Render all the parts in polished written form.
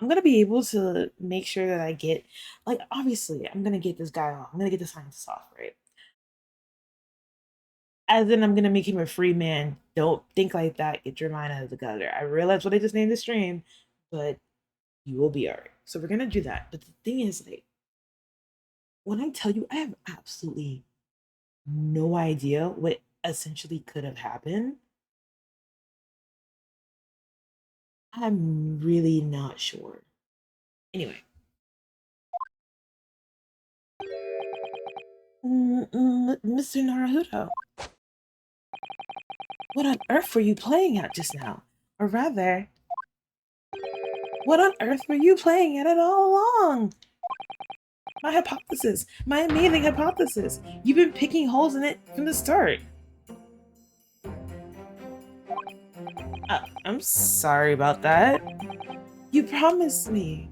I'm gonna be able to make sure that I get, like, obviously, I'm gonna get this guy off. I'm gonna get the scientist off, right? As in, I'm gonna make him a free man. Don't think like that. Get your mind out of the gutter. I realize what I just named the stream, but you will be all right. So we're gonna do that. But the thing is, like, when I tell you, I have absolutely no idea what essentially could have happened. I'm really not sure. Anyway, Mr. Naruto, what on earth were you playing at just now? Or rather, what on earth were you playing at it all along? My hypothesis, my amazing hypothesis. You've been picking holes in it from the start. I'm sorry about that. You promised me.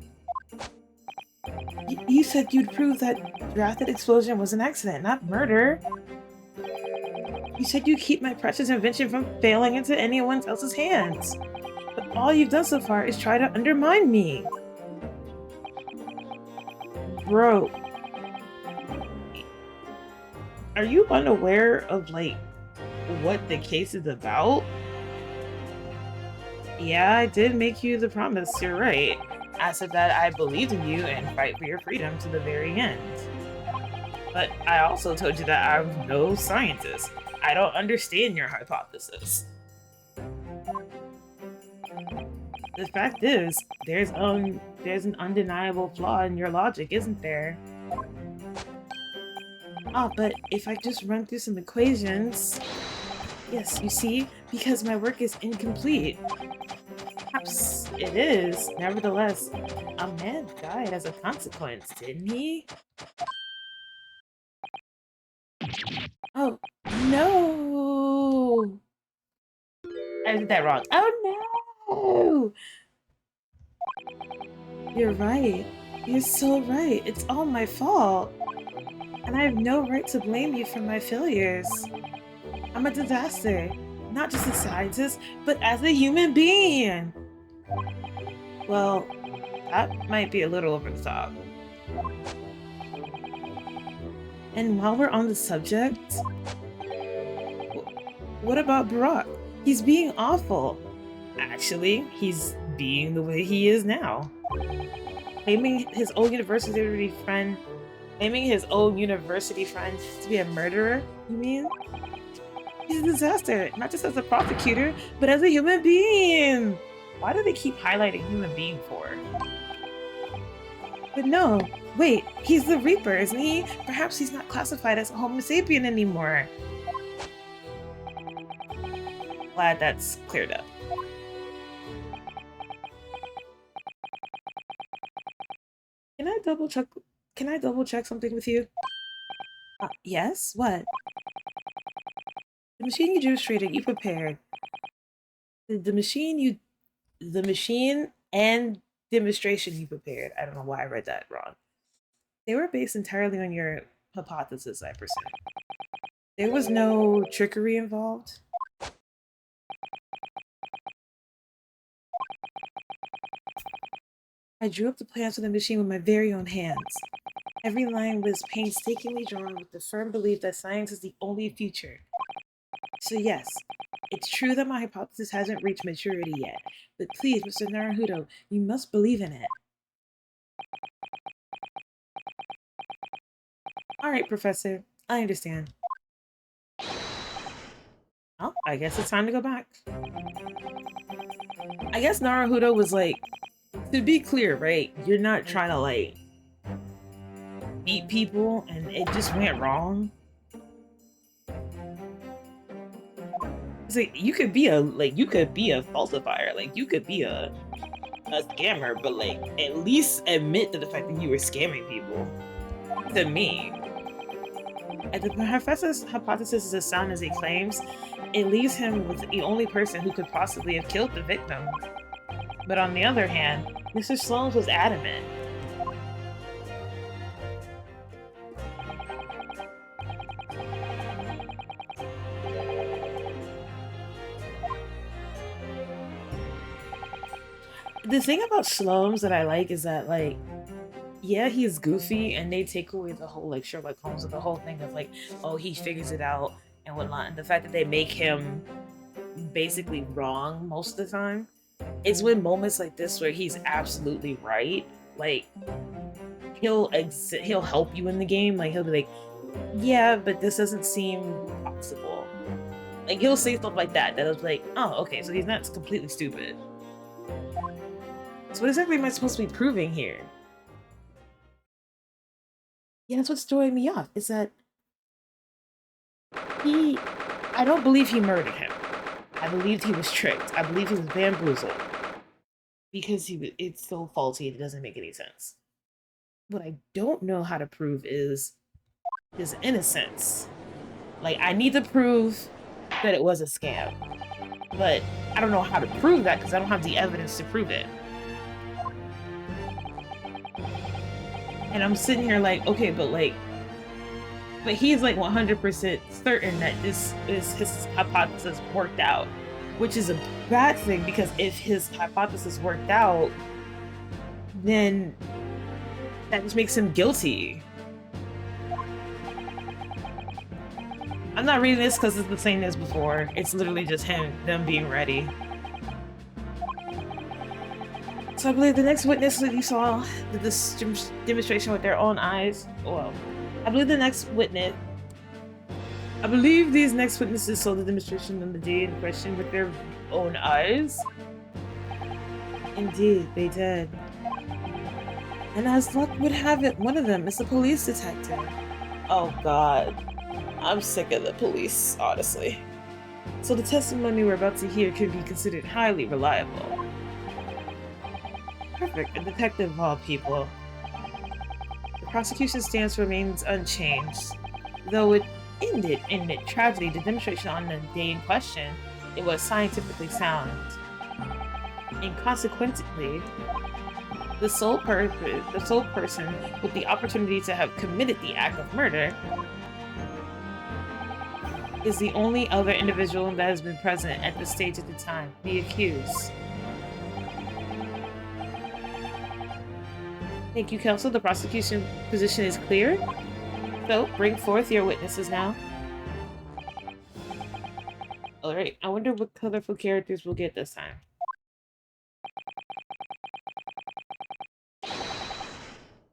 You said you'd prove that drafted explosion was an accident, not murder. You said you'd keep my precious invention from failing into anyone else's hands. But all you've done so far is try to undermine me. Bro, are you unaware of, like, what the case is about? Yeah, I did make you the promise, you're right. I said that I believed in you and fight for your freedom to the very end. But I also told you that I'm no scientist. I don't understand your hypothesis. The fact is, there's an undeniable flaw in your logic, isn't there? Oh, but if I just run through some equations... Yes, you see? Because my work is incomplete. Perhaps it is. Nevertheless, a man died as a consequence, didn't he? Oh, no! I did that wrong. Oh, no! You're right. You're so right. It's all my fault. And I have no right to blame you for my failures. I'm a disaster. Not just a scientist, but as a human being. Well, that might be a little over the top. And while we're on the subject, what about Barack? He's being awful. Actually, he's being the way he is now. Claiming his old university friend to be a murderer, you mean? He's a disaster, not just as a prosecutor, but as a human being. Why do they keep highlighting human being for? But no, wait, he's the Reaper, isn't he? Perhaps he's not classified as a Homo sapien anymore. Glad that's cleared up. Can I double check something with you? Yes? What? The machine you demonstrated, you prepared. The machine and demonstration you prepared. I don't know why I read that wrong. They were based entirely on your hypothesis, I presume. There was no trickery involved. I drew up the plans for the machine with my very own hands. Every line was painstakingly drawn with the firm belief that science is the only future. So yes, it's true that my hypothesis hasn't reached maturity yet, but please, Mr. Naruto, you must believe in it. Alright, Professor, I understand. Well, I guess it's time to go back. I guess Naruto was like, to be clear, right? You're not trying to, like, beat people and it just went wrong. It's like, you could be a falsifier, like, you could be a scammer, but, like, at least admit to the fact that you were scamming people. To me. And the professor's hypothesis is as sound as he claims, it leaves him with the only person who could possibly have killed the victim. But on the other hand, Mr. Sloan was adamant. The thing about Shlomes that I like is that, like, yeah, he's goofy, and they take away the whole, like, Sherlock Holmes of the whole thing of, like, oh, he figures it out and whatnot. And the fact that they make him basically wrong most of the time is when moments like this where he's absolutely right. Like, he'll help you in the game. Like, he'll be like, yeah, but this doesn't seem possible. Like, he'll say stuff like that is like, oh, okay, so he's not completely stupid. So what exactly am I supposed to be proving here? Yeah, that's what's throwing me off, is that I don't believe he murdered him. I believed he was tricked. I believe he was bamboozled. Because it's so faulty, it doesn't make any sense. What I don't know how to prove is his innocence. Like, I need to prove that it was a scam. But I don't know how to prove that because I don't have the evidence to prove it. And I'm sitting here like, okay, but he's like 100% certain that this is his hypothesis worked out, which is a bad thing because if his hypothesis worked out, then that just makes him guilty. I'm not reading this because it's the same as before. It's literally just them being ready. So I believe the next witness that you saw this demonstration with their own eyes. Well, I believe these next witnesses saw the demonstration on the day in question with their own eyes. Indeed, they did. And as luck would have it, one of them is the police detective. Oh god. I'm sick of the police, honestly. So the testimony we're about to hear could be considered highly reliable. Perfect, a detective of all people. The prosecution's stance remains unchanged. Though it ended in tragedy, the demonstration on the day in question, it was scientifically sound. And consequently, the sole person with the opportunity to have committed the act of murder is the only other individual that has been present at the stage at the time, the accused. Thank you, counsel. The prosecution position is clear. So, bring forth your witnesses now. Alright, I wonder what colorful characters we'll get this time.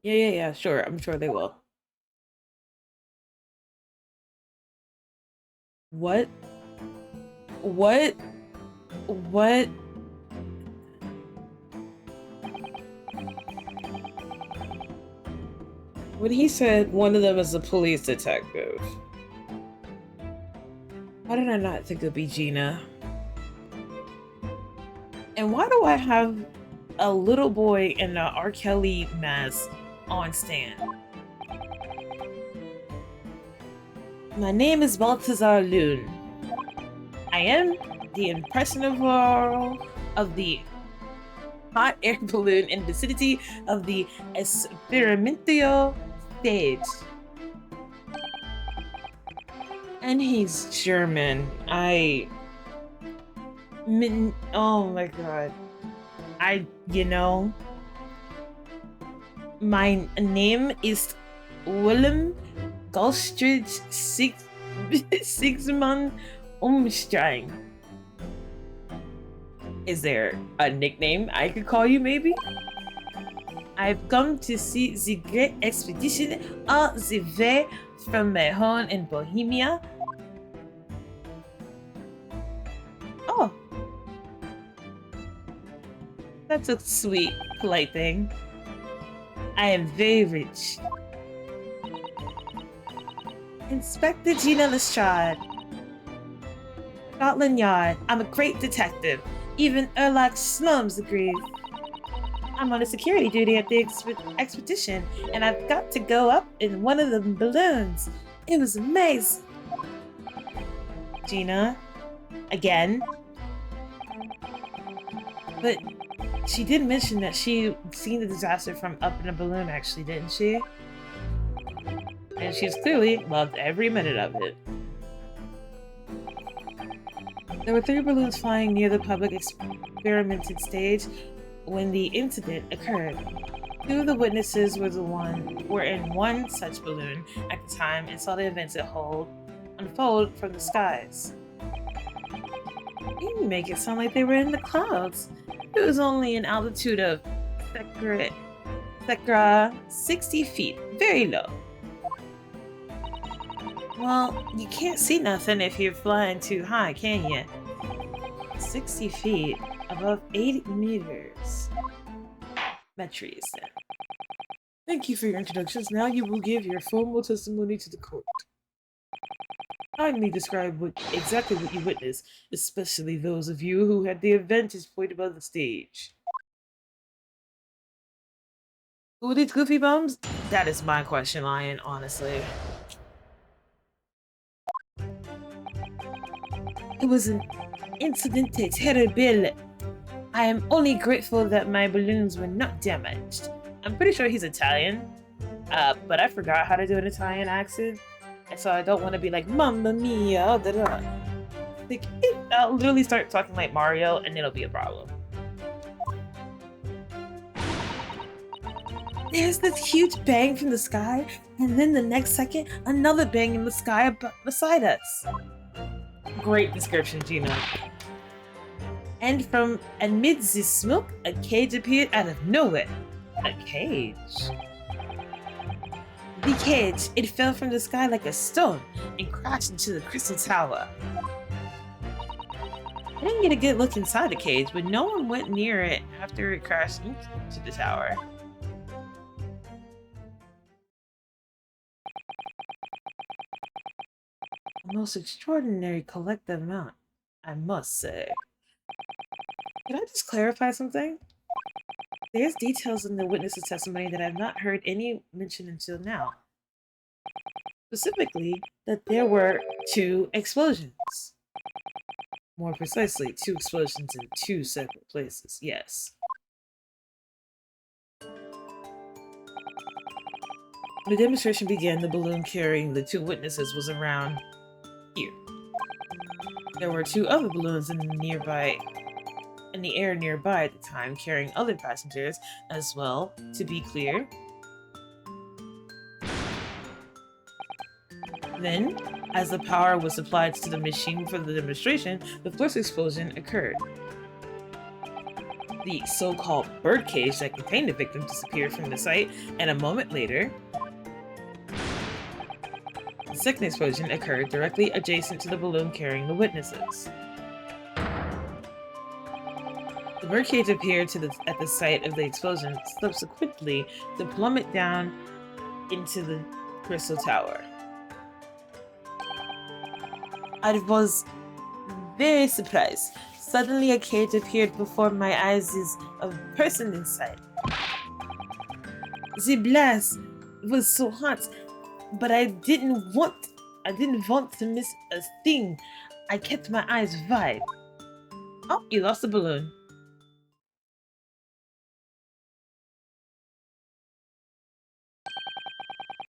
Yeah, sure. I'm sure they will. What? What? What? When he said one of them is a police detective, why did I not think it'd be Gina? And why do I have a little boy in an R. Kelly mask on stand? My name is 𝕤𝕠𝕔𝕚𝕒. I am the impressionable of the hot air balloon in the vicinity of the 𝕤𝕤𝕤𝕤𝕤 stage. And he's German. Oh my god. My name is Willem Galstridge 𝕤𝕤𝕤𝕤𝕤. Is there a nickname I could call you, maybe? I've come to see the great expedition 𝕤𝕤𝕤 from my home in Bohemia. Oh. That's a sweet, polite thing. I am very rich. Inspector Gina Lestrade. Scotland Yard. I'm a great detective. Even 𝕒𝕒𝕤𝕤 Slums agrees. I'm on a security duty at the expedition, and I've got to go up in one of the balloons. It was amazing. Gina. Again. But she did mention that she seen the disaster from up in a balloon, actually, didn't she? And she's clearly loved every minute of it. There were 3 balloons flying near the public experimented stage. when the incident occurred. Two of the witnesses were in one such balloon at the time and saw the events unfold from the skies. You make it sound like they were in the clouds. It was only an altitude of 𝕒𝕒𝕤𝕤 60 feet, very low. Well, you can't see nothing if you're flying too high, can you? 60 feet above 8 meters. Metries, then. Thank you for your introductions. Now you will give your formal testimony to the court. Kindly describe exactly what you witnessed, especially those of you who had the vantage point above the stage. Who are these goofy bums? That is my question, Lion, honestly. It was an incidente terrible. I am only grateful that my balloons were not damaged. I'm pretty sure he's Italian, but I forgot how to do an Italian accent, and so I don't want to be like, Mamma mia, da da. Like, I'll literally start talking like Mario, and it'll be a problem. There's this huge bang from the sky, and then the next second, another bang in the sky beside us. Great description, Gina. And amidst this smoke, a cage appeared out of nowhere. A cage? The cage, it fell from the sky like a stone and crashed into the crystal tower. I didn't get a good look inside the cage, but no one went near it after it crashed into the tower. A most extraordinary collective amount, I must say. Can I just clarify something? There's details in the witness's testimony that I've not heard any mention until now. Specifically, that there were 2 explosions. More precisely, 2 explosions in 2 separate places, yes. When the demonstration began, the balloon carrying the 2 witnesses was around here. There were 2 other balloons in the air nearby at the time, carrying other passengers as well, to be clear. Then, as the power was supplied to the machine for the demonstration, the first explosion occurred. The so-called birdcage that contained the victim disappeared from the site, and a moment later, the second explosion occurred directly adjacent to the balloon carrying the witnesses. The birdcage appeared at the site of the explosion, subsequently to plummet down into the crystal tower. I was very surprised. Suddenly a cage appeared before my eyes with a person inside. The blast was so hot, but I didn't want to miss a thing. I kept my eyes wide. Oh, you lost the balloon.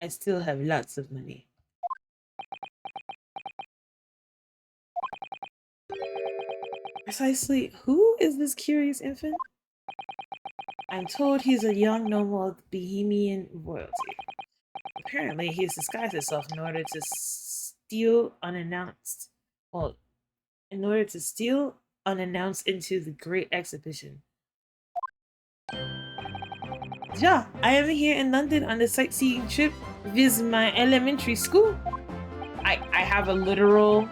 I still have lots of money. Precisely, who is this curious infant? I'm told he's a young noble of Bohemian royalty. Apparently, he has disguised himself in order to steal unannounced. Well, in order to steal unannounced into the Great Exhibition. Yeah, I am here in London on a sightseeing trip with my elementary school. I have a literal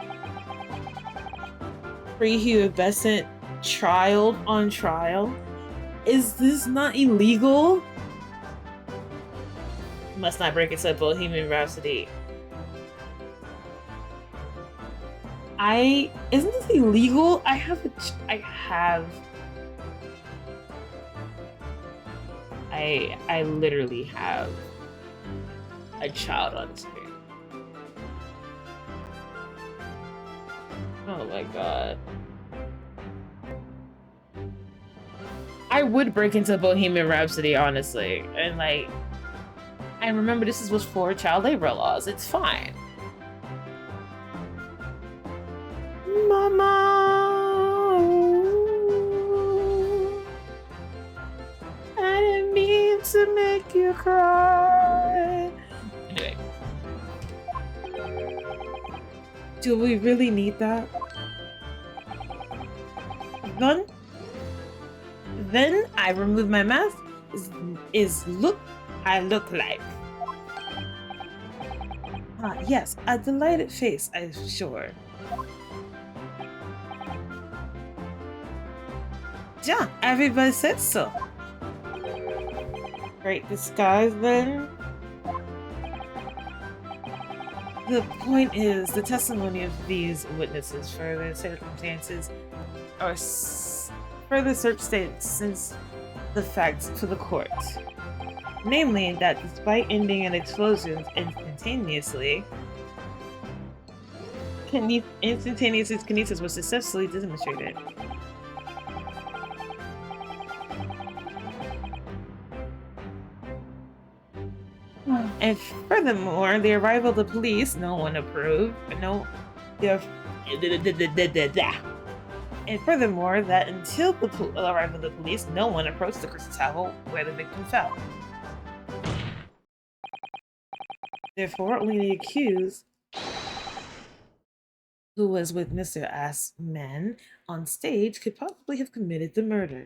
prepubescent child on trial. Is this not illegal? Must not break it to Bohemian Rhapsody. Isn't this illegal? I literally have a child on screen. Oh my god. I would break into Bohemian Rhapsody, honestly. And like, I remember this was for child labor laws. It's fine. Mama! to make you cry. Anyway. Do we really need that? Then I remove my mask. I look like. Ah, yes, a delighted face, I'm sure. Yeah, everybody said so. Great disguise then. The point is, the testimony of these witnesses further circumstances or further circumstances the facts to the court. Namely, that despite ending in explosions instantaneously, instantaneous kinesis was successfully demonstrated. And furthermore, the arrival of the police, no one approved. And furthermore, that until the arrival of the police, no one approached the crystal towel where the victim fell. Therefore, only the accused, who was with Mr. Assman on stage, could possibly have committed the murder.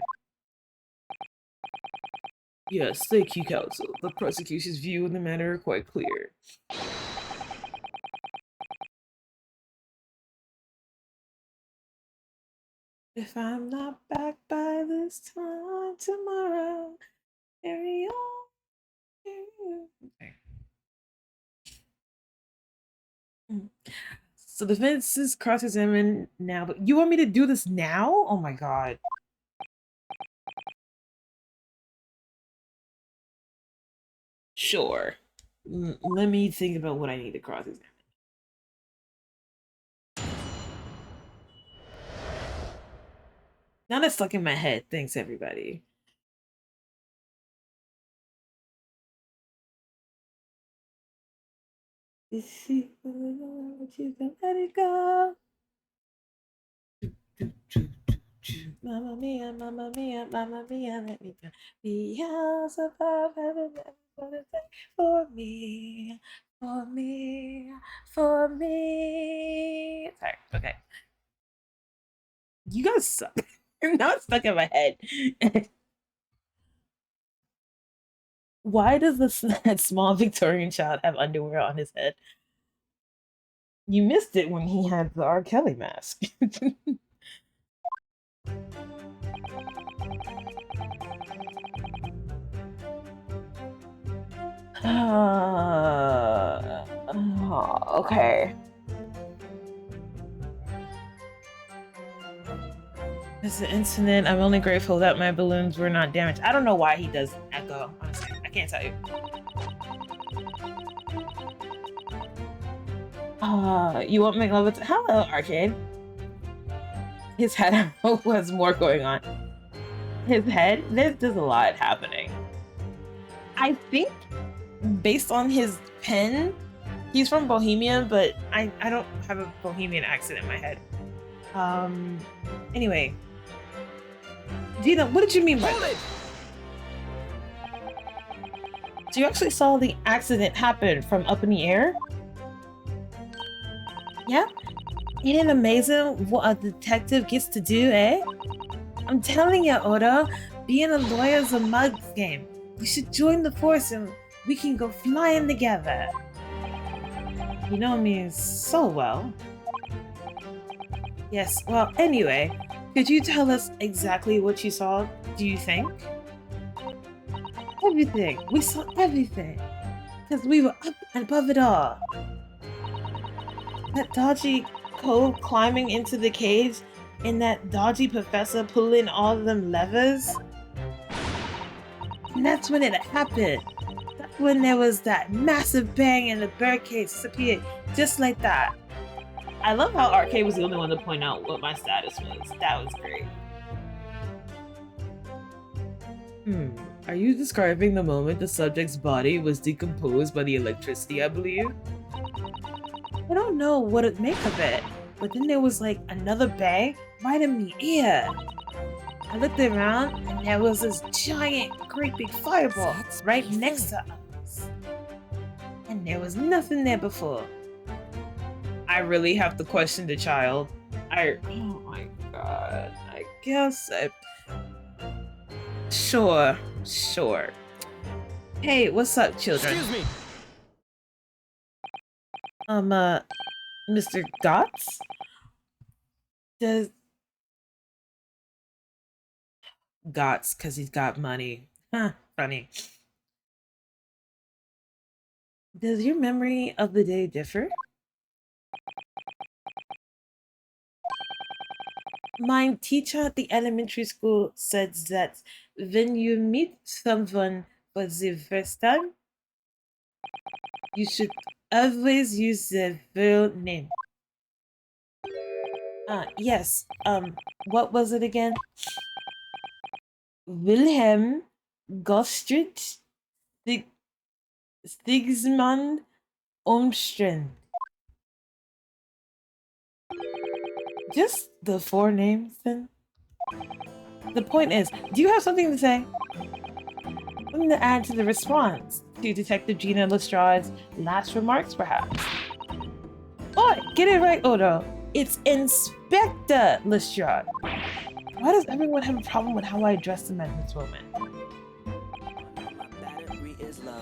Yes, thank you, counsel. The prosecution's view in the matter are quite clear. If I'm not back by this time tomorrow, carry on. Okay. So the defense is cross-examined now, but you want me to do this now? Oh my god. Sure. Let me think about what I need to cross-examine. Now that's stuck in my head. Thanks, everybody. If you can let it go. Mamma mia, mamma mia, mamma mia, let me go. The house above heaven, for me, for me, for me. Sorry, okay. You guys suck. Now it's stuck in my head. Why does that small Victorian child have underwear on his head? You missed it when he had the R. Kelly mask. Okay. It's an incident. I'm only grateful that my balloons were not damaged. I don't know why he does echo. Honestly, I can't tell you. You won't make love with— Hello, Arcade. His head was more going on. His head? There's a lot happening. I think, based on his pen, he's from Bohemia, but I don't have a Bohemian accent in my head. Anyway. Gina, what did you mean by that? So you actually saw the accident happen from up in the air? Yeah? Ain't it amazing what a detective gets to do, eh? I'm telling you, Oda, being a lawyer's a mug's game. You should join the force and we can go flying together. You know me so well. Yes, well, anyway, could you tell us exactly what you saw, do you think? Everything. We saw everything. Because we were up and above it all. That dodgy cove climbing into the cage and that dodgy professor pulling all of them levers. And that's when it happened. That's when there was that massive bang and the birdcage disappeared just like that. I love how Arcade was the only one to point out what my status was. That was great. Are you describing the moment the subject's body was decomposed by the electricity, I believe? I don't know what to make of it, but then there was like another bang right in my ear. I looked around and there was this giant, great big fireball right next to us. And there was nothing there before. I really have to question the child. Oh my god. I guess Sure. Hey, what's up, children? Excuse me. Mr. Gotts? Gotts, cause he's got money. Huh, funny. Does your memory of the day differ? My teacher at the elementary school said that when you meet someone for the first time, you should always use the real name. Yes. What was it again? Wilhelm Gostrit 𝕤𝕒𝕤𝕤. Just the 4 names, then? The point is, do you have something to say? Something to add to the response to Detective Gina Lestrade's last remarks, perhaps? Oh, get it right, Odo. It's Inspector Lestrade. Why does everyone have a problem with how I address them at this moment? My battery is low.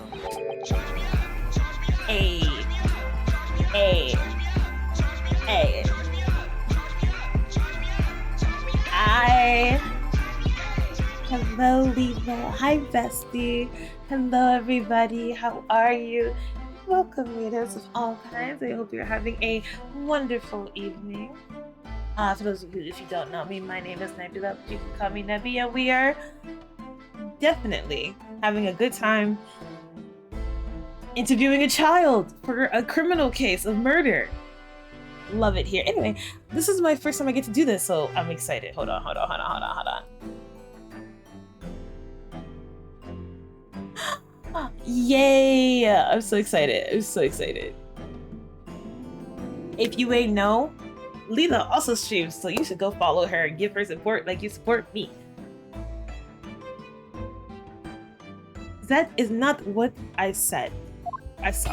Hey. Hello, Leva. Hi, bestie. Hello, everybody. How are you? Welcome, readers of all kinds. I hope you're having a wonderful evening. For those of you, if you don't know me, my name is Nebula, but you can call me Neby, and we are definitely having a good time interviewing a child for a criminal case of murder. Love it here. Anyway, this is my first time I get to do this, so I'm excited. Hold on. Yay! I'm so excited. If you ain't know, Leela also streams, so you should go follow her and give her support like you support me. That is not what I said. I saw.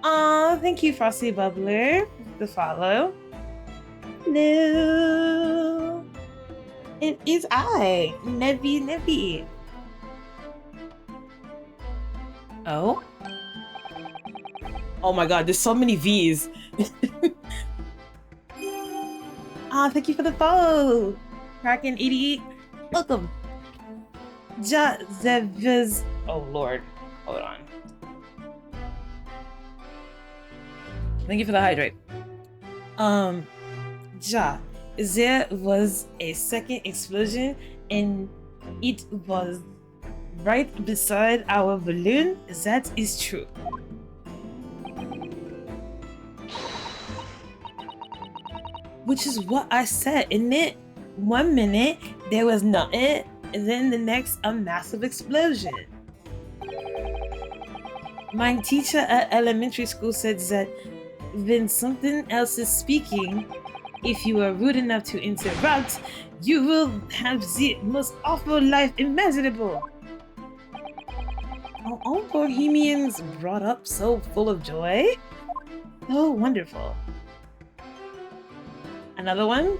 Aw, thank you, Frosty Bubbler, the follow. Hello. It is I, Neby. Oh? Oh my god, there's so many V's. Thank you for the follow. Kraken88, welcome. Oh lord, hold on. Thank you for the hydrate. There was a second explosion and it was right beside our balloon. That is true. Which is what I said, isn't it? 1 minute, there was nothing, and then the next, a massive explosion. My teacher at elementary school said that when something else is speaking, if you are rude enough to interrupt, you will have the most awful life imaginable. Are all Bohemians brought up so full of joy? So wonderful. Another one?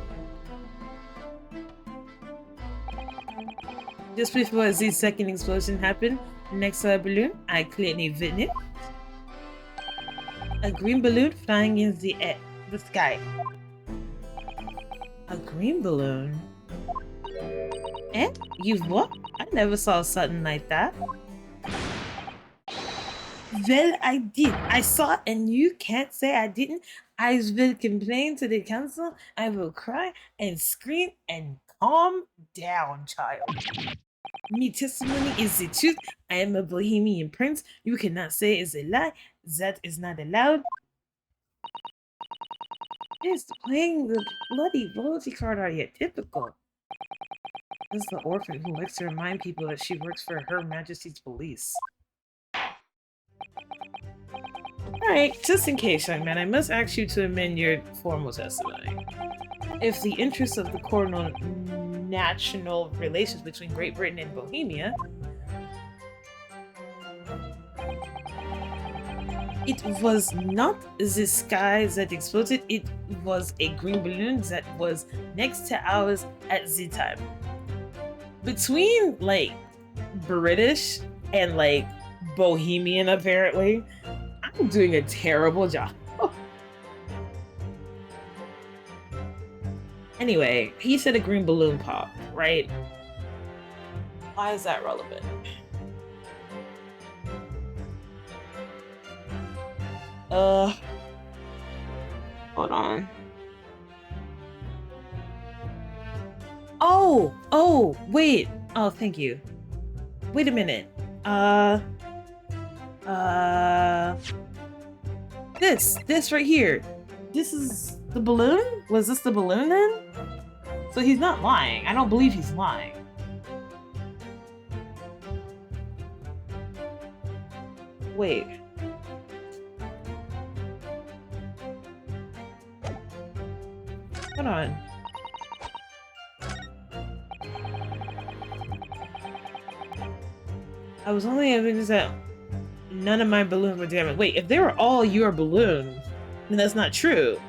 Just before the second explosion happened, next to a balloon, I clearly witnessed a green balloon flying in the air, the sky. A green balloon? Eh? You what? I never saw something like that. Well, I did. I saw it and you can't say I didn't. I will complain to the council. I will cry and scream and calm down, child. Me testimony is the truth. I am a Bohemian prince. You cannot say it's a lie. That is not allowed. Yes, playing the bloody royalty card are yet typical. This is the orphan who likes to remind people that she works for Her Majesty's police. Alright, just in case, young man, I must ask you to amend your formal testimony. if the interests of the coronal national relations between Great Britain and Bohemia, it was not the sky that exploded, it was a green balloon that was next to ours at the time. Between, like, British and, like, Bohemian, apparently, I'm doing a terrible job. Anyway, he said a green balloon popped, right? Why is that relevant? Hold on. Oh, wait. Oh, thank you. Wait a minute. This right here. This is the balloon? Was this the balloon then? So he's not lying. I don't believe he's lying. Wait. Hold on. I was only evidence that none of my balloons were damaged. Wait, if they were all your balloons, then that's not true.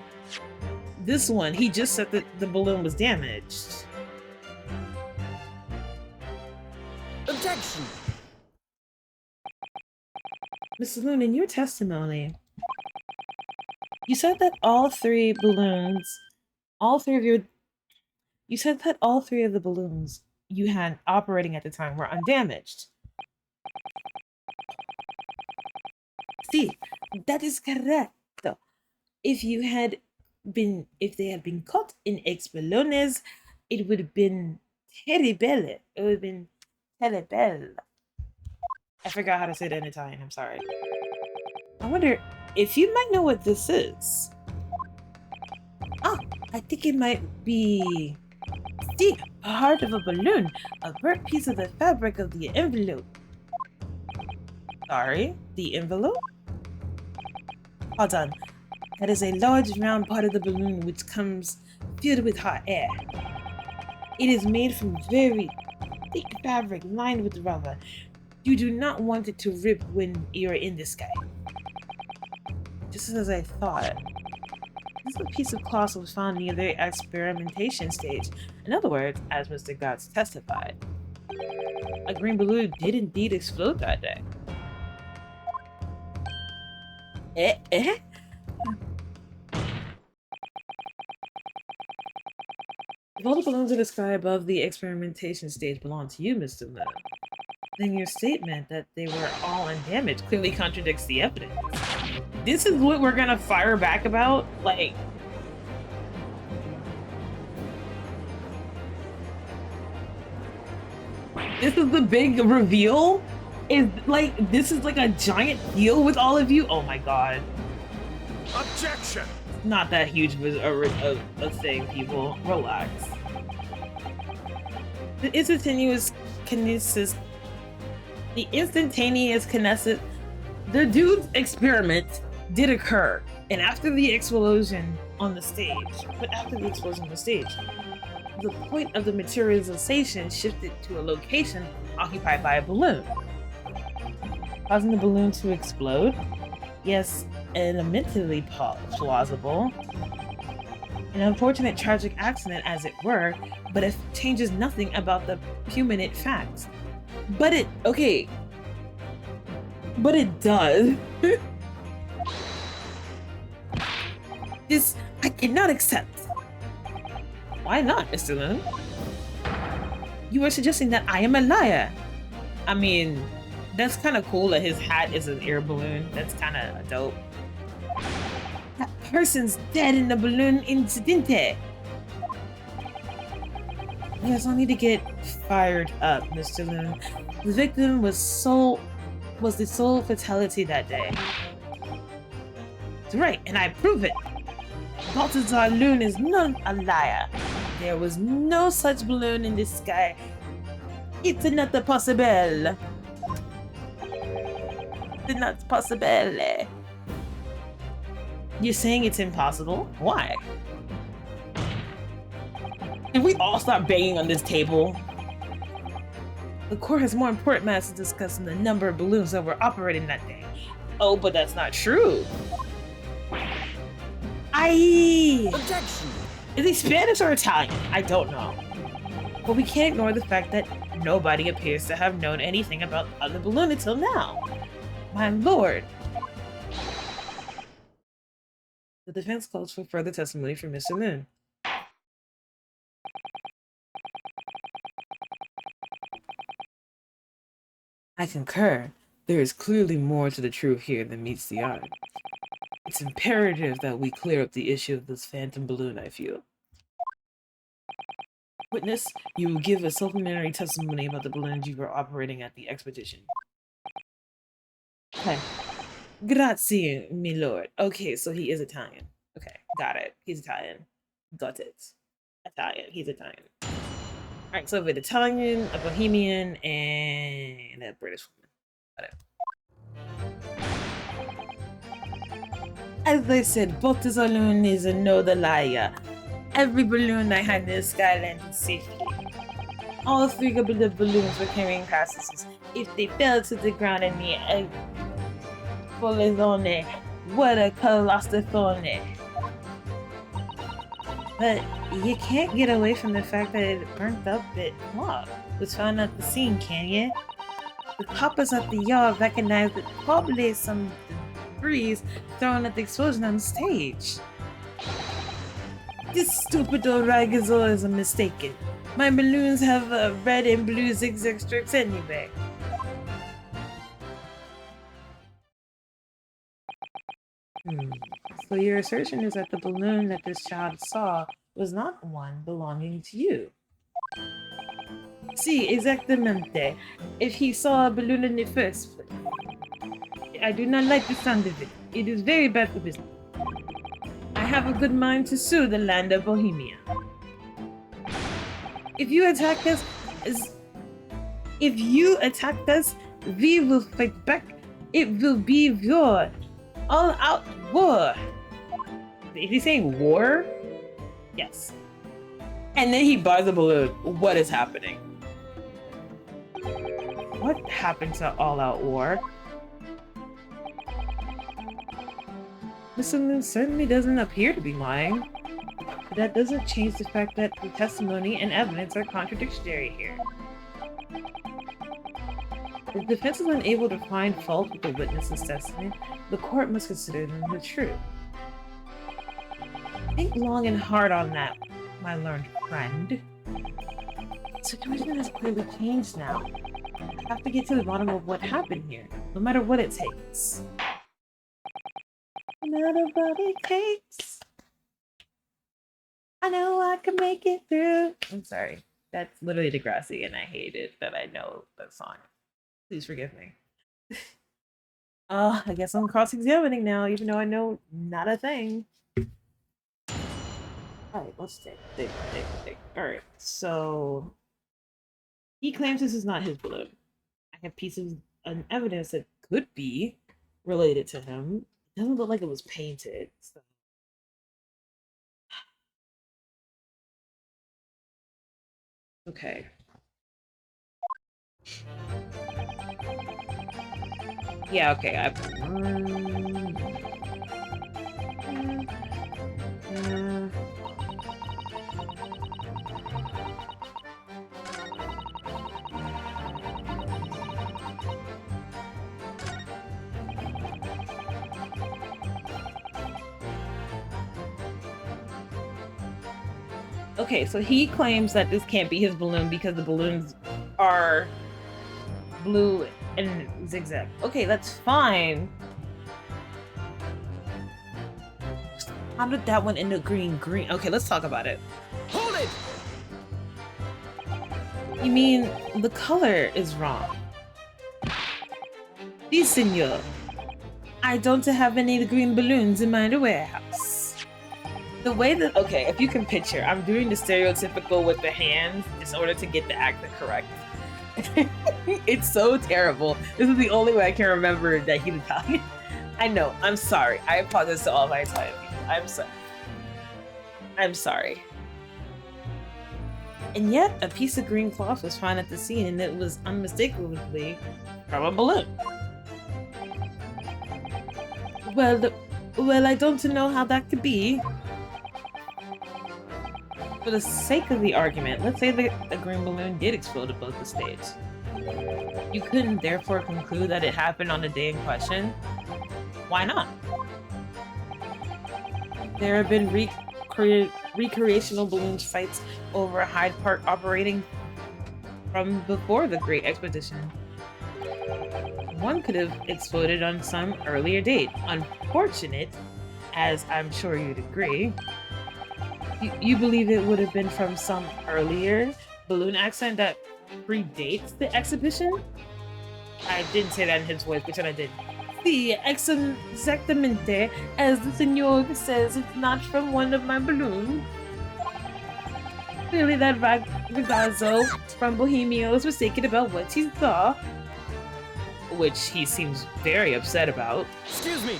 This one, he just said that the balloon was damaged. Objection! Mr. Loon, in your testimony, you said that all three of the balloons you had operating at the time were undamaged. See, that is correct. If they had been caught in explosiones, it would have been terrible. It would have been terrible. I forgot how to say that in Italian, I'm sorry. I wonder if you might know what this is. Oh, I think it might be... See, a heart of a balloon, a burnt piece of the fabric of the envelope. Sorry, the envelope? Hold on. That is a large round part of the balloon which comes filled with hot air. It is made from very thick fabric lined with rubber. You do not want it to rip when you're in the sky. Just as I thought. This piece of cloth was found near the experimentation stage. In other words, as Mr. Gotts testified, a green balloon did indeed explode that day. If all the balloons in the sky above the experimentation stage belong to you, Mr. Loon, then your statement that they were all undamaged clearly contradicts the evidence. This is what we're gonna fire back about? Like... This is the big reveal? This is like a giant deal with all of you? Oh my god. Objection! Not that huge of a thing, people. Relax. The instantaneous kinesis... The dude's experiment did occur, and after the explosion on the stage, the point of the materialization shifted to a location occupied by a balloon, causing the balloon to explode. Yes, an admittedly plausible, an unfortunate tragic accident as it were, but it changes nothing about the 𝕤𝕒𝕤𝕒 facts. But it does. This I cannot accept. Why not, Mr. Loon? You are suggesting that I am a liar. I mean, that's kind of cool that his hat is an air balloon. That's kind of dope. That person's dead in the balloon incident. Yes, I'll need to get fired up, Mr. Loon. The victim was the sole fatality that day. That's right, and I prove it. Balthazar Loon is not a liar. There was no such balloon in the sky. It's not possible. It's not possible. You're saying it's impossible? Why? Can we all stop banging on this table? The court has more important matters to discuss than the number of balloons that were operating that day. Oh, but that's not true. Objection! Is he Spanish or Italian? I don't know. But we can't ignore the fact that nobody appears to have known anything about the other balloon until now. My lord. The defense calls for further testimony from Mr. Moon. I concur. There is clearly more to the truth here than meets the eye. It's imperative that we clear up the issue of this phantom balloon, I feel. Witness, you will give a supplementary testimony about the balloons you were operating at the expedition. Okay. Grazie, my lord. Okay, so he is Italian. Okay, got it. He's Italian. Got it. Italian. He's Italian. Alright, so we have an Italian, a Bohemian, and a British woman. Got it. As I said, both the balloon is a no the liar. Every balloon I had in the sky landed safely. All three of the balloons were carrying passengers. If they fell to the ground and me, what a colostophone. But you can't get away from the fact that it burnt up at what was found at the scene, can you? The coppers at the yard recognized that probably some debris thrown at the explosion on the stage. This stupid old ragazo is mistaken. My balloons have red and blue zigzag stripes anyway. So your assertion is that the balloon that this child saw was not one belonging to you. Sí, exactamente. If he saw a balloon in the first place. I do not like the sound of it. It is very bad for business. I have a good mind to sue the land of Bohemia. If you attack us, we will fight back. It will be war. All-out war. Is he saying war? Yes. And then he buys a balloon. What is happening? What happened to all-out war? Mr. Moon certainly doesn't appear to be lying. But that doesn't change the fact that the testimony and evidence are contradictory here. If the defense is unable to find fault with the witness's testimony, the court must consider them the truth. Think long and hard on that, my learned friend. The situation has clearly changed now. I have to get to the bottom of what happened here, no matter what it takes. No matter what it takes. I know I can make it through. I'm sorry. That's literally Degrassi, and I hate it that I know that song. Please forgive me. I guess I'm cross-examining now, even though I know not a thing. Alright, let's take. Alright, so... he claims this is not his balloon. I have pieces of evidence that could be related to him. It doesn't look like it was painted, so... okay. Yeah, okay, okay, so he claims that this can't be his balloon because the balloons are blue and zigzag. Okay, that's fine. How did that one end up green? Okay, let's talk about it. Hold it! You mean the color is wrong? Si, senor. I don't have any of the green balloons in my warehouse. The way that, okay, if you can picture, I'm doing the stereotypical with the hands in order to get the accent correct. It's so terrible. This is the only way I can remember that he's Italian. I know. I'm sorry. I apologize to all my Italian people. I'm sorry. And yet, a piece of green cloth was found at the scene, and it was unmistakably from a balloon. Well, I don't know how that could be. For the sake of the argument, let's say that the green balloon did explode above the stage. You couldn't therefore conclude that it happened on the day in question. Why not? There have been recreational balloons fights over Hyde Park operating from before the Great Expedition. One could have exploded on some earlier date. Unfortunate, as I'm sure you'd agree. You believe it would have been from some earlier balloon accident that predates the exhibition? I didn't say that in his voice, pretend I did. Sí, exactamente, as the señor says, it's not from one of my balloons. Clearly that ragazzo from Bohemia was mistaken about what he saw. Which he seems very upset about. Excuse me.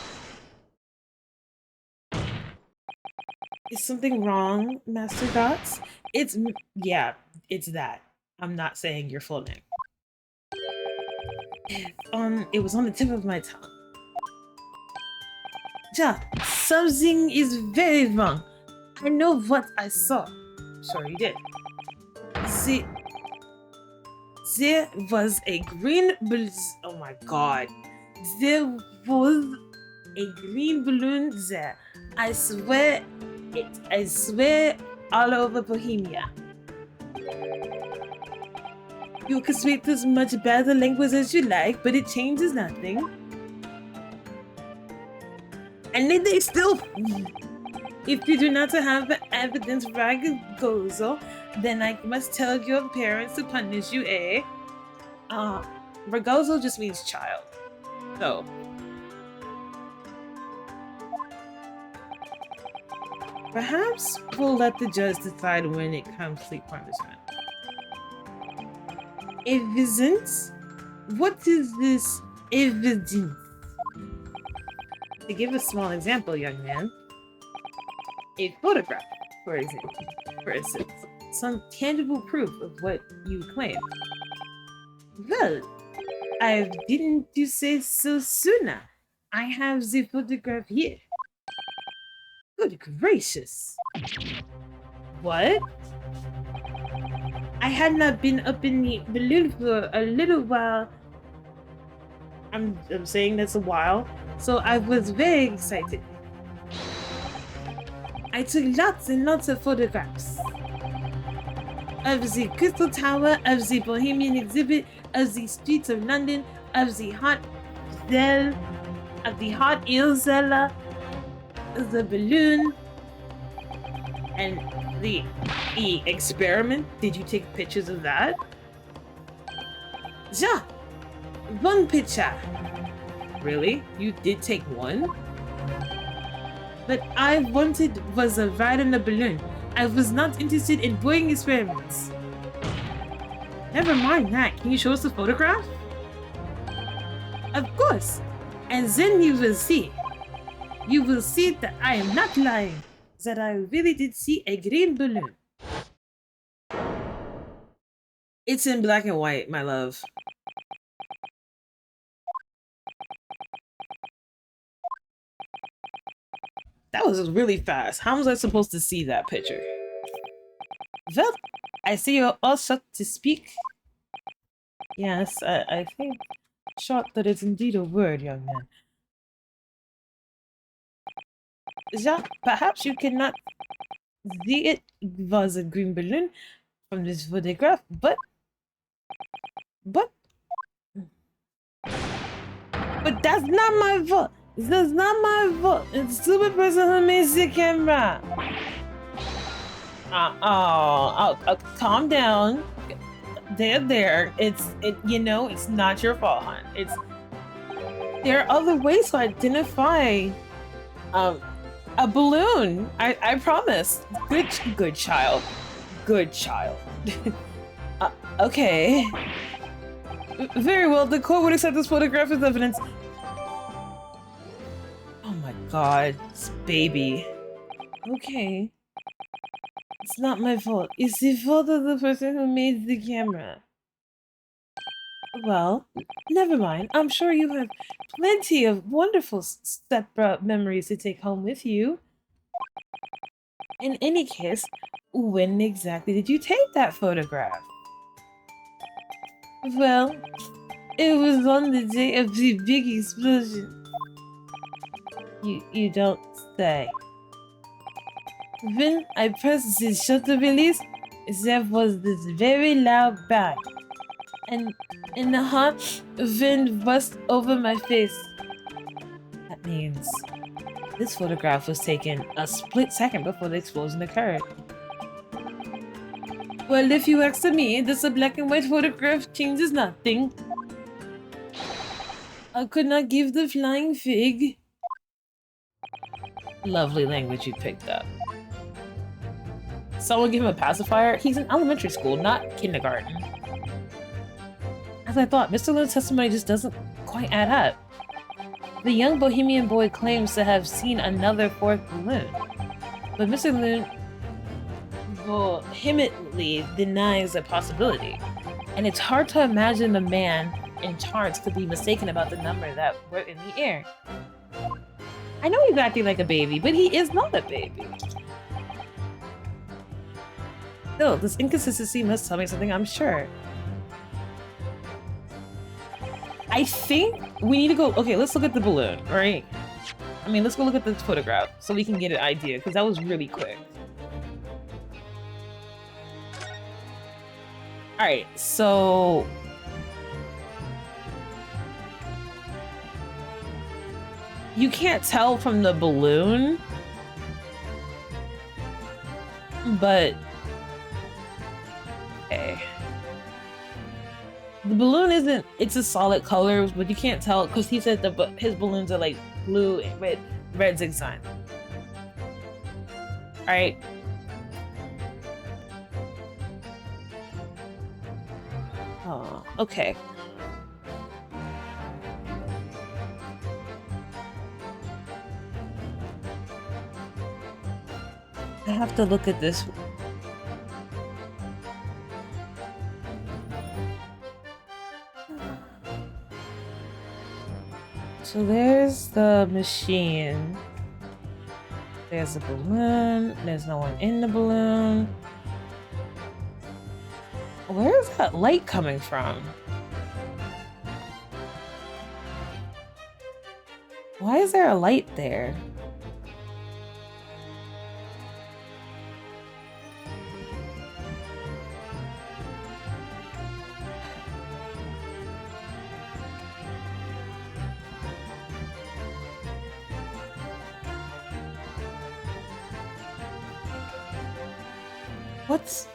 Is something wrong, Master Dots? Yeah, it's that. I'm not saying your full name. It was on the tip of my tongue. Ja, something is very wrong. I know what I saw. Sure you did. See, there was a green balloon. Oh my god. There was a green balloon there. I swear all over Bohemia. You can speak as much better language as you like, but it changes nothing. And then they still... If you do not have evidence ragazzo, then I must tell your parents to punish you, eh? Ragazzo just means child. So... Perhaps we'll let the judge decide when it comes to punishment. Evidence? What is this evidence? To give a small example, young man, a photograph, for instance, some tangible proof of what you claim. Well, didn't you say so sooner? I have the photograph here. Good gracious. What? I had not been up in the balloon for a little while. I'm saying that's a while. So I was very excited. I took lots and lots of photographs. Of the Crystal Tower, of the Bohemian exhibit, of the streets of London, of the hot air cellar, the balloon, and the experiment. Did you take pictures of that? Ja, one picture. Really? You did take one? But I wanted was a ride on the balloon. I was not interested in doing experiments. Never mind that. Can you show us the photograph? Of course. And then you will see. You will see that I am not lying. That I really did see a green balloon. It's in black and white, my love. That was really fast. How was I supposed to see that picture? Well, I see you're all shut to speak. Yes, I think short that is indeed a word, young man. Jacques, perhaps you cannot see it was a green balloon from this photograph, but that's not my fault. That's not my fault. It's the stupid person who makes the camera. Calm down. There. It's not your fault, hon. There are other ways to identify a balloon. I promise. Good child. Good child. Okay. Very well, the court would accept this photograph as evidence. Oh my god, this baby. Okay. It's not my fault. It's the fault of the person who made the camera. Well, never mind. I'm sure you have plenty of wonderful step memories to take home with you. In any case, when exactly did you take that photograph? Well, it was on the day of the big explosion. You don't say. When I pressed the shutter release, there was this very loud bang. And the hot wind buzzed over my face. That means this photograph was taken a split second before the explosion occurred. Well, if you ask me, this black and white photograph changes nothing. I could not give the flying fig. Lovely language you picked up. Someone give him a pacifier? He's in elementary school, not kindergarten. As I thought, Mr. Loon's testimony just doesn't quite add up. The young bohemian boy claims to have seen another fourth balloon, but Mr. Loon vehemently denies the possibility, and it's hard to imagine the man in charge could be mistaken about the number that were in the air. I know he's acting like a baby, but he is not a baby. Still, this inconsistency must tell me something, I'm sure. I think we need to go... Okay, let's look at the balloon, right? I mean, let's go look at the photograph so we can get an idea, because that was really quick. Alright, so... You can't tell from the balloon, but... Okay. The balloon isn't, it's a solid color, but you can't tell because he said his balloons are like blue and red zigzag. Alright. Oh, okay. I have to look at this. So there's the machine. There's a balloon. There's no one in the balloon. Where is that light coming from? Why is there a light there? What's...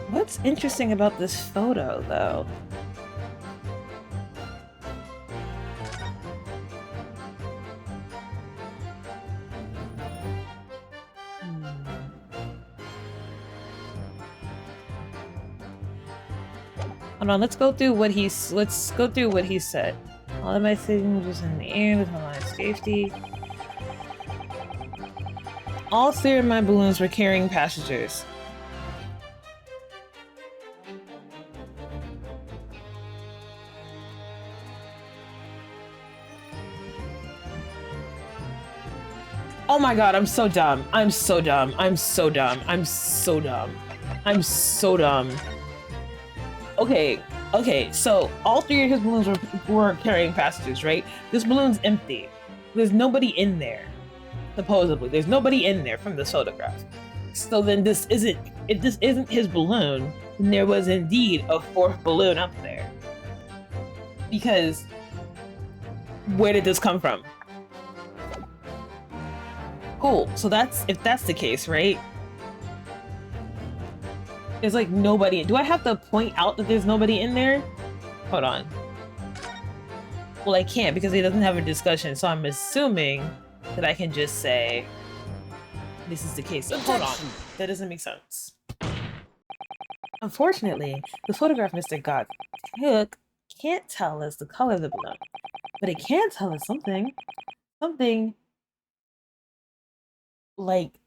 What's interesting about this photo, though? Hold on, let's go through what he said. All of my signatures in the air with my safety. All three of my balloons were carrying passengers. Oh my god, I'm so dumb. I'm so dumb. I'm so dumb. I'm so dumb. I'm so dumb. Okay, so all three of his balloons were carrying passengers, right? This balloon's empty. There's nobody in there. Supposedly. There's nobody in there from this photograph. So then if this isn't his balloon, then there was indeed a fourth balloon up there. Because where did this come from? Cool, so if that's the case, right? There's like nobody. Do I have to point out that there's nobody in there? Hold on. Well, I can't because he doesn't have a discussion, so I'm assuming that I can just say this is the case. So hold on. Objection. That doesn't make sense. Unfortunately, the photograph Mr. God took can't tell us the color of the balloon, but it can tell us something. Something like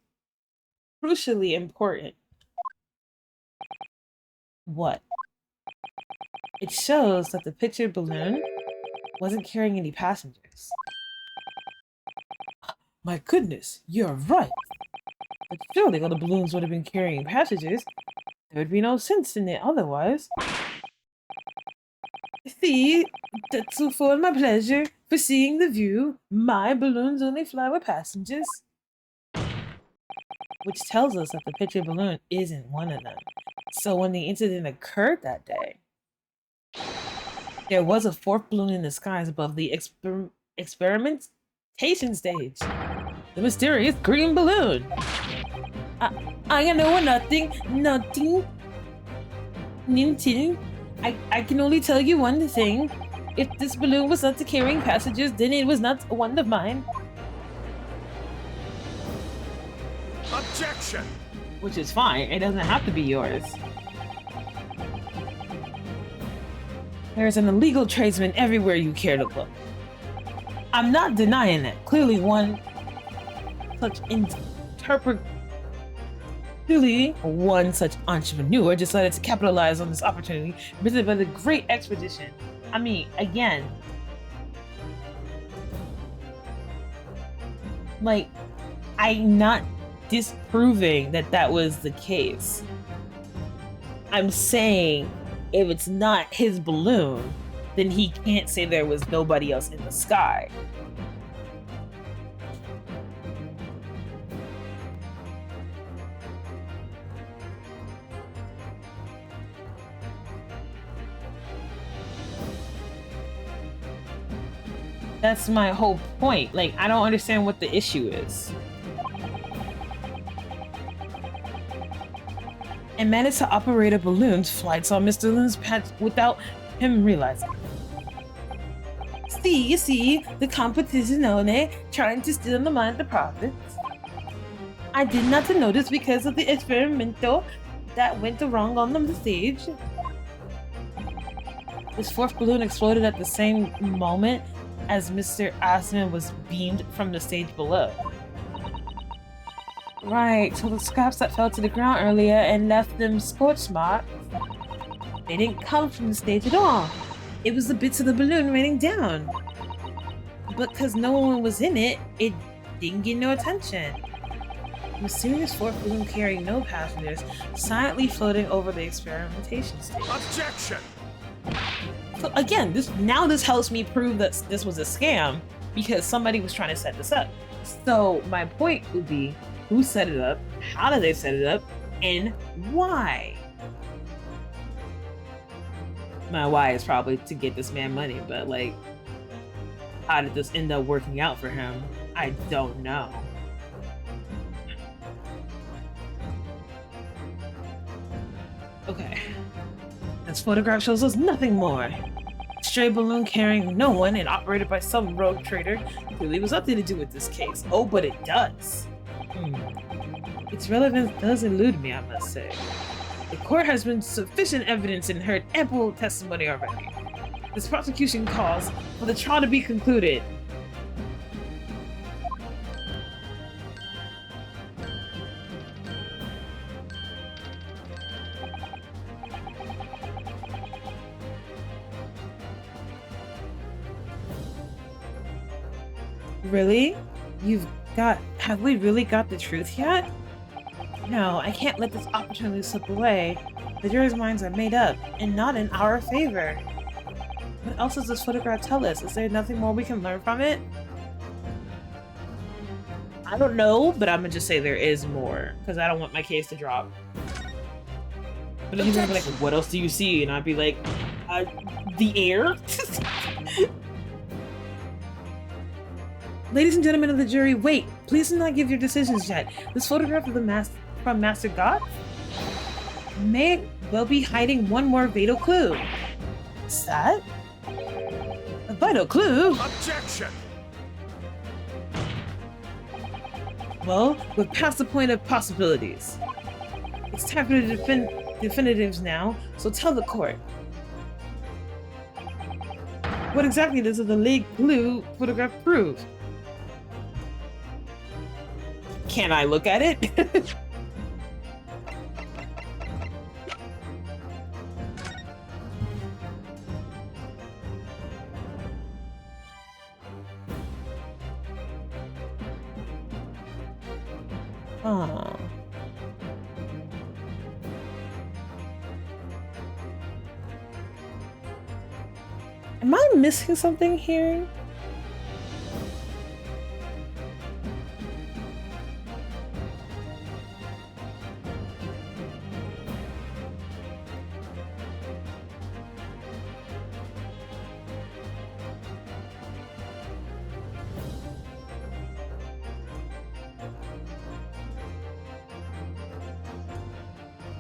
crucially important. What? It shows that the pictured balloon wasn't carrying any passengers. My goodness, you're right. But surely all the balloons would have been carrying passengers. There would be no sense in it otherwise. See, that's for my pleasure for seeing the view. My balloons only fly with passengers. Which tells us that the pictured balloon isn't one of them. So when the incident occurred that day, there was a fourth balloon in the skies above the experimentation stage. The mysterious green balloon. I know nothing. I can only tell you one thing. If this balloon was not carrying passengers, then it was not one of mine. Objection! Which is fine. It doesn't have to be yours. There's an illegal tradesman everywhere you care to look. I'm not denying that. Clearly one such entrepreneur decided to capitalize on this opportunity presented by the great expedition. I mean, again, like, I'm not disproving that that was the case. I'm saying if it's not his balloon, then he can't say there was nobody else in the sky. That's my whole point. Like, I don't understand what the issue is. And managed to operate a balloon's flights on Mr. Lin's patch without him realizing. See, the competition owner trying to steal the mind of the profits. I did not notice because of the experimental that went wrong on the stage. This fourth balloon exploded at the same moment as Mr. Asman was beamed from the stage below. Right, so the scraps that fell to the ground earlier and left them scorch marks, they didn't come from the stage at all. It was the bits of the balloon raining down. But because no one was in it, it didn't get no attention. A mysterious fourth balloon carrying no passengers, silently floating over the experimentation stage. Objection! So again, this helps me prove that this was a scam because somebody was trying to set this up. So my point would be, who set it up, how did they set it up, and why? My why is probably to get this man money, but like, how did this end up working out for him? I don't know. Okay. This photograph shows us nothing more. Stray balloon carrying no one and operated by some rogue trader clearly was nothing to do with this case. Oh, but it does. Its relevance does elude me, I must say. The court has been sufficient evidence and heard ample testimony already. This prosecution calls for the trial to be concluded. Really? Have we really got the truth yet? No, I can't let this opportunity slip away. The jury's minds are made up, and not in our favor. What else does this photograph tell us? Is there nothing more we can learn from it? I don't know, but I'm gonna just say there is more, because I don't want my case to drop. But then he's gonna be like, what else do you see? And I'd be like, the air? Ladies and gentlemen of the jury, wait! Please do not give your decisions yet. This photograph of from Master God may well be hiding one more vital clue. Is that? A vital clue? Objection! Well, we're past the point of possibilities. It's time for the definitives now, so tell the court. What exactly does the 𝕒𝕠𝕤 photograph prove? Can I look at it? Oh. Am I missing something here?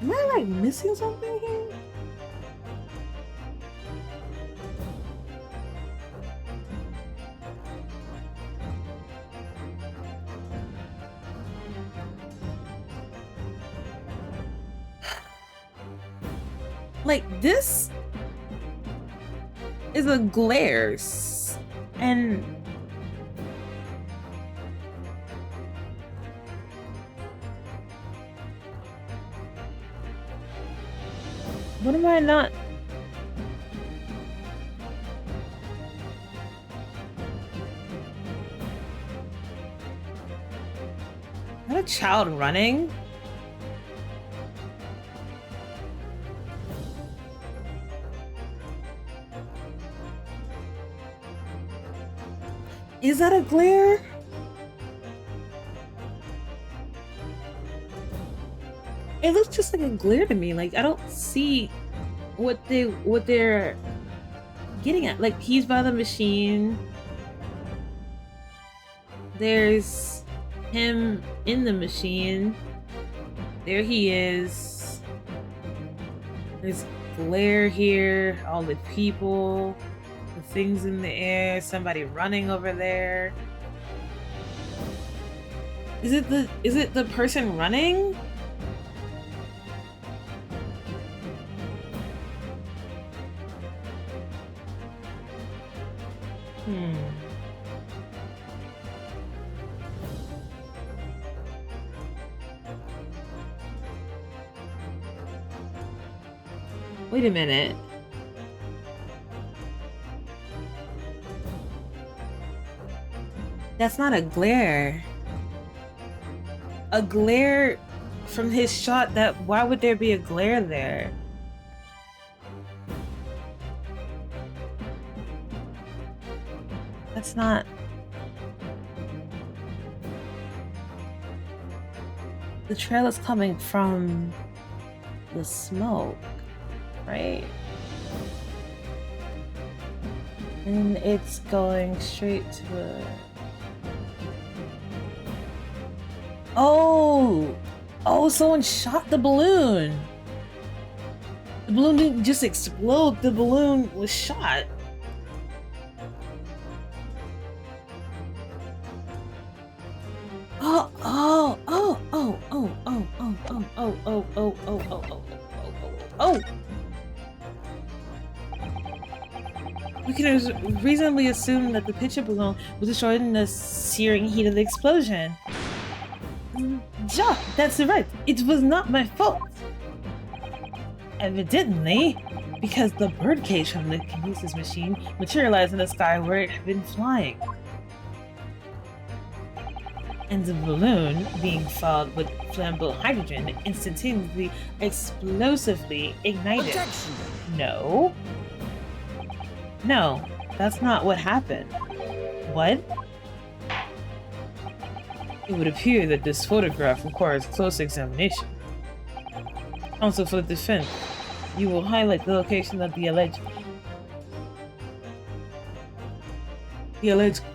Am I like missing something here? Like this is a glare and what am I not? Is that a child running? Is that a glare? It looks just like a glare to me. Like I don't see what they're getting at. Like he's by the machine. There's him in the machine. There he is. There's glare here. All the people. The things in the air, somebody running over there. Is it the person running? Wait a minute. That's not a glare. A glare from his shot, that why would there be a glare there? That's not. The trail is coming from the smoke, right? And it's going straight to the... Oh! Oh, someone shot the balloon! The balloon didn't just explode, the balloon was shot. Oh, oh, oh, oh, oh, oh, oh, oh, oh, oh, oh, oh, oh, oh, oh. We can reasonably assume that the picture balloon was destroyed in the searing heat of the explosion. Ja, that's right. It was not my fault. Evidently, because the birdcage from the kinesis machine materialized in the sky where it had been flying. And the balloon, being filled with flammable hydrogen, instantaneously explosively ignited. Objection! No. No, that's not what happened. What? It would appear that this photograph requires close examination. Counsel for the defense, you will highlight the location of the alleged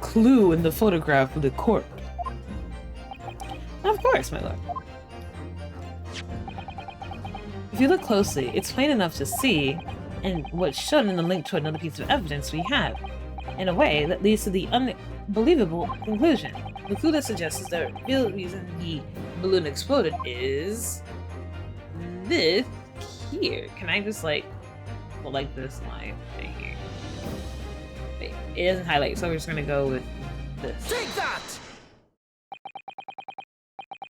clue in the photograph for the court. Of course, my lord. If you look closely, it's plain enough to see, and what's shown in the link to another piece of evidence we have, in a way that leads to the unbelievable conclusion. The clue that suggests the real reason the balloon exploded is this here. Can I just like select this line right here? Wait, it doesn't highlight, so we're just gonna go with this. Take that!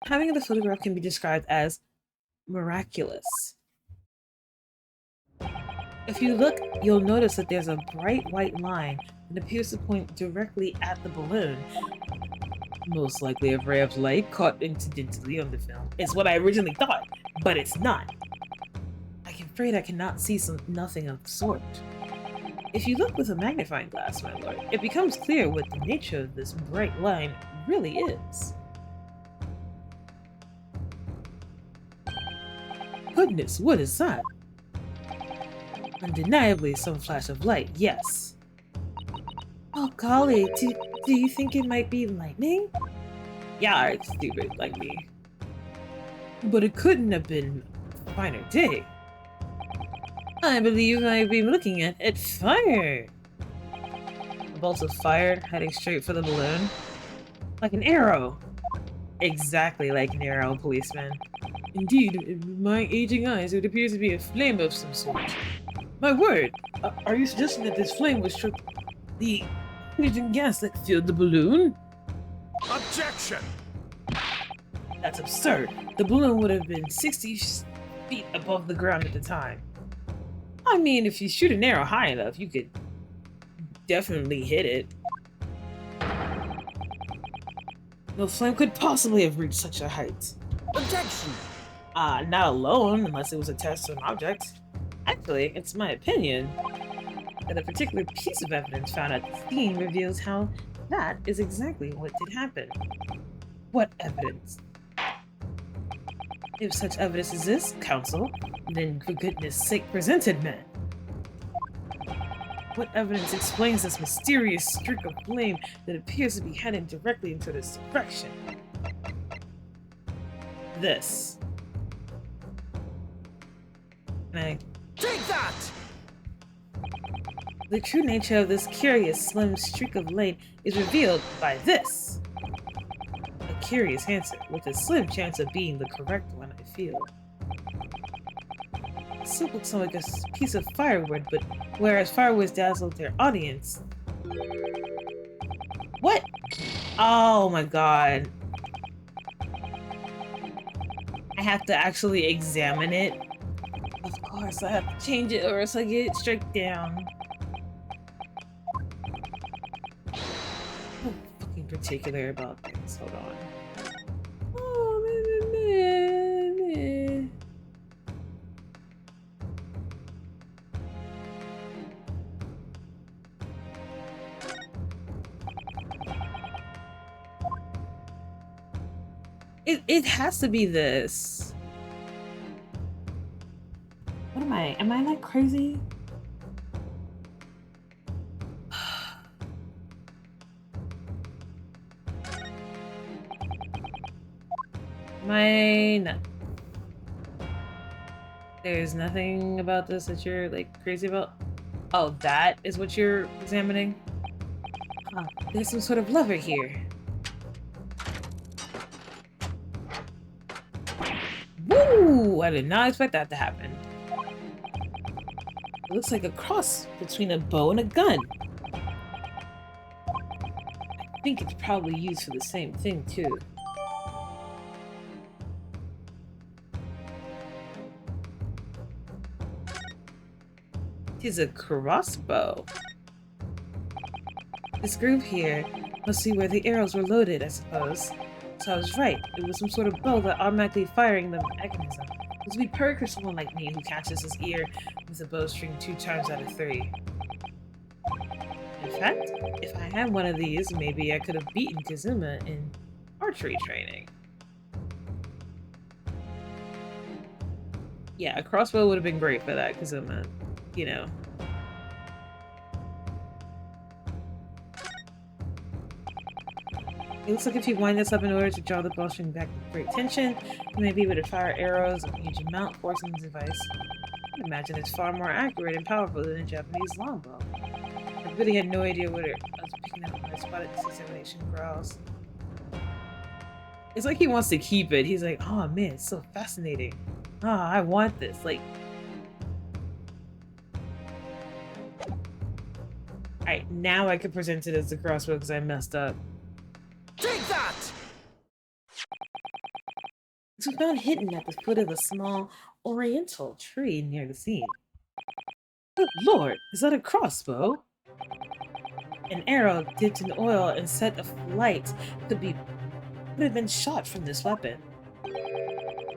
Having the photograph can be described as miraculous. If you look, you'll notice that there's a bright white line that appears to point directly at the balloon. Most likely a ray of light caught incidentally on the film. It's what I originally thought, but it's not. I'm afraid I cannot see nothing of the sort. If you look with a magnifying glass, my lord, it becomes clear what the nature of this bright line really is. Goodness, what is that? Undeniably some flash of light, yes. Oh golly, do you think it might be lightning? Yeah, it's stupid, like me. But it couldn't have been a finer day. I believe I've been looking at fire. A bolt of fire heading straight for the balloon. Like an arrow. Exactly like an arrow, policeman. Indeed, in my aging eyes, it appears to be a flame of some sort. My word! Are you suggesting that this flame was struck the hydrogen gas that filled the balloon? Objection! That's absurd. The balloon would have been 60 feet above the ground at the time. I mean, if you shoot an arrow high enough, you could definitely hit it. No flame could possibly have reached such a height. Objection! Not alone, unless it was attached to an object. Actually, it's my opinion that a particular piece of evidence found at the scene reveals how that is exactly what did happen. What evidence? If such evidence exists, counsel, then for goodness sake present it, man. What evidence explains this mysterious streak of flame that appears to be heading directly into this direction? This. Take that! The true nature of this curious slim streak of light is revealed by this. A curious answer, with a slim chance of being the correct one, I feel. This looks like a piece of firewood, but whereas firewood dazzled their audience... What? Oh my god. I have to actually examine it. Of course, I have to change it or else I get struck down. I'm fucking particular about things. Hold on. Oh, man. It has to be this. What am I? Am I like crazy? Mine. There's nothing about this that you're like crazy about? Oh, that is what you're examining? Huh, there's some sort of lever here. Woo! I did not expect that to happen. It looks like a cross between a bow and a gun. I think it's probably used for the same thing, too. It is a crossbow. This groove here must be where the arrows were loaded, I suppose. So I was right. It was some sort of bow that automatically firing the mechanism. It would be perfect for someone like me who catches his ear with a bowstring 2 times out of 3. In fact, if I had one of these, maybe I could have beaten 𝕤𝕒𝕐 in archery training. Yeah, a crossbow would have been great for that 𝕤𝕒𝕐, you know. It looks like if you wind this up in order to draw the bowstring back with great tension, you may be able to fire arrows of a huge amount, forcing the device. I imagine it's far more accurate and powerful than a Japanese longbow. I really had no idea what I was picking up when I spotted the 678 growls. It's like he wants to keep it. He's like, oh man, it's so fascinating. Ah, I want this. Like, alright, now I can present it as the crossbow because I messed up. Take that! It was found hidden at the foot of a small oriental tree near the scene. Good lord, is that a crossbow? An arrow dipped in oil and set aflight could have been shot from this weapon,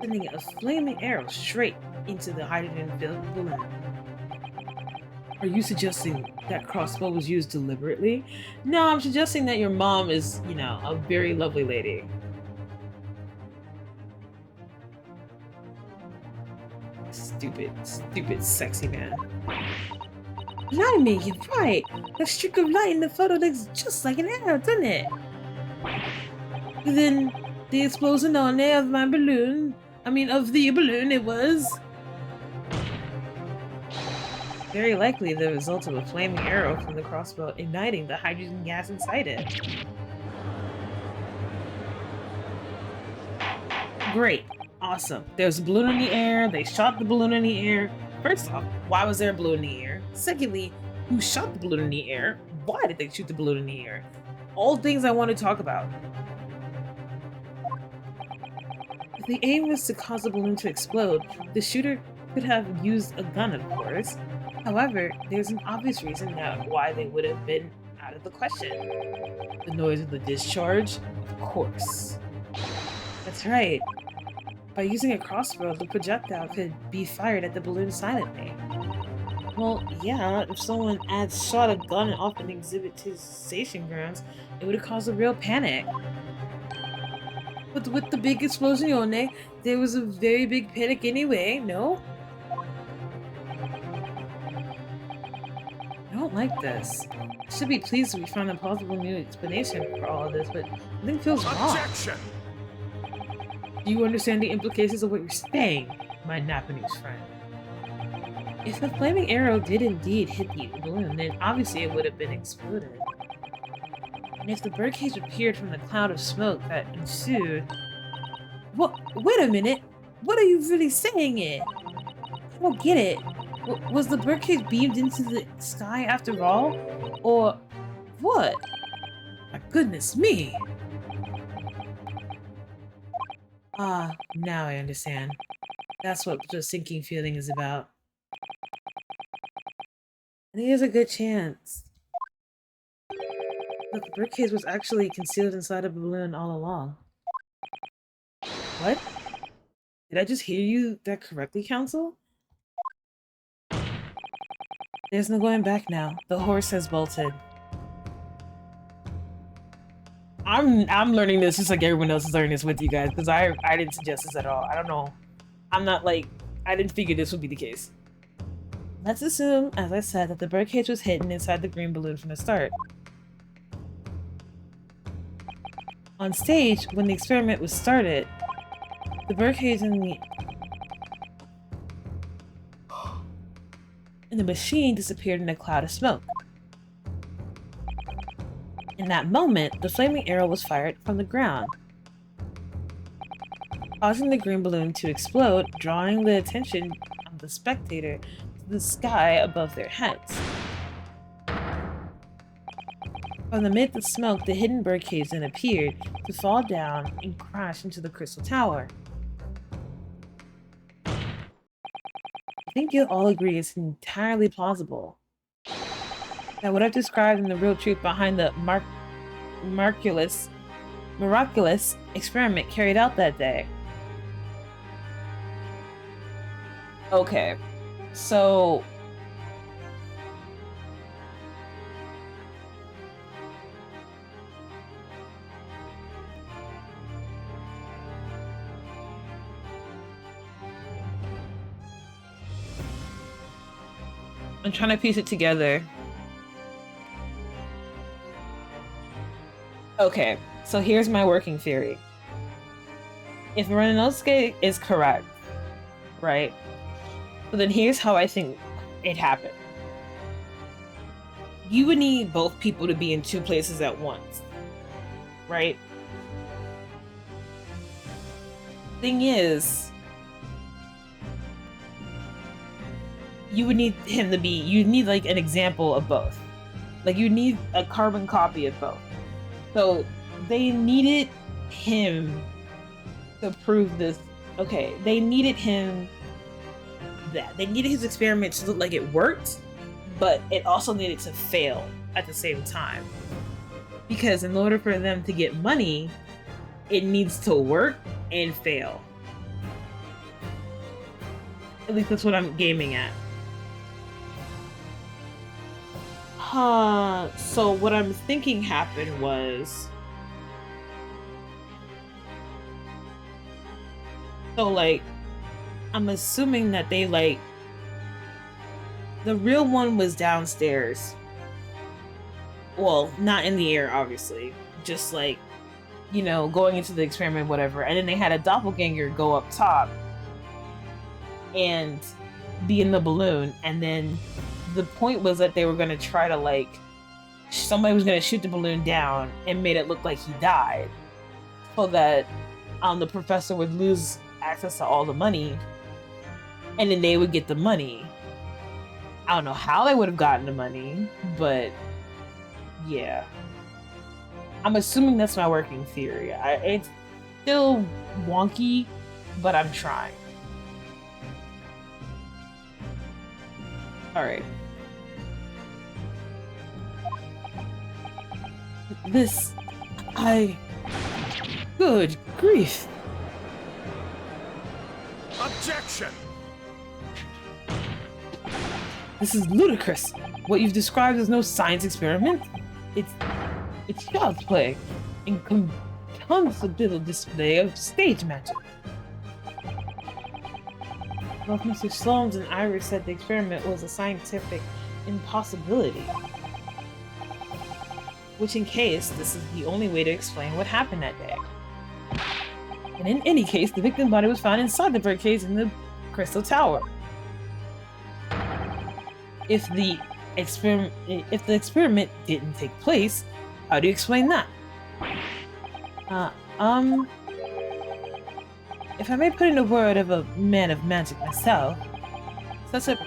sending a flaming arrow straight into the hydrogen-filled balloon. Are you suggesting that crossbow was used deliberately? No, I'm suggesting that your mom is, you know, a very lovely lady. Stupid, sexy man. Blimey, you're right. The streak of light in the photo looks just like an arrow, doesn't it? Then the explosion on there of the balloon it was very likely the result of a flaming arrow from the crossbow igniting the hydrogen gas inside it. Great. Awesome. There's a balloon in the air. They shot the balloon in the air. First off, why was there a balloon in the air? Secondly, who shot the balloon in the air? Why did they shoot the balloon in the air? All things I want to talk about. If the aim was to cause the balloon to explode, the shooter could have used a gun, of course. However, there's an obvious reason now why they would have been out of the question. The noise of the discharge? Of course. That's right. By using a crossbow, the projectile could be fired at the balloon silently. Well, yeah, if someone had shot a gun off an exhibit to station grounds, it would have caused a real panic. But with the big explosion, there was a very big panic anyway, no? I don't like this. I should be pleased that we found a plausible new explanation for all of this, but something feels wrong. Objection! Do you understand the implications of what you're saying, my Japanese friend? If the flaming arrow did indeed hit the balloon, then obviously it would have been exploded. And if the birdcage appeared from the cloud of smoke that ensued... What? Wait a minute! What are you really saying it? I don't get it. Was the birdcage beamed into the sky after all? Or... what? My goodness me! Ah, now I understand. That's what the sinking feeling is about. I think there's a good chance that the birdcage was actually concealed inside a balloon all along. What? Did I just hear you that correctly, Council? There's no going back now. The horse has bolted. I'm learning this just like everyone else is learning this with you guys, because I didn't suggest this at all. I don't know. I'm not like, I didn't figure this would be the case. Let's assume, as I said, that the birdcage was hidden inside the green balloon from the start. On stage, when the experiment was started, the birdcage and the machine disappeared in a cloud of smoke. In that moment, the flaming arrow was fired from the ground, causing the green balloon to explode, drawing the attention of the spectator to the sky above their heads. From amid the smoke, the hidden birdcage then appeared to fall down and crash into the crystal tower. I think you'll all agree it's entirely plausible that what I've described in the real truth behind the miraculous experiment carried out that day. Okay, so... I'm trying to piece it together. Okay, so here's my working theory. If 𝕤𝕒𝕤 is correct, right? So then here's how I think it happened. You would need both people to be in two places at once, right? Thing is, you would need him to be, you need like an example of both. Like you need a carbon copy of both. So they needed him to prove this. Okay, they needed him that. They needed his experiment to look like it worked, but it also needed to fail at the same time. Because in order for them to get money, it needs to work and fail. At least that's what I'm gaming at. So what I'm thinking happened was... So, like, I'm assuming that they, like... The real one was downstairs. Well, not in the air, obviously. Just, like, you know, going into the experiment, whatever. And then they had a doppelganger go up top and be in the balloon. And then the point was that they were going to try to, like... Somebody was going to shoot the balloon down and made it look like he died. So that the professor would lose access to all the money, and then they would get the money. I don't know how they would have gotten the money, but yeah. I'm assuming that's my working theory. It's still wonky, but I'm trying. Alright. Good grief. Objection! This is ludicrous. What you've described is no science experiment. It's child's play. Incompatible display of stage magic. Both Mr. Sloanes and Iris said the experiment was a scientific impossibility. Which in case, this is the only way to explain what happened that day. And in any case, the victim's body was found inside the birdcage in the Crystal Tower. If the experiment didn't take place, how do you explain that? If I may put in a word of a man of magic myself, such a...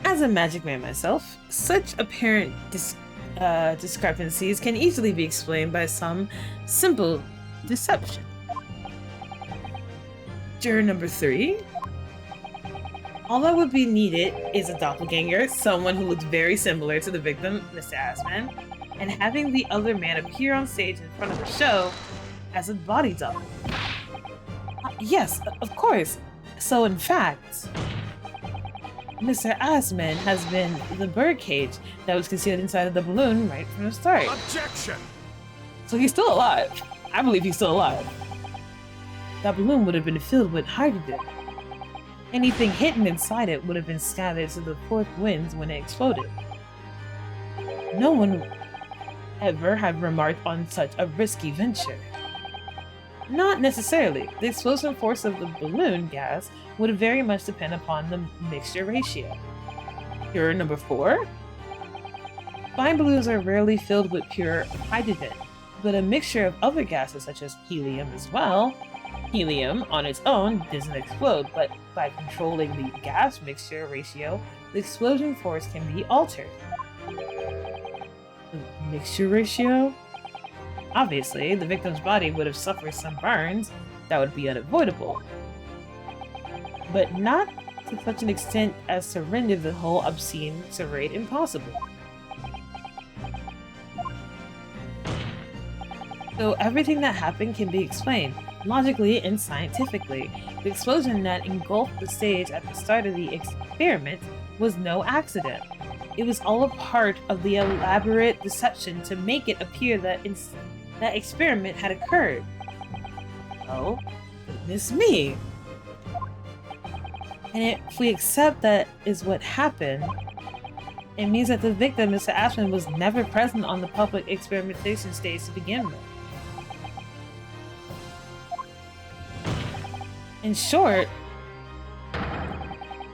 As a magic man myself, such apparent discrepancies can easily be explained by some simple deception. Juror number 3. All that would be needed is a doppelganger, someone who looks very similar to the victim, Mr. Assman, and having the other man appear on stage in front of the show as a body double. Yes, of course. So in fact, Mr. Assman has been the birdcage that was concealed inside of the balloon right from the start. Objection! So he's still alive. I believe he's still alive. That balloon would have been filled with hydrogen. Anything hidden inside it would have been scattered to the fourth winds when it exploded. No one ever had remarked on such a risky venture. Not necessarily. The explosive force of the balloon gas would very much depend upon the mixture ratio. Juror number 4. Fine balloons are rarely filled with pure hydrogen, but a mixture of other gases such as helium as well. Helium on its own doesn't explode, but by controlling the gas mixture ratio, the explosion force can be altered. The mixture ratio? Obviously, the victim's body would have suffered some burns that would be unavoidable, but not to such an extent as to render the whole obscene charade impossible. So everything that happened can be explained, logically and scientifically. The explosion that engulfed the stage at the start of the experiment was no accident. It was all a part of the elaborate deception to make it appear that that experiment had occurred. Oh, goodness me. And if we accept that is what happened, it means that the victim, Mr. Ashman, was never present on the public experimentation stage to begin with. In short,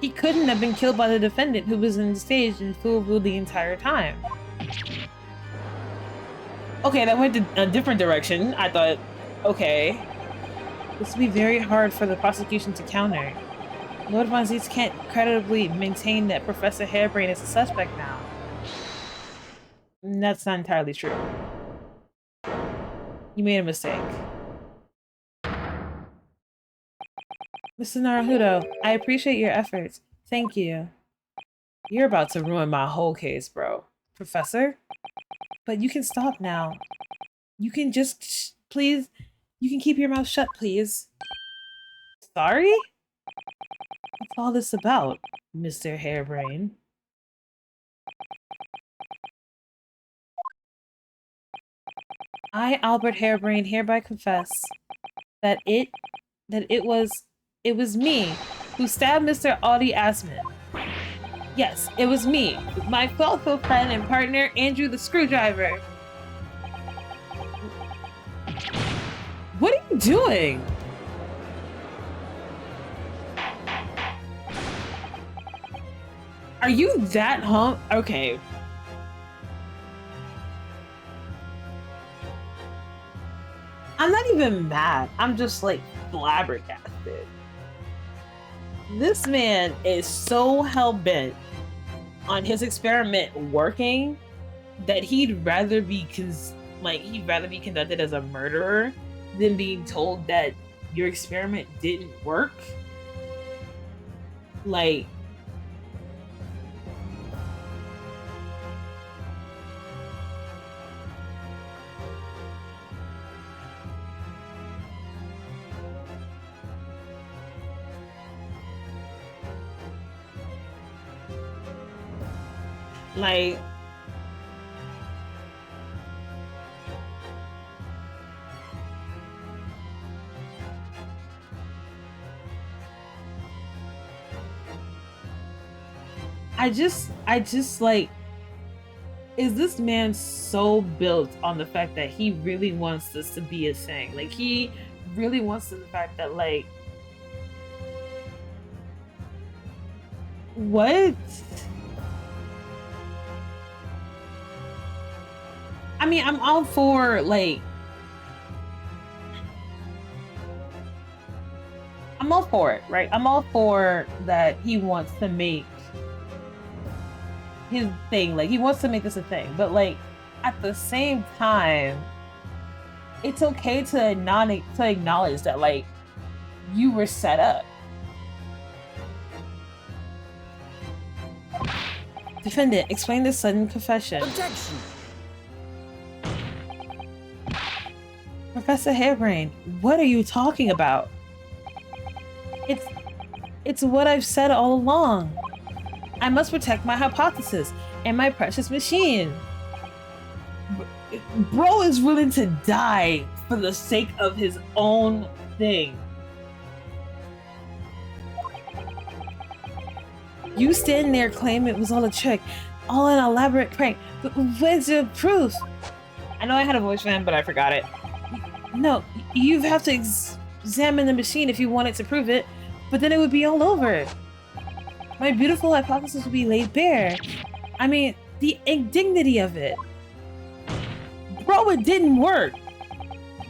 he couldn't have been killed by the defendant who was on the stage in full view the entire time. Okay, that went a different direction. I thought, okay, this would be very hard for the prosecution to counter. Lord Von Zietz can't credibly maintain that Professor Harebrained is a suspect now. That's not entirely true. You made a mistake. Mr. Naruhodo, I appreciate your efforts. Thank you. You're about to ruin my whole case, bro. Professor? But you can stop now. You can just, please, you can keep your mouth shut, please. Sorry? What's all this about, Mr. Harebrained? I, Albert Harebrained, hereby confess that it was me who stabbed Mr. Audie Assman. Yes, it was me, with my faithful friend and partner, Andrew the Screwdriver. What are you doing? Are you that Okay. I'm not even mad. I'm just like flabbergasted. This man is so hell-bent on his experiment working that he'd rather be conducted as a murderer than being told that your experiment didn't work. Like, I just like, is this man so built on the fact that he really wants this to be a thing? Like, he really wants the fact that, like, what? I mean, I'm all for, like, I'm I'm all for it, right? I'm all for that he wants to make his thing, like he wants to make this a thing, but like at the same time, it's okay to acknowledge that like you were set up. Defendant, explain this sudden confession. Objection. Professor Hairbrain, what are you talking about? It's what I've said all along. I must protect my hypothesis and my precious machine. Bro is willing to die for the sake of his own thing. You stand there claiming it was all a trick, all an elaborate prank, but where's your proof? I know I had a voice for him, but I forgot it. No, you have to examine the machine if you wanted to prove it, but then it would be all over. My beautiful hypothesis would be laid bare. I mean, the indignity of it. Bro, it didn't work.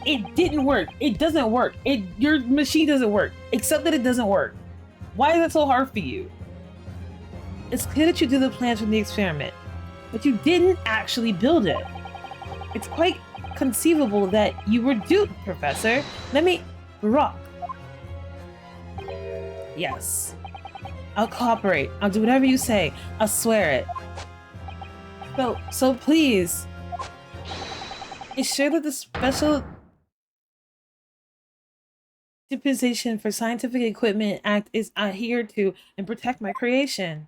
It didn't work. It doesn't work. Your machine doesn't work. Except that it doesn't work. Why is it so hard for you? It's clear that you did the plans from the experiment, but you didn't actually build it. It's quite conceivable that you were duped, Professor. Let me rock. Yes. I'll cooperate. I'll do whatever you say. I'll swear it. So please. Ensure that the Special Dispensation for Scientific Equipment Act is adhered to and protect my creation.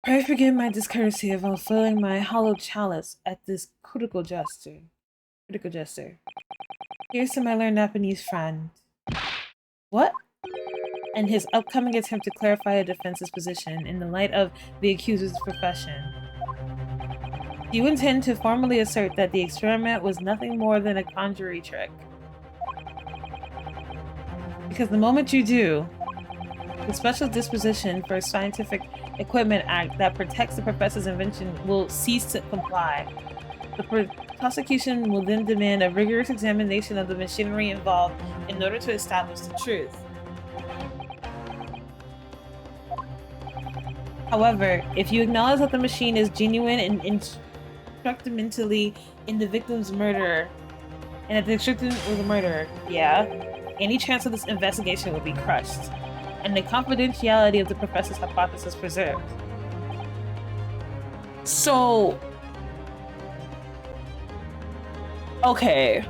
Pray forgive my discourtesy of fulfilling my hollow chalice at this critical gesture. Here's to my learned Japanese friend. What? And his upcoming attempt to clarify a defense's position in the light of the accuser's profession. Do you intend to formally assert that the experiment was nothing more than a conjuring trick? Because the moment you do, the Special Disposition for Scientific Equipment Act that protects the professor's invention will cease to comply. The prosecution will then demand a rigorous examination of the machinery involved in order to establish the truth. However, if you acknowledge that the machine is genuine and instrumentally in the victim's murder, and that the victim was a murderer, any chance of this investigation will be crushed, and the confidentiality of the professor's hypothesis preserved. So, okay.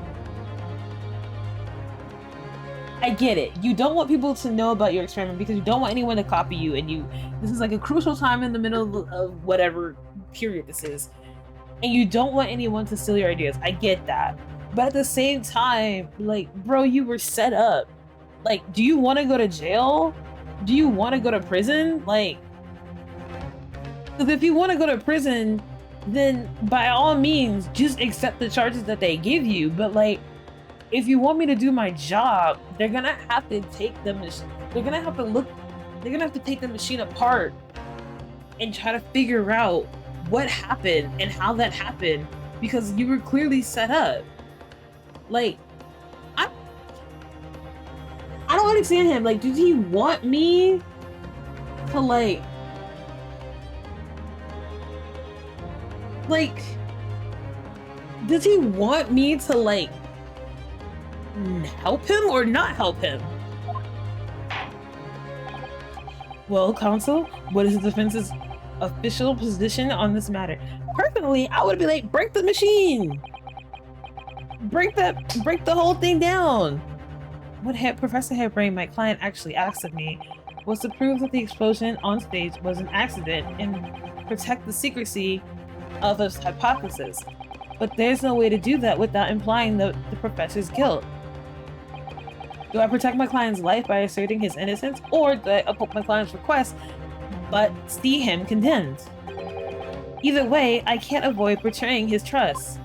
I get it. You don't want people to know about your experiment because you don't want anyone to copy you, and this is like a crucial time in the middle of whatever period this is, and you don't want anyone to steal your ideas. I get that. But at the same time, like, bro, you were set up. Like, do you want to go to jail? Do you want to go to prison? Like, because if you want to go to prison, then by all means, just accept the charges that they give you. But like, if you want me to do my job, they're gonna have to take the machine. They're gonna have to take the machine apart and try to figure out what happened and how that happened, because you were clearly set up. Like, I don't understand him. Like, did he want me to like, does he want me to like help him or not help him? Well, counsel, what is the defense's official position on this matter? Personally, I would be like, break the machine. Break the whole thing down. What Professor Hairbrain, my client, actually asked of me was to prove that the explosion on stage was an accident and protect the secrecy of his hypothesis. But there's no way to do that without implying the professor's guilt. Do I protect my client's life by asserting his innocence, or do I uphold my client's request but see him condemned? Either way, I can't avoid betraying his trust.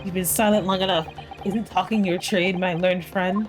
You've been silent long enough. Isn't talking your trade, my learned friend?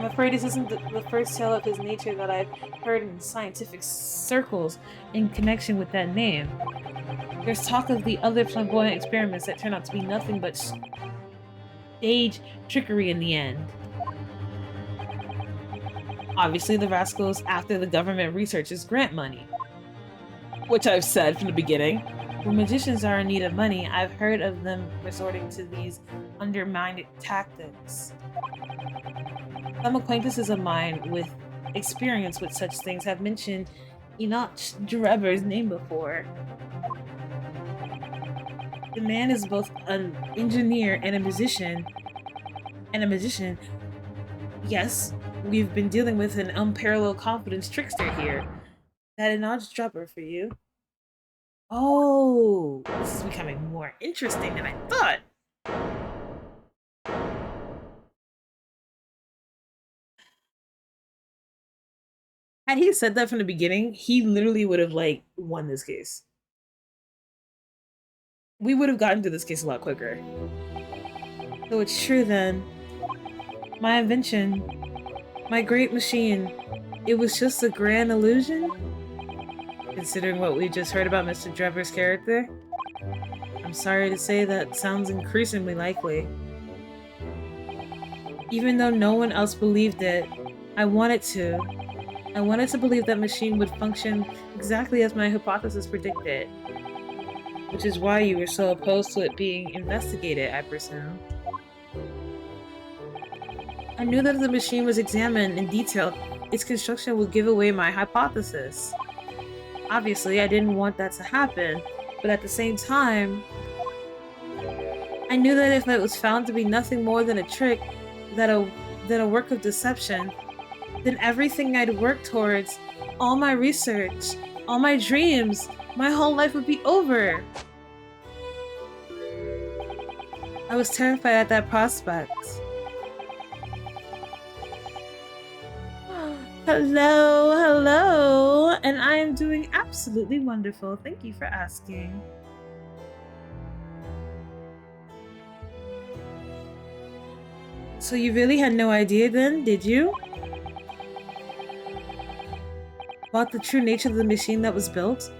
I'm afraid this isn't the first tale of his nature that I've heard in scientific circles in connection with that name. There's talk of the other flamboyant experiments that turn out to be nothing but stage trickery in the end. Obviously, the rascals after the government researchers grant money. Which I've said from the beginning. When magicians are in need of money, I've heard of them resorting to these undermined tactics. Some acquaintances of mine with experience with such things have mentioned 𝕤𝕒𝕒𝕤𝕒's name before. The man is both an engineer and a magician. Yes, we've been dealing with an unparalleled confidence trickster here. That 𝕤𝕒𝕒𝕤 for you. Oh, this is becoming more interesting than I thought. Had he said that from the beginning, he literally would have like won this case. We would have gotten to this case a lot quicker. So it's true then. My invention, my great machine, it was just a grand illusion? Considering what we just heard about Mr. 𝕤𝕒𝕤's character? I'm sorry to say that sounds increasingly likely. Even though no one else believed it, I wanted to. I wanted to believe that machine would function exactly as my hypothesis predicted. Which is why you were so opposed to it being investigated, I presume. I knew that if the machine was examined in detail, its construction would give away my hypothesis. Obviously, I didn't want that to happen, but at the same time, I knew that if it was found to be nothing more than a trick, than a work of deception, then everything I'd worked towards, all my research, all my dreams, my whole life would be over. I was terrified at that prospect. Hello, hello, and I am doing absolutely wonderful. Thank you for asking. So you really had no idea then, did you? About the true nature of the machine that was built?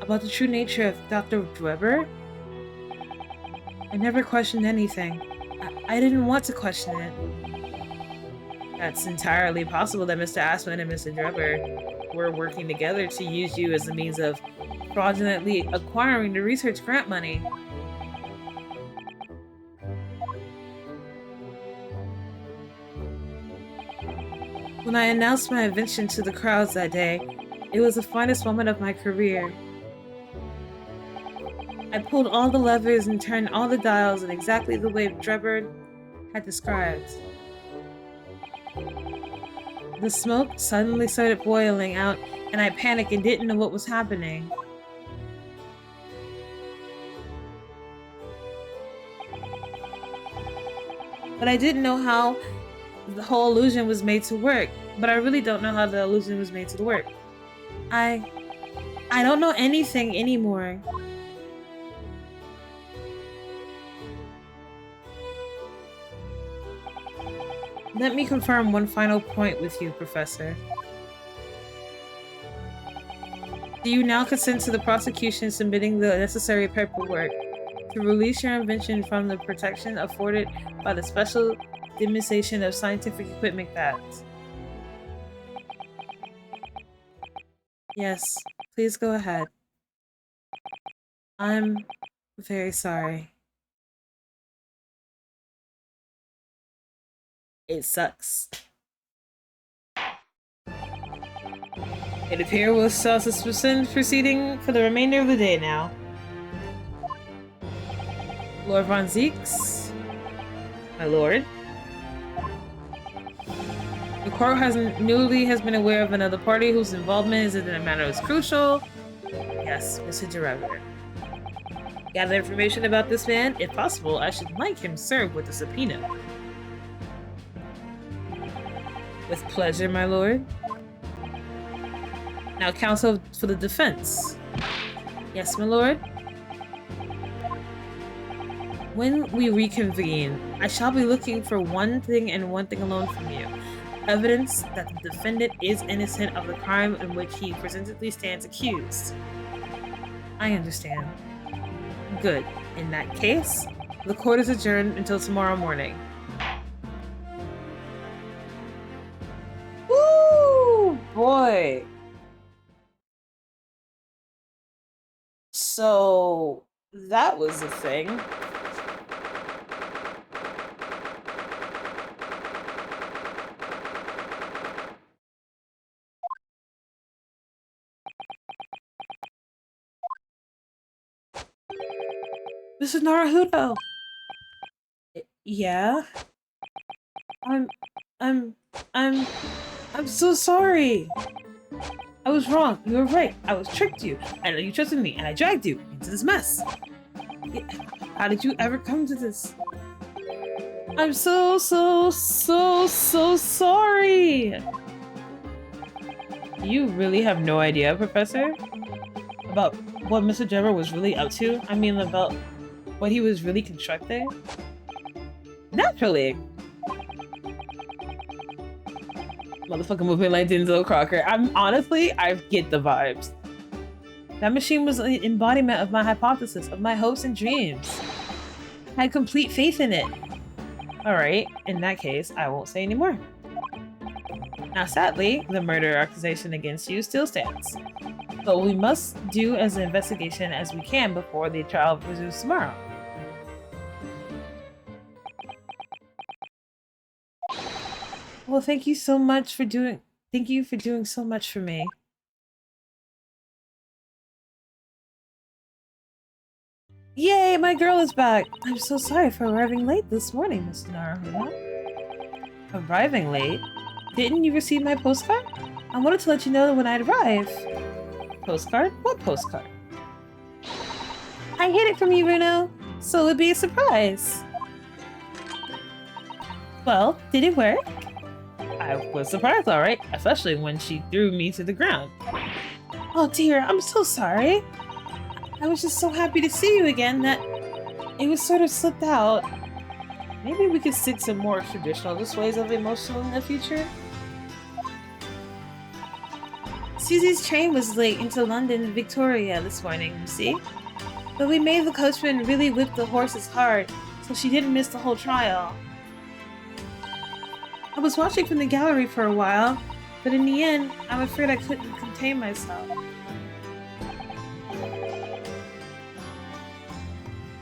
About the true nature of Dr. 𝕤𝕒𝕤? I never questioned anything. I didn't want to question it. That's entirely possible that Mr. Aspen and Mr. 𝕤𝕒𝕤 were working together to use you as a means of fraudulently acquiring the research grant money. When I announced my invention to the crowds that day, it was the finest moment of my career. I pulled all the levers and turned all the dials in exactly the way 𝕤𝕒𝕤 had described. The smoke suddenly started boiling out, and I panicked and didn't know what was happening. But I didn't know how the whole illusion was made to work. But I really don't know how the illusion was made to work. I don't know anything anymore. Let me confirm one final point with you, Professor. Do you now consent to the prosecution submitting the necessary paperwork to release your invention from the protection afforded by the Special Dispensation of Scientific Equipment Act? Yes, please go ahead. I'm very sorry. It sucks. It appears we'll suspend proceeding for the remainder of the day now. Lord von 𝕤𝕤𝕤? My lord? The court has been aware of another party whose involvement is in a matter is crucial. Yes, Mr. 𝕤𝕤𝕤. Gather information about this man? If possible, I should like him served with a subpoena. With pleasure, my lord. Now, counsel for the defense. Yes, my lord. When we reconvene, I shall be looking for one thing and one thing alone from you. evidence that the defendant is innocent of the crime in which he presently stands accused. I understand. Good. In that case, the court is adjourned until tomorrow morning. Woo! Boy. So, that was the thing. Mrs. Naruto. Yeah? I'm so sorry. I was wrong. You were right. I was tricked you. I know you trusted me, and I dragged you into this mess. How did you ever come to this? I'm so sorry. You really have no idea, Professor? About what Mr. Trevor was really up to? I mean, about what he was really constructing? Naturally. Motherfucking moving like Denzel Crocker. I get the vibes. That machine was an embodiment of my hypothesis, of my hopes and dreams. I had complete faith in it. Alright, in that case, I won't say anymore. Now sadly, the murder accusation against you still stands. So we must do as an investigation as we can before the trial resumes tomorrow. Well, thank you so much for doing so much for me. Yay, my girl is back! I'm so sorry for arriving late this morning, Mr. Naruto. Arriving late? Didn't you receive my postcard? I wanted to let you know when I'd arrive. Postcard? What postcard? I hid it from you, Runo, so it'd be a surprise. Well, did it work? I was surprised, alright, especially when she threw me to the ground. Oh dear, I'm so sorry. I was just so happy to see you again that it was sort of slipped out. Maybe we could stick to more traditional displays of emotion in the future? Susie's train was late into London Victoria this morning, you see? But we made the coachman really whip the horses hard, so she didn't miss the whole trial. I was watching from the gallery for a while, but in the end, I'm afraid I couldn't contain myself.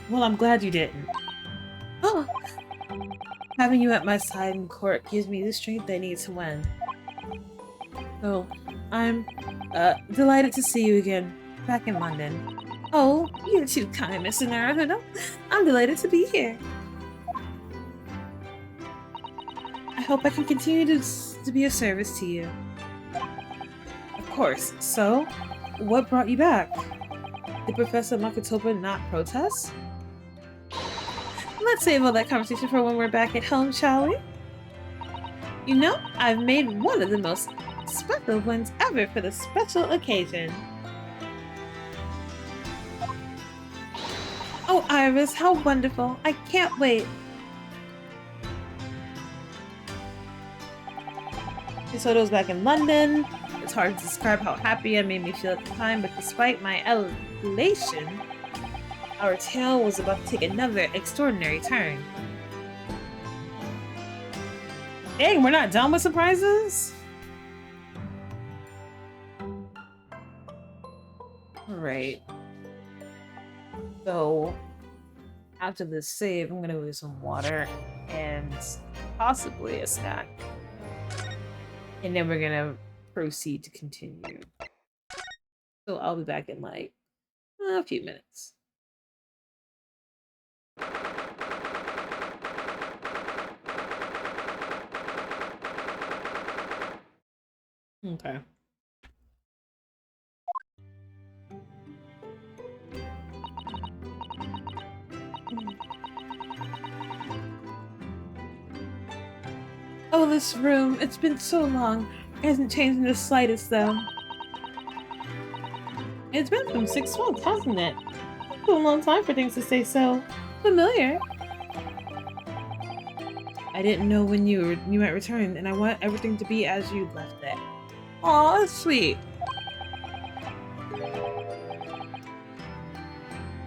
Well, I'm glad you didn't. Oh! Having you at my side in court gives me the strength I need to win. So, I'm delighted to see you again, back in London. Oh, you're too kind, Mr. Naruto. I'm delighted to be here. I hope I can continue to be of service to you. Of course. So, what brought you back? Did Professor Makatopa not protest? Let's save all that conversation for when we're back at home, shall we? You know, I've made one of the most special ones ever for the special occasion. Oh, Iris, how wonderful. I can't wait. Soto's back in London. It's hard to describe how happy it made me feel at the time, but despite my elation, our tale was about to take another extraordinary turn. Dang, we're not done with surprises? Alright. So, after this save, I'm gonna go get some water and possibly a snack. And then we're gonna proceed to continue. So I'll be back in like a few minutes. Okay. Oh, this room. It's been so long. It hasn't changed in the slightest, though. It's been from 6 months, hasn't it? It's been a long time for things to stay so familiar. I didn't know when you might return, and I want everything to be as you left it. Aw, that's sweet.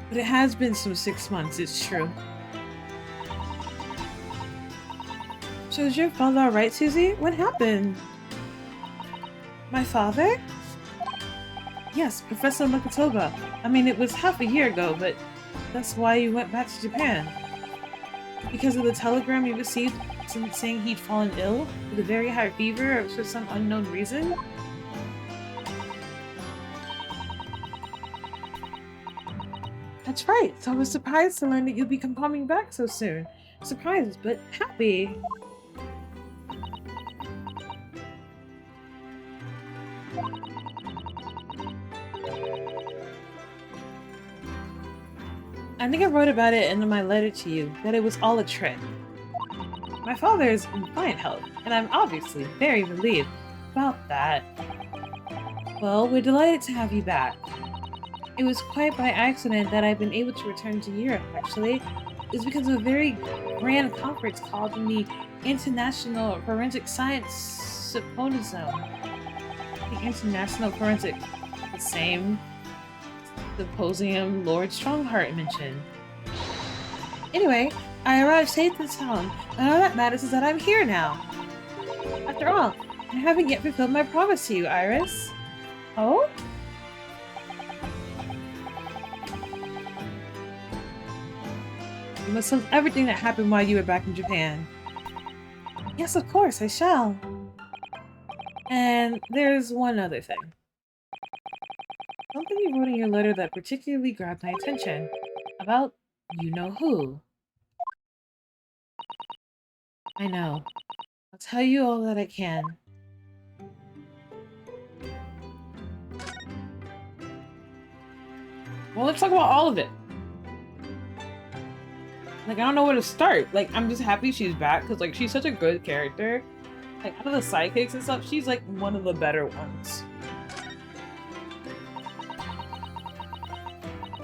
But it has been some 6 months, it's true. So is your father alright, Susie? What happened? My father? Yes, Professor 𝕒𝕒𝕠𝕦𝕒. I mean, it was half a year ago, but that's why you went back to Japan. Because of the telegram you received saying he'd fallen ill with a very high fever for some unknown reason? That's right, so I was surprised to learn that you'd be coming back so soon. Surprised, but happy. I think I wrote about it in my letter to you, that it was all a trick. My father is in fine health, and I'm obviously very relieved about that. Well, we're delighted to have you back. It was quite by accident that I've been able to return to Europe, actually. It was because of a very grand conference called the International Forensic Science Symposium. The International Forensic, the same symposium Lord Strongheart mentioned. Anyway, I arrived safe this town, and all that matters is that I'm here now. After all, I haven't yet fulfilled my promise to you, Iris. Oh? You must tell everything that happened while you were back in Japan. Yes, of course, I shall. And there's one other thing. Something you wrote in your letter that particularly grabbed my attention. About you-know-who. I know. I'll tell you all that I can. Well, let's talk about all of it. Like, I don't know where to start. Like, I'm just happy she's back, because, like, she's such a good character. Like, out of the sidekicks and stuff, she's, like, one of the better ones.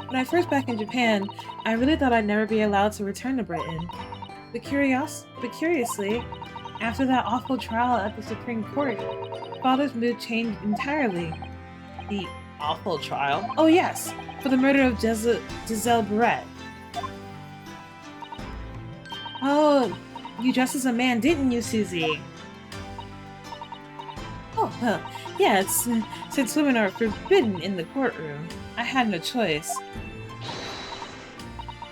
When I first back in Japan, I really thought I'd never be allowed to return to Britain. But curiously, after that awful trial at the Supreme Court, Father's mood changed entirely. The awful trial? Oh yes, for the murder of 𝕤𝕒𝕤𝕤. Oh, you dressed as a man, didn't you, Susie? Oh, well, yes, since women are forbidden in the courtroom, I had no choice.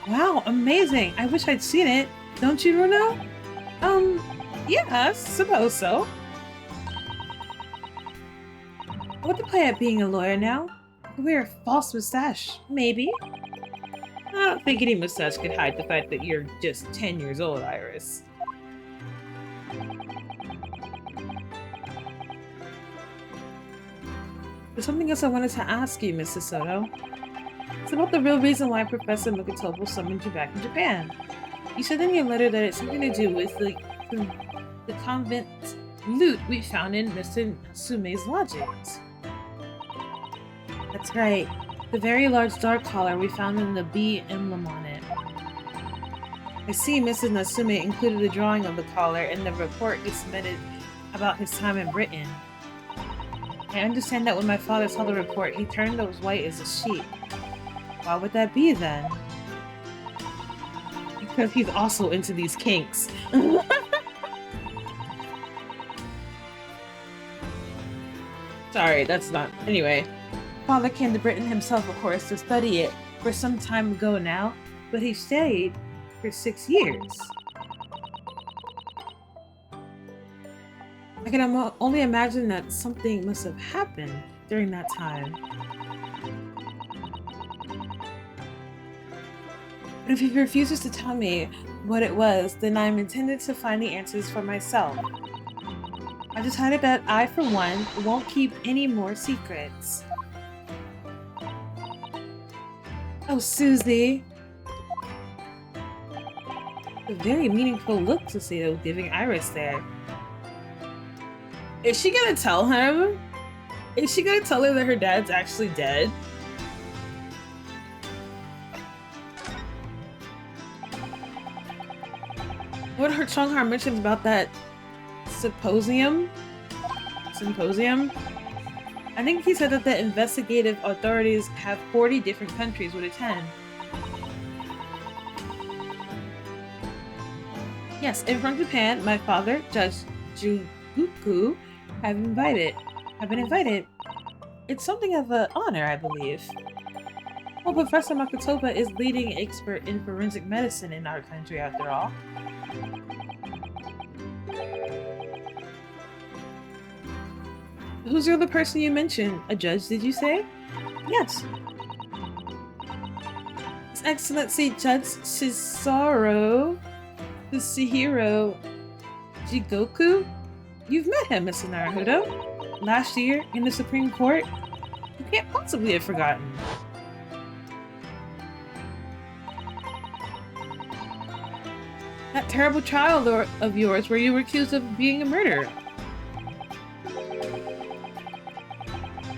Wow, amazing! I wish I'd seen it. Don't you, Bruno? Yeah, I suppose so. I want to play at being a lawyer now. Wear a false mustache, maybe? I don't think any mustache could hide the fact that you're just 10 years old, Iris. There's something else I wanted to ask you, Mrs. Soto. It's about the real reason why Professor 𝕒𝕒𝕠𝕦𝕒 summoned you back in Japan. You said in your letter that it's something to do with the convent loot we found in Mr. Natsume's lodgings. That's right. The very large dark collar we found in the B emblem on it. I see Mrs. Natsume included a drawing of the collar in the report he submitted about his time in Britain. I understand that when my father saw the report, he turned as white as a sheet. Why would that be then? Because he's also into these kinks. Sorry, that's not... Anyway. Father came to Britain himself, of course, to study it for some time ago now, but he stayed for 6 years. I can only imagine that something must have happened during that time. But if he refuses to tell me what it was, then I'm intended to find the answers for myself. I decided that I, for one, won't keep any more secrets. Oh, Susie! A very meaningful look to see though, giving Iris there. Is she gonna tell him? Is she gonna tell her that her dad's actually dead? What her Songhar mentioned about that symposium? I think he said that the investigative authorities have 40 different countries would attend. Yes, and from Japan, my father, Judge Juguku, have been invited. It's something of an honor, I believe. Well, Professor 𝕒𝕠𝕚𝕤 is leading expert in forensic medicine in our country, after all. Who's the other person you mentioned? A judge, did you say? Yes. His Excellency Judge Chihiro Jigoku? You've met him, Mr. Naruto. Last year, in the Supreme Court? You can't possibly have forgotten. That terrible trial of yours where you were accused of being a murderer.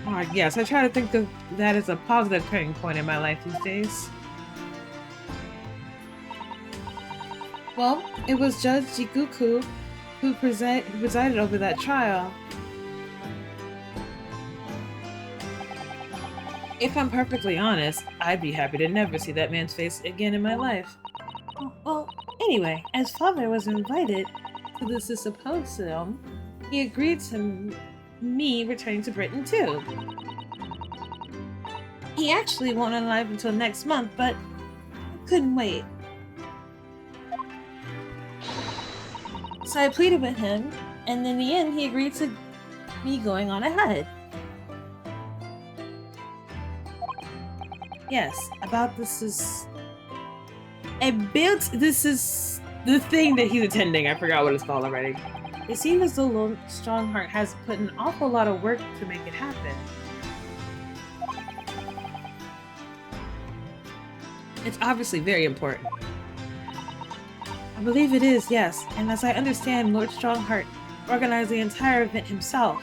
Oh, yes, I try to think of that as a positive turning point in my life these days. Well, it was Judge Jigoku who presided over that trial. If I'm perfectly honest, I'd be happy to never see that man's face again in my life. Well, anyway, as father was invited to this symposium, he agreed to me returning to Britain too. He actually won't arrive until next month, but I couldn't wait. So I pleaded with him, and in the end he agreed to me going on ahead. Yes, about this is the thing that he's attending. I forgot what it's called already. It seems as though Lord Strongheart has put an awful lot of work to make it happen. It's obviously very important. I believe it is, yes, and as I understand, Lord Strongheart organized the entire event himself.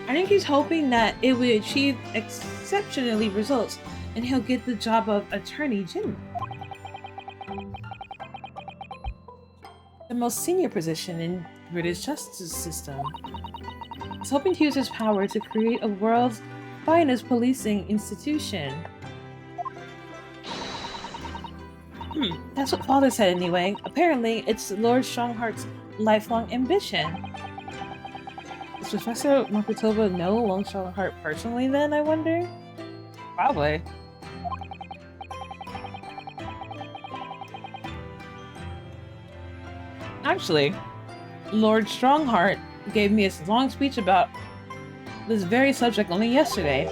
I think he's hoping that it will achieve exceptionally results and he'll get the job of Attorney General. The most senior position in British justice system. He's hoping to use his power to create a world's finest policing institution. That's what Father said anyway. Apparently, it's Lord Strongheart's lifelong ambition. Does Professor 𝕒𝕠𝕚𝕤 know Lord Strongheart personally then, I wonder? Probably. Actually, Lord Strongheart gave me a long speech about this very subject only yesterday.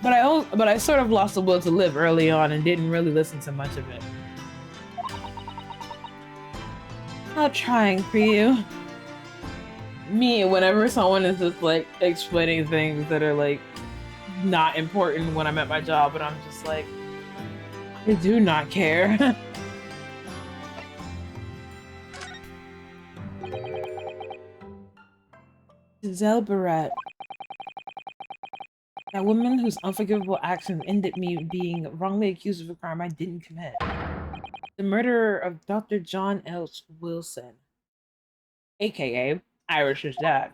But I sort of lost the will to live early on and didn't really listen to much of it. Not trying for you. Me, whenever someone is just like explaining things that are like not important when I'm at my job, and I'm just like, I do not care. 𝕤𝕒𝕚𝕤. That woman whose unforgivable actions ended me being wrongly accused of a crime I didn't commit. The murderer of Dr. John L. Wilson, aka Irish's dad.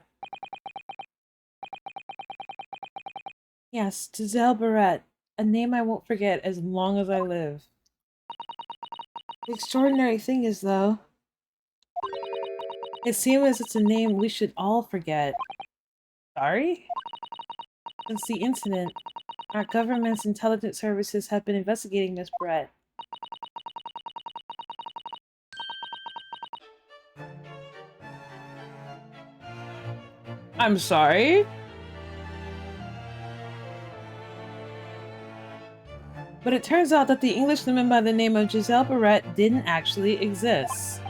Yes, 𝕤𝕒𝕚𝕤, a name I won't forget as long as I live. The extraordinary thing is, though, it seems as it's a name we should all forget. Sorry? Since the incident, our government's intelligence services have been investigating Miss Brett. I'm sorry? But it turns out that the Englishwoman by the name of 𝕤𝕒𝕚𝕤 didn't actually exist.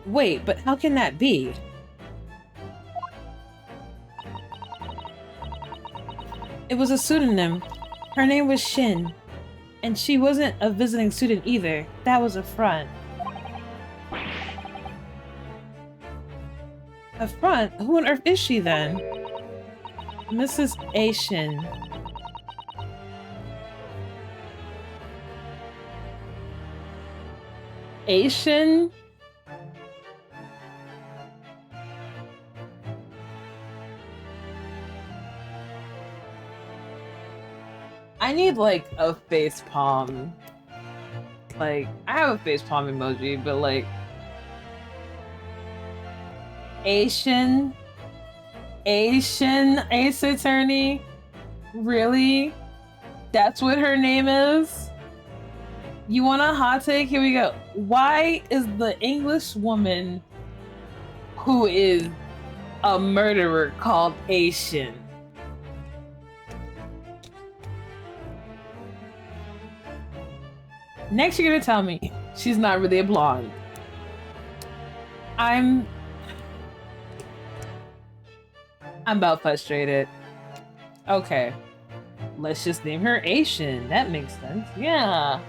Wait, but how can that be? It was a pseudonym. Her name was Shin. And she wasn't a visiting student either. That was a front. A front? Who on earth is she then? Mrs. Asian. Asian? I need like a face palm. Like, I have a face palm emoji, but like Asian Ace Attorney? Really? That's what her name is? You want a hot take? Here we go. Why is the English woman who is a murderer called Asian? Next, you're gonna tell me she's not really a blonde. I'm about frustrated. Okay. Let's just name her Asian. That makes sense. Yeah.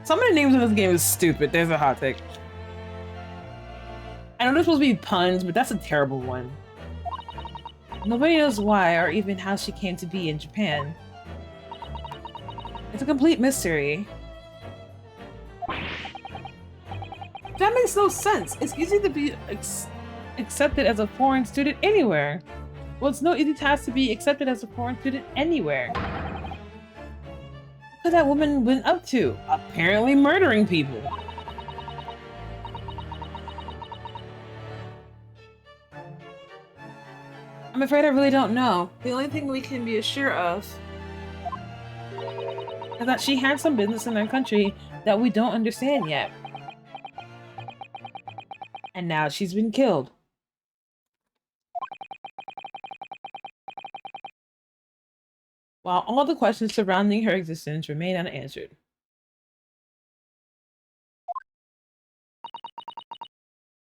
Some of the names in this game is stupid. There's a hot take. I know there's supposed to be puns, but that's a terrible one. Nobody knows why or even how she came to be in Japan. It's a complete mystery. That makes no sense. It's easy to be accepted as a foreign student anywhere. Well, it's no easy task to be accepted as a foreign student anywhere. What could that woman been up to? Apparently murdering people. I'm afraid I really don't know. The only thing we can be sure of is that she had some business in our country that we don't understand yet. And now she's been killed. While all the questions surrounding her existence remain unanswered.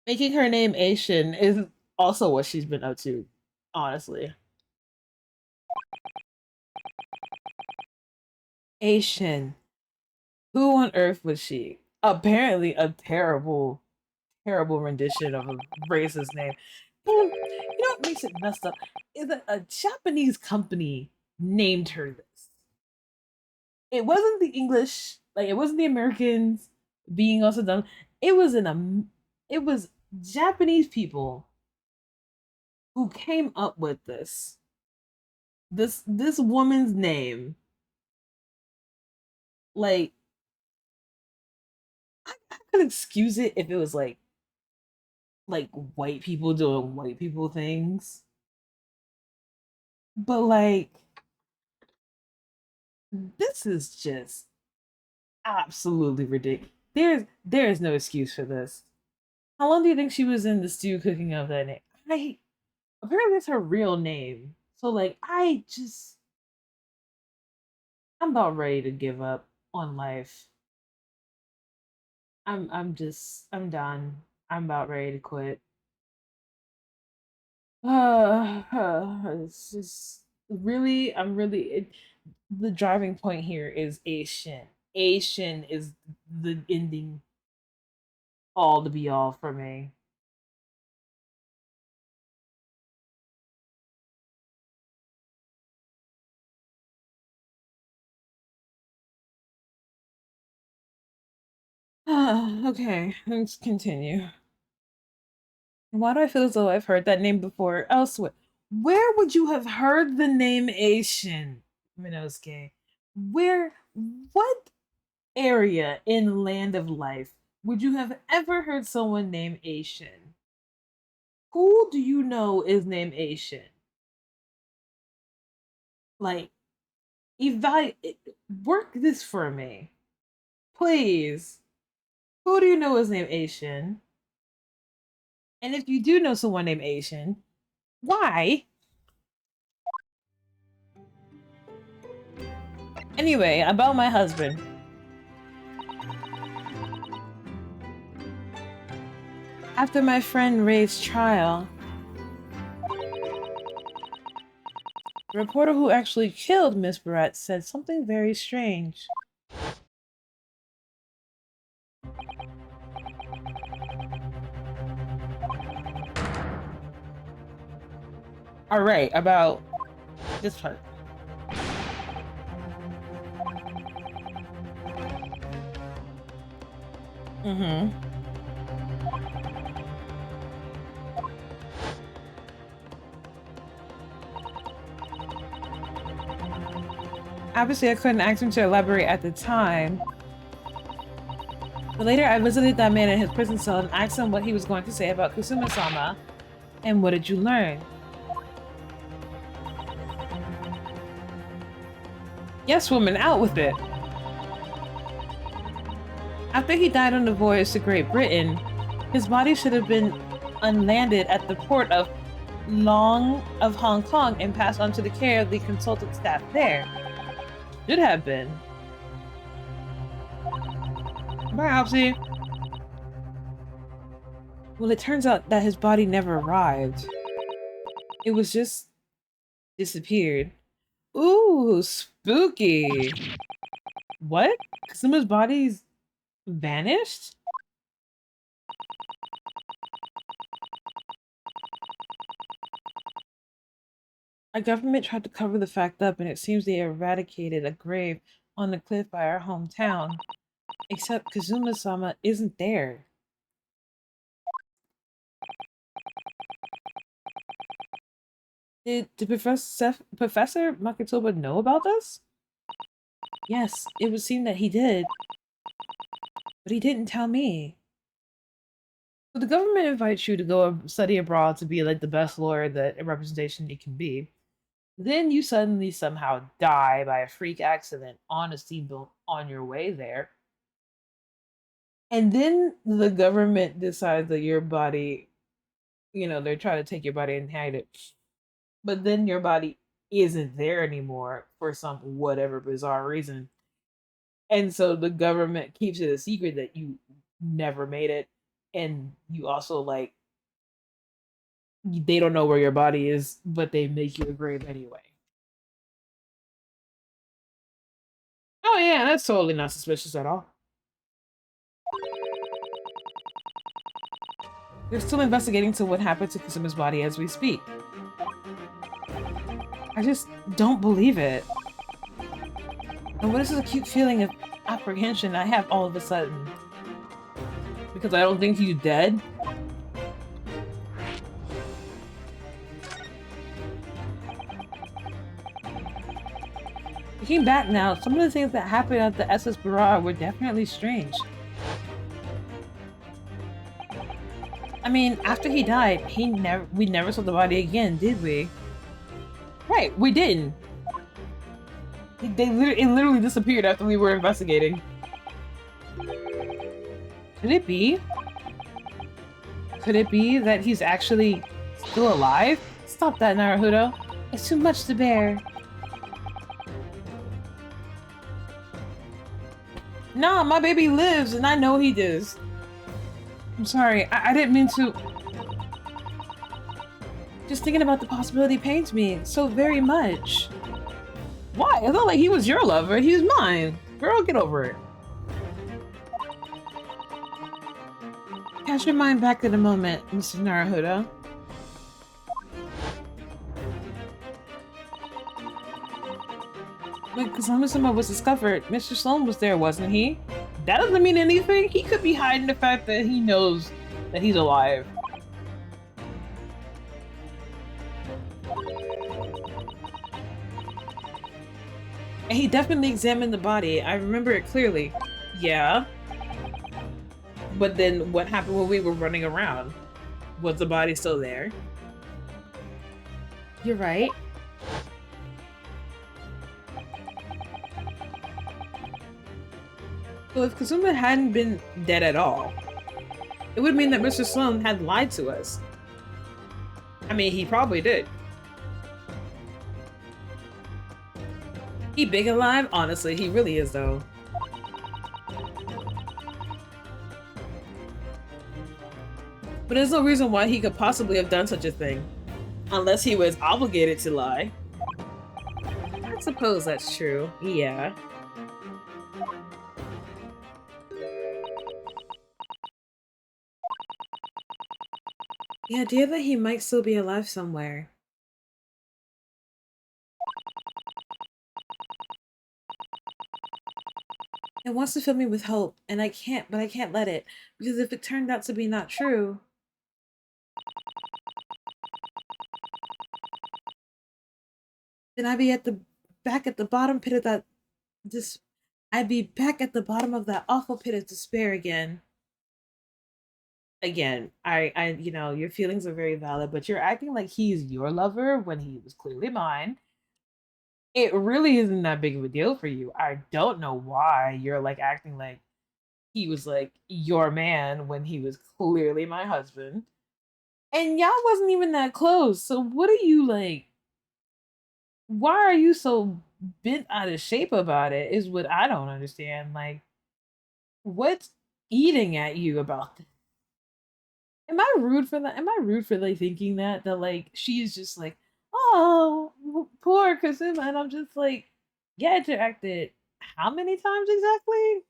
Making her name Asian is also what she's been up to, honestly. Asian. Who on earth was she? Apparently a terrible rendition of a racist name. You know what makes it messed up? Is that a Japanese company named her this. It wasn't the English, like it wasn't the Americans being also dumb. It was it was Japanese people who came up with this. This woman's name. Like I could excuse it if it was like white people doing white people things. But like this is just absolutely ridiculous. There's no excuse for this. How long do you think she was in the stew cooking up that name? Apparently that's her real name. So like I'm about ready to give up on life. I'm done. I'm about ready to quit. It's just really the driving point here is Asian. Asian is the ending all to be all for me. Okay, let's continue. Why do I feel as though I've heard that name before elsewhere? Where would you have heard the name Asian, Minosuke? Where, what area in Land of Life would you have ever heard someone named Asian? Who do you know is named Asian? Like, work this for me. Please. Who do you know is named Asian? And if you do know someone named Asian, why? Anyway, about my husband. After my friend Ray's trial, the reporter who actually killed Miss Barrett said something very strange. Alright, about this part. Mm-hmm. Obviously, I couldn't ask him to elaborate at the time. But later, I visited that man in his prison cell and asked him what he was going to say about Kusuma-sama. And what did you learn? Yes, woman, out with it. After he died on the voyage to Great Britain, his body should have been unlanded at the port of Hong Kong and passed on to the care of the consultant staff there. Should have been. Biopsy. Well, it turns out that his body never arrived. It was just disappeared. Ooh, spooky. What? Kasuma's body's vanished? Our government tried to cover the fact up, and it seems they eradicated a grave on the cliff by our hometown. Except Kazuma-sama isn't there. Did Professor Makatoba know about this? Yes, it would seem that he did. But he didn't tell me. So the government invites you to go study abroad to be like the best lawyer that a representation it can be. Then you suddenly somehow die by a freak accident on a steamboat on your way there. And then the government decides that your body, they're trying to take your body and hide it. But then your body isn't there anymore for some whatever bizarre reason. And so the government keeps it a secret that you never made it. And you also, they don't know where your body is, but they make you a grave anyway. Oh yeah, that's totally not suspicious at all. They're still investigating to what happened to Kusuma's body as we speak. I just don't believe it. And what is this acute feeling of apprehension I have all of a sudden? Because I don't think he's dead? Looking back now, some of the things that happened at the SS Barrage were definitely strange. I mean, after he died, we never saw the body again, did we? Right, we didn't. It literally disappeared after we were investigating. Could it be? Could it be that he's actually still alive? Stop that, Naruto. It's too much to bear. Nah, my baby lives and I know he does. I'm sorry, I didn't mean to. Just thinking about the possibility pains me so very much. Why? It's not like he was your lover, he was mine. Girl, get over it. Catch your mind back in a moment, Mr. Naruto. When Kazama-sama was discovered, Mr. Sloan was there, wasn't he? That doesn't mean anything. He could be hiding the fact that he knows that he's alive. And he definitely examined the body. I remember it clearly. Yeah. But then what happened when we were running around? Was the body still there? You're right. So if Kazuma hadn't been dead at all, it would mean that Mr. Sloan had lied to us. I mean, he probably did. He big alive? Honestly, he really is though. But there's no reason why he could possibly have done such a thing. Unless he was obligated to lie. I suppose that's true, yeah. The idea that he might still be alive somewhere. It wants to fill me with hope, and I can't let it, because if it turned out to be not true, then back at the bottom pit of that this I'd be back at the bottom of that awful pit of despair again. Again, you know, your feelings are very valid, but you're acting like he's your lover when he was clearly mine. It really isn't that big of a deal for you. I don't know why you're like acting like he was like your man when he was clearly my husband. And y'all wasn't even that close. So what are you like? Why are you so bent out of shape about it? Is what I don't understand. Like, what's eating at you about this? Am I rude for that? Am I rude for like thinking that like she's just like, oh, poor Kasuma, and I'm just like, yeah, interacted how many times exactly?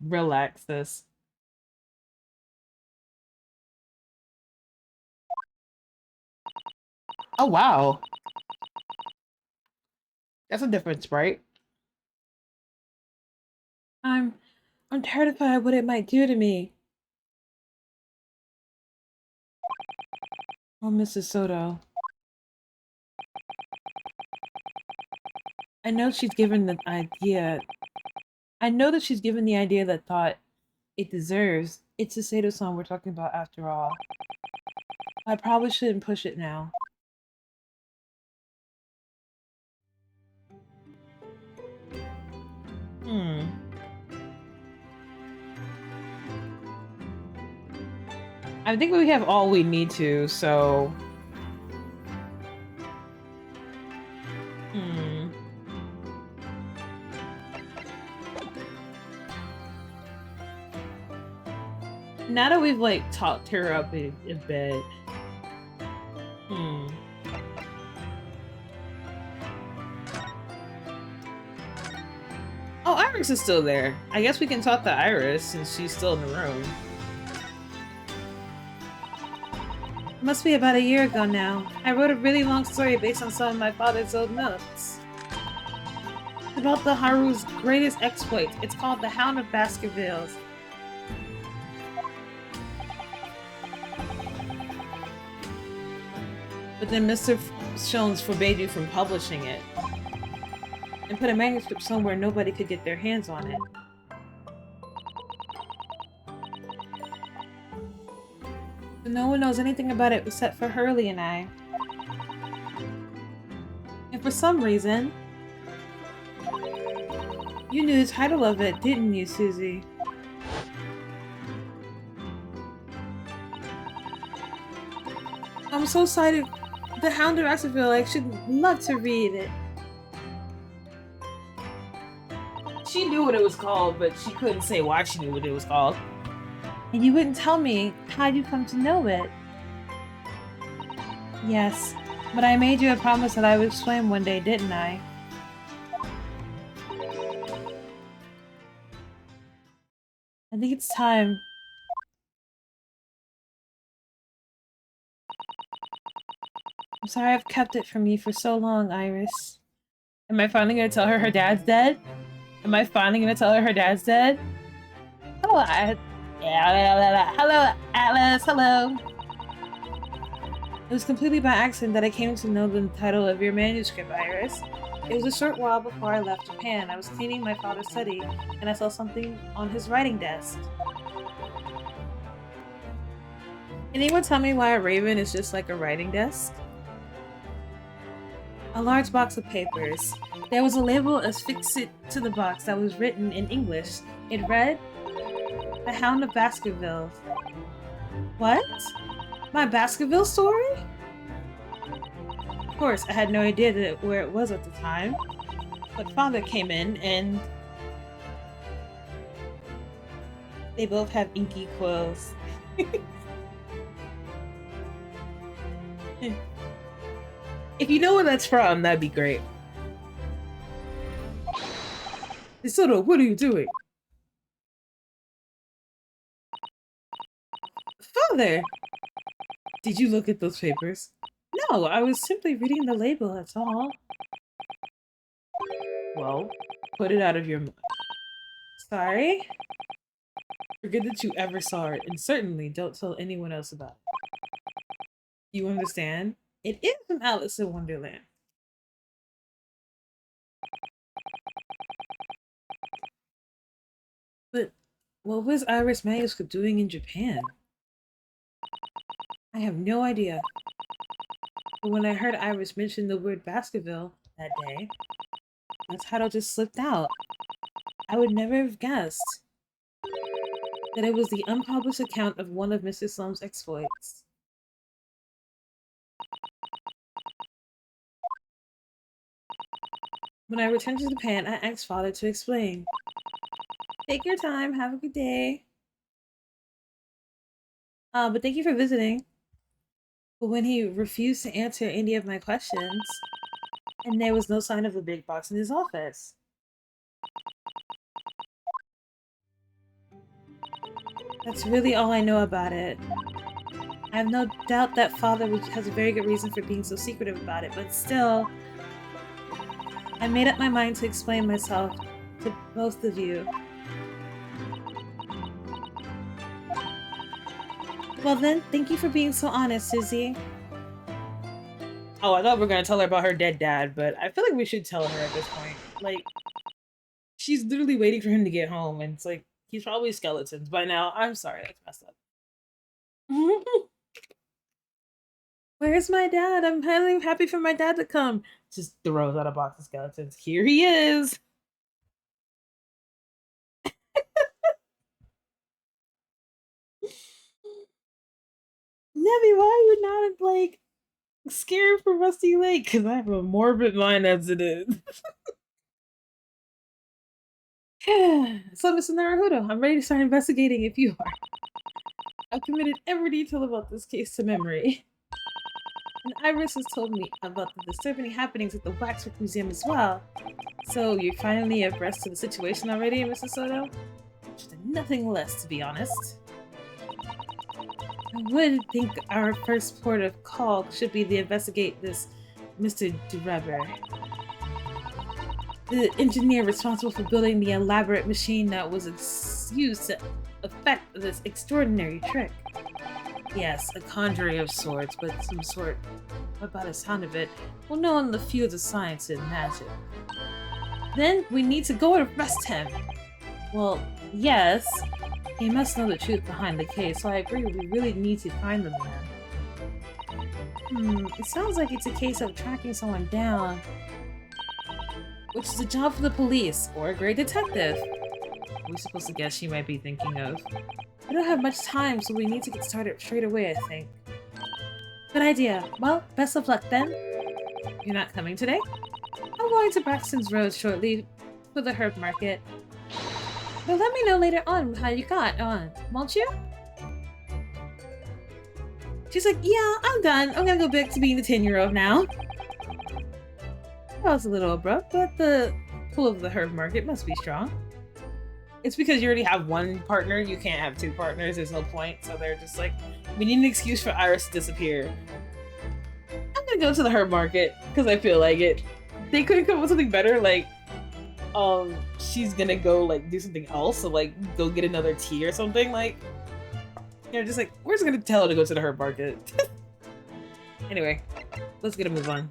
Relax this. Oh wow, that's a different sprite. I'm I'm terrified of what it might do to me. Oh, Mrs. Soto. I know she's given the idea. I know that she's given the idea that thought it deserves. It's the Sato-san we're talking about after all. I probably shouldn't push it now. Hmm. I think we have all we need to, so... Hmm. Now that we've, like, talked her up a bit... Hmm. Oh, Iris is still there. I guess we can talk to Iris since she's still in the room. It must be about a year ago now. I wrote a really long story based on some of my father's old notes. It's about the Haru's greatest exploit. It's called The Hound of Baskervilles. But then Mr. Jones forbade you from publishing it. And put a manuscript somewhere nobody could get their hands on it. But no one knows anything about it except for Hurley and I. And for some reason, you knew the title of it, didn't you, Susie? I'm so excited. The Hound of Baskerville, I should love to read it. She knew what it was called, but she couldn't say why she knew what it was called. And you wouldn't tell me how'd you come to know it? Yes, but I made you a promise that I would explain one day, didn't I? I think it's time. I'm sorry I've kept it from you for so long, Iris. Am I finally gonna tell her dad's dead? Am I finally gonna tell her dad's dead? Hello, hello, Atlas, hello. It was completely by accident that I came to know the title of your manuscript, Iris. It was a short while before I left Japan. I was cleaning my father's study, and I saw something on his writing desk. Can anyone tell me why a raven is just like a writing desk? A large box of papers. There was a label affixed to the box that was written in English. It read, The Hound of Baskerville. What? My Baskerville story? Of course, I had no idea where it was at the time. But father came in and... They both have inky quills. If you know where that's from, that'd be great. Soto, what are you doing? there? Did you look at those papers? No, I was simply reading the label, that's all. Well, put it out of your mind. Sorry? Forget that you ever saw it, and certainly don't tell anyone else about it. You understand? It is from Alice in Wonderland. But what was Iris manuscript doing in Japan? I have no idea. But when I heard Iris mention the word Baskerville that day, the title just slipped out. I would never have guessed that it was the unpublished account of one of Mr. Slum's exploits. When I returned to Japan, I asked Father to explain. Take your time, have a good day. But thank you for visiting. But when he refused to answer any of my questions, and there was no sign of the big box in his office. That's really all I know about it. I have no doubt that Father has a very good reason for being so secretive about it, but still, I made up my mind to explain myself to both of you. Well then, thank you for being so honest, Susie. Oh, I thought we were gonna tell her about her dead dad, but I feel like we should tell her at this point. Like, she's literally waiting for him to get home, and it's like, he's probably skeletons by now. I'm sorry, that's messed up. Where's my dad? I'm highly happy for my dad to come. Just throws out a box of skeletons. Here he is. Neby, why are you not like scared for Rusty Lake? Because I have a morbid mind as it is. So, Mr. Naruhodo, I'm ready to start investigating if you are. I've committed every detail about this case to memory. And Iris has told me about the disturbing happenings at the Waxwork Museum as well. So, you're finally abreast of the situation already, Mr. Soto? Just nothing less, to be honest. I would think our first port of call should be to investigate this Mr. 𝕤𝕒𝕤𝕤. The engineer responsible for building the elaborate machine that was used to effect this extraordinary trick. Yes, a conjurer of sorts, but some sort, about the sound of it, well known in the fields of science and magic. Then we need to go and arrest him. Well, yes, he must know the truth behind the case, so I agree we really need to find the man. It sounds like it's a case of tracking someone down, which is a job for the police, or a great detective. We're supposed to guess she might be thinking of. We don't have much time, so we need to get started straight away, I think. Good idea. Well, best of luck then. You're not coming today? I'm going to Braxton's Road shortly for the herb market. But let me know later on how you got on, won't you? She's like, yeah, I'm done. I'm gonna go back to being the 10-year-old now. That was a little abrupt, but the pull of the herb market must be strong. It's because you already have one partner, you can't have two partners, there's no point, so they're just like, we need an excuse for Iris to disappear. I'm gonna go to the herb market, because I feel like it. They couldn't come up with something better, like, she's gonna go, like, do something else, so, like, go get another tea or something, like, they're just like, we're just gonna tell her to go to the herb market. Anyway, let's get a move on.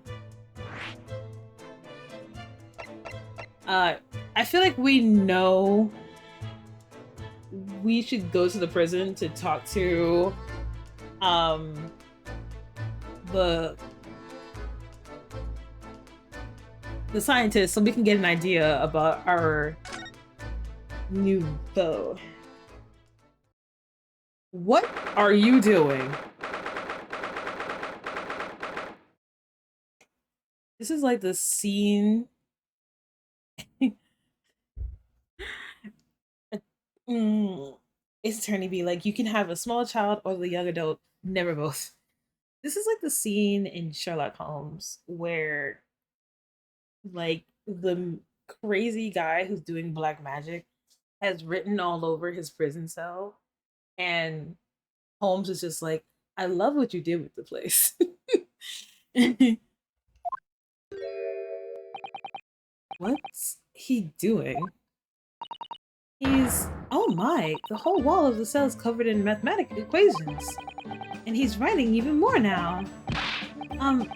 I feel like we know we should go to the prison to talk to the scientist so we can get an idea about our new foe. What are you doing? This is like the scene. It's turning to be like, you can have a small child or the young adult, never both. This is like the scene in Sherlock Holmes where, like, the crazy guy who's doing black magic has written all over his prison cell, and Holmes is just like, I love what you did with the place. What's he doing? Oh my, the whole wall of the cell is covered in mathematical equations. And he's writing even more now.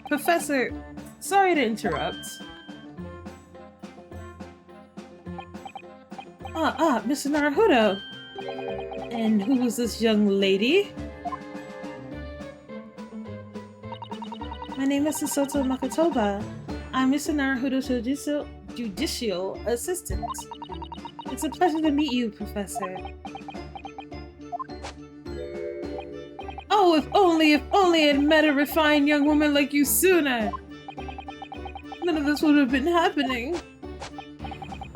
Professor, sorry to interrupt. Mr. Naruhodo. And who was this young lady? My name is 𝕤𝕒𝕒𝕒𝕒. I'm Mr. Naruhodo's judicial assistant. It's a pleasure to meet you, Professor. Oh, if only I'd met a refined young woman like you sooner! None of this would have been happening.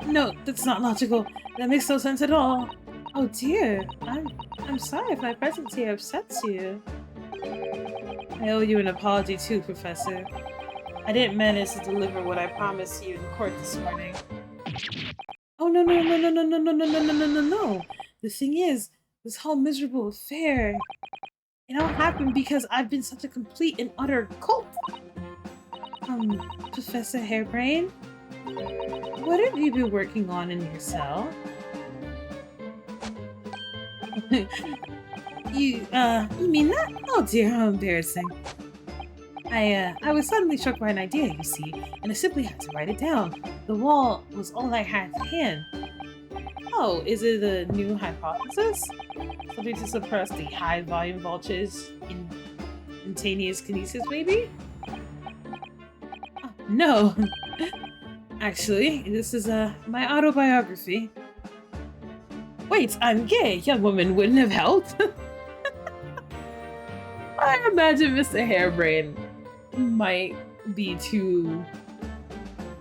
No, that's not logical. That makes no sense at all. Oh dear, I'm sorry if my presence here upsets you. I owe you an apology too, Professor. I didn't manage to deliver what I promised you in court this morning. Oh no. The thing is, this whole miserable affair, it all happened because I've been such a complete and utter colt. Professor Hairbrain? What have you been working on in your cell? You mean that? Oh dear, how embarrassing. I was suddenly struck by an idea, you see, and I simply had to write it down. The wall was all I had to hand. Oh, is it a new hypothesis? Something to suppress the high volume vultures in instantaneous kinesis, maybe? Oh, no. Actually, this is my autobiography. Wait, I'm gay. Young woman wouldn't have helped. I imagine Mr. Hairbrain might be too...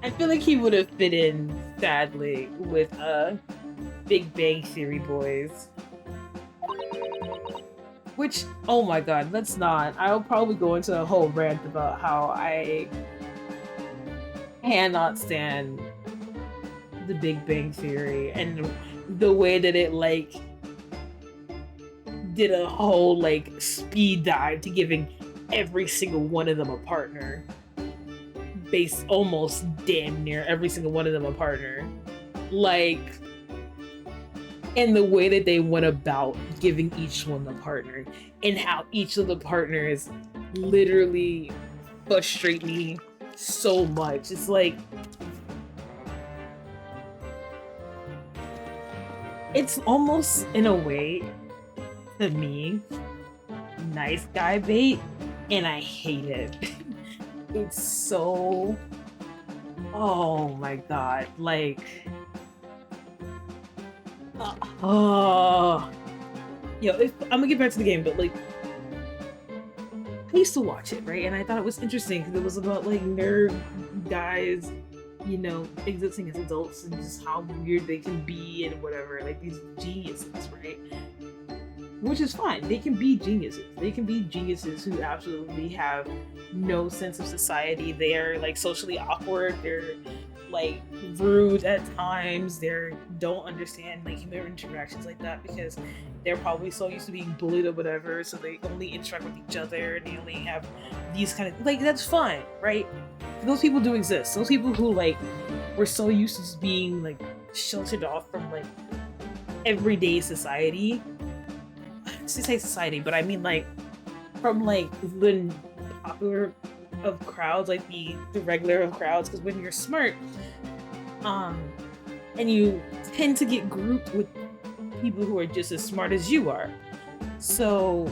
I feel like he would have fit in, sadly, with Big Bang Theory boys. Which, oh my god, let's not. I'll probably go into a whole rant about how I cannot stand the Big Bang Theory and the way that it, like, did a whole, like, speed dive to giving every single one of them a partner. Based almost damn near every single one of them a partner. Like, and the way that they went about giving each one the partner, and how each of the partners literally frustrate me so much. It's like, it's almost, in a way, to me, nice guy bait, and I hate it. It's so... oh my god, like... Yo, I'm gonna get back to the game, but like... I used to watch it, right? And I thought it was interesting because it was about like nerd guys, you know, existing as adults and just how weird they can be and whatever, like these geniuses, right? Which is fine. They can be geniuses. They can be geniuses who absolutely have no sense of society. They're like socially awkward. They're like rude at times. They don't understand like human interactions like that because they're probably so used to being bullied or whatever. So they only interact with each other and they only have these kind of like, that's fine, right? Those people do exist. Those people who like were so used to just being like sheltered off from like everyday society. To say society, but I mean like from like the popular of crowds, like the regular of crowds, because when you're smart, and you tend to get grouped with people who are just as smart as you are, so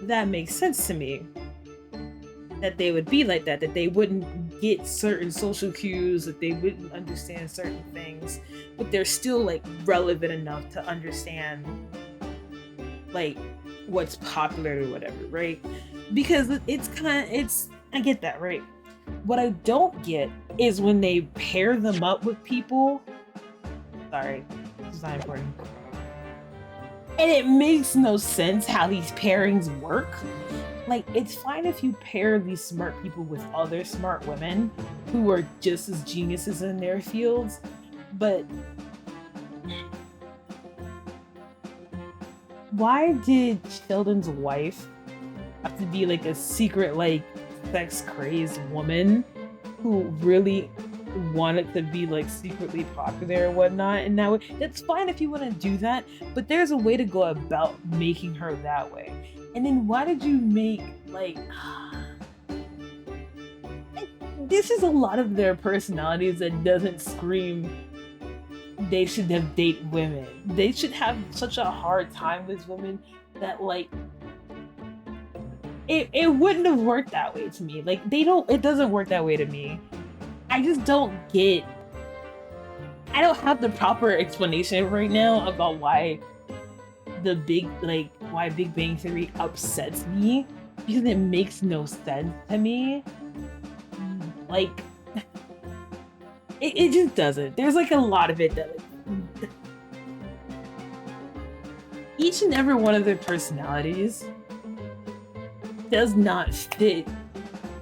that makes sense to me that they would be like that they wouldn't get certain social cues, that they wouldn't understand certain things, but they're still like relevant enough to understand like what's popular or whatever, right? Because I get that, right? What I don't get is when they pair them up with people. Sorry, this is not important. And it makes no sense how these pairings work. Like, it's fine if you pair these smart people with other smart women who are just as geniuses in their fields, but why did Sheldon's wife have to be like a secret, like, sex crazed woman who really wanted to be like secretly popular and whatnot? And now that's fine if you want to do that, but there's a way to go about making her that way. And then why did you make like this is a lot of their personalities that doesn't scream they should have date women. They should have such a hard time with women that like it wouldn't have worked that way to me. Like it doesn't work that way to me. I just don't get, I don't have the proper explanation right now about why why Big Bang Theory upsets me, because it makes no sense to me. Like, it just doesn't. There's like a lot of it that like, each and every one of their personalities does not fit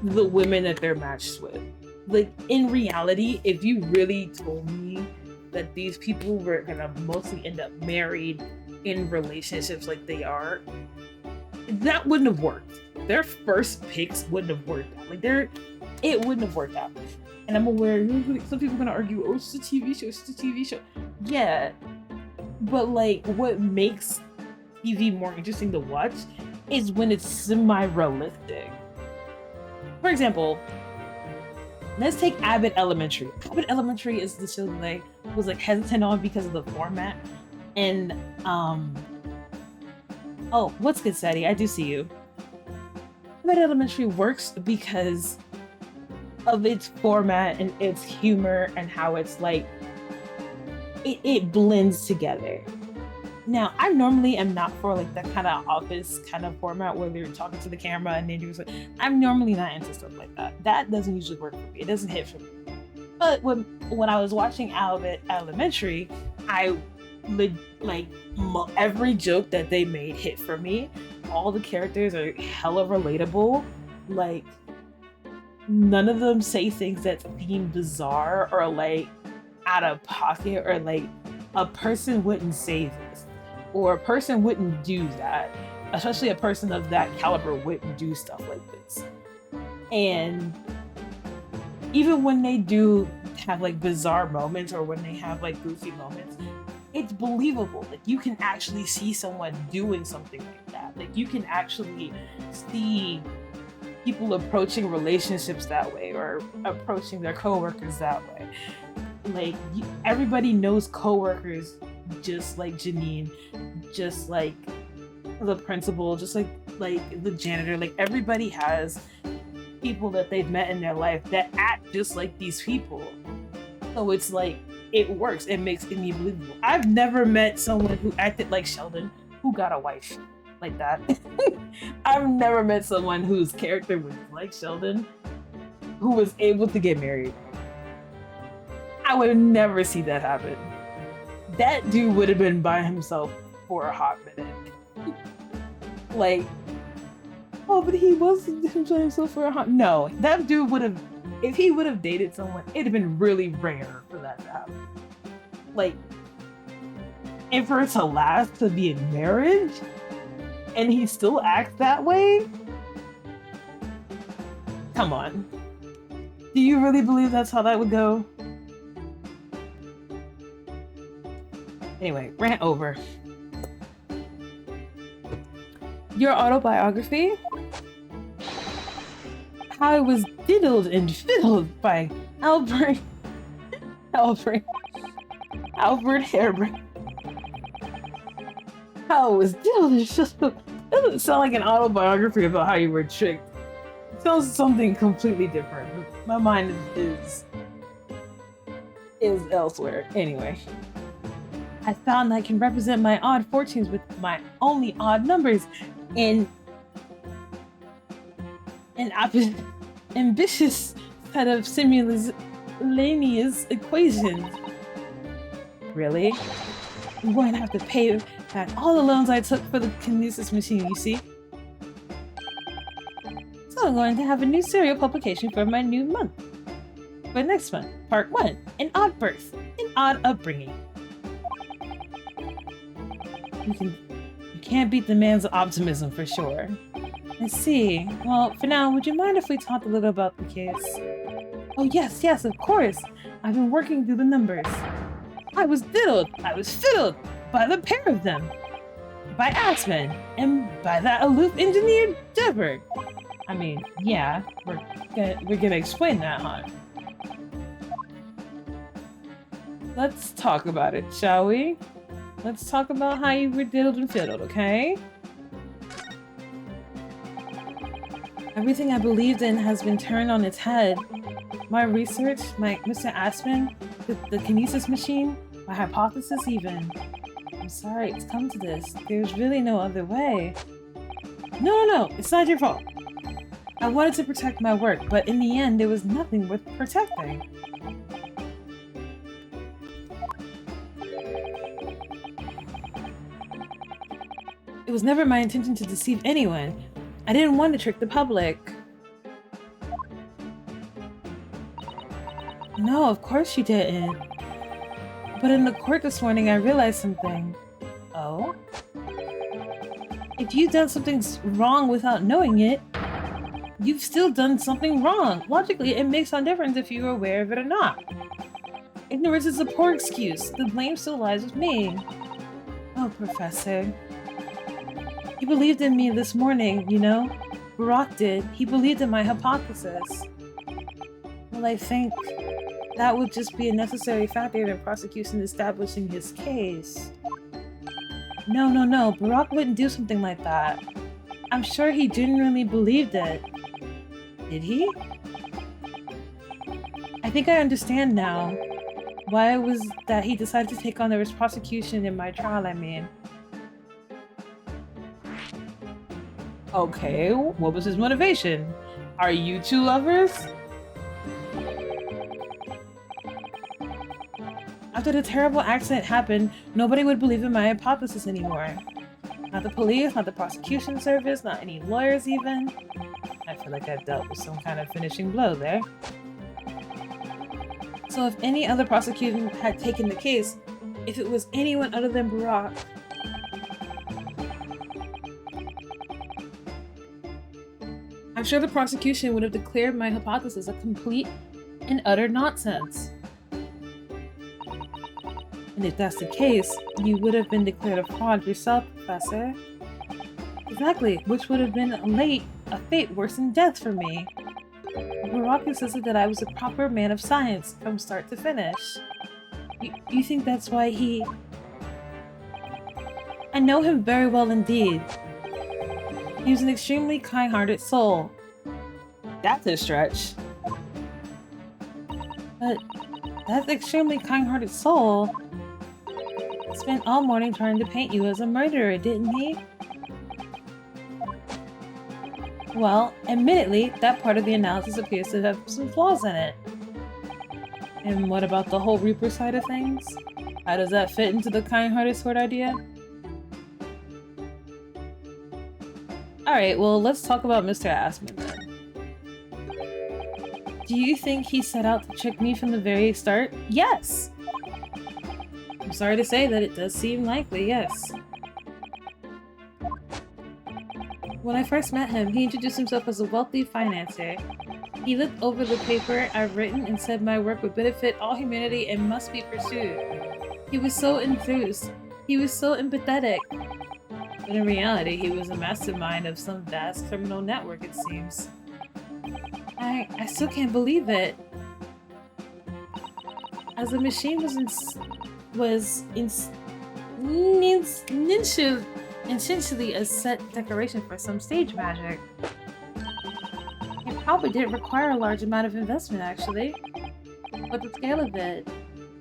the women that they're matched with. Like, in reality, if you really told me that these people were gonna mostly end up married in relationships like they are, that wouldn't have worked. Their first picks wouldn't have worked out. Like, it wouldn't have worked out. And I'm aware some people are gonna argue, oh, it's a TV show, it's a TV show. Yeah, but like, what makes TV more interesting to watch is when it's semi-realistic. For example, let's take Abbott Elementary. Abbott Elementary is the show that I was like hesitant on because of the format. And oh, what's good, Sadie? I do see you. Abbott Elementary works because of its format and its humor and how it's like it blends together. Now, I normally am not for like that kind of office kind of format where they're talking to the camera and then like, I'm normally not into stuff like that. That doesn't usually work for me. It doesn't hit for me. But when I was watching Abbott Elementary, every joke that they made hit for me. All the characters are hella relatable. Like, none of them say things that seem bizarre or like out of pocket or like a person wouldn't say this or a person wouldn't do that. Especially a person of that caliber wouldn't do stuff like this. And even when they do have like bizarre moments or when they have like goofy moments, it's believable. Like, you can actually see someone doing something like that. Like, you can actually see people approaching relationships that way or approaching their coworkers that way. Like, everybody knows coworkers just like Janine, just like the principal, just like the janitor. Like, everybody has people that they've met in their life that act just like these people. So it's like, it works. It makes it me believable. I've never met someone who acted like Sheldon who got a wife like that. I've never met someone whose character was like Sheldon who was able to get married. I would never see that happen. That dude would have been by himself for a hot minute. Like, oh, but he wasn't by himself for a hot... No, that dude would have... If he would have dated someone, it'd have been really rare for that to happen. Like, and for it to last to be in marriage, and he still acts that way? Come on. Do you really believe that's how that would go? Anyway, rant over. Your autobiography? How I was diddled and fiddled by Albert Harebrant. How I was diddled and fiddled. It doesn't sound like an autobiography about how you were tricked. It sounds something completely different. My mind is elsewhere. Anyway. I found I can represent my odd fortunes with my only odd numbers in an ambitious set of simultaneous equations. Really? I'm going to have to pay back all the loans I took for the kinesis machine, you see? So I'm going to have a new serial publication for my new month. For next month, part 1, an odd birth, an odd upbringing. You Can't beat the man's optimism for sure. I see. Well, for now, would you mind if we talked a little about the case? Oh yes, yes, of course. I've been working through the numbers. I was fiddled by the pair of them. By Aspen, and by that aloof engineer, 𝕤𝕒𝕠𝕦𝕒. I mean, yeah, we're gonna explain that, huh? Let's talk about it, shall we? Let's talk about how you were diddled and fiddled, okay? Everything I believed in has been turned on its head. My research, Mr. Aspen, the kinesis machine, my hypothesis even. I'm sorry it's come to this. There's really no other way. No, it's not your fault. I wanted to protect my work, but in the end, there was nothing worth protecting. It was never my intention to deceive anyone. I didn't want to trick the public. No, of course you didn't. But in the court this morning, I realized something. Oh? If you've done something wrong without knowing it, you've still done something wrong. Logically, it makes no difference if you're aware of it or not. Ignorance is a poor excuse. The blame still lies with me. Oh, Professor. He believed in me this morning, you know? 𝕒𝕒𝕒𝕒 did. He believed in my hypothesis. Well, I think that would just be a necessary factor in the prosecution establishing his case. No, 𝕒𝕒𝕒𝕒 wouldn't do something like that. I'm sure he genuinely believed it. Did he? I think I understand now why it was that he decided to take on the prosecution in my trial, I mean. Okay, what was his motivation? Are you two lovers? After the terrible accident happened, nobody would believe in my hypothesis anymore. Not the police, not the prosecution service, not any lawyers even. I feel like I've dealt with some kind of finishing blow there. So if any other prosecution had taken the case, if it was anyone other than 𝕒𝕒𝕒𝕒, I'm sure the prosecution would have declared my hypothesis a complete and utter nonsense. And if that's the case, you would have been declared a fraud yourself, Professor. Exactly, which would have been a fate worse than death for me. 𝕒𝕒𝕒𝕒 insisted that I was a proper man of science from start to finish. You think that's why he... I know him very well indeed. He was an extremely kind-hearted soul. That's a stretch. But that extremely kind-hearted soul spent all morning trying to paint you as a murderer, didn't he? Well, admittedly, that part of the analysis appears to have some flaws in it. And what about the whole Reaper side of things? How does that fit into the kind-hearted sort idea? Alright, well, let's talk about Mr. Aspen then. Do you think he set out to trick me from the very start? Yes! I'm sorry to say that it does seem likely, yes. When I first met him, he introduced himself as a wealthy financier. He looked over the paper I've written and said my work would benefit all humanity and must be pursued. He was so enthused. He was so empathetic. But in reality, he was a mastermind of some vast criminal network, it seems. I still can't believe it. As the machine was essentially a set decoration for some stage magic. It probably didn't require a large amount of investment, actually. But the scale of it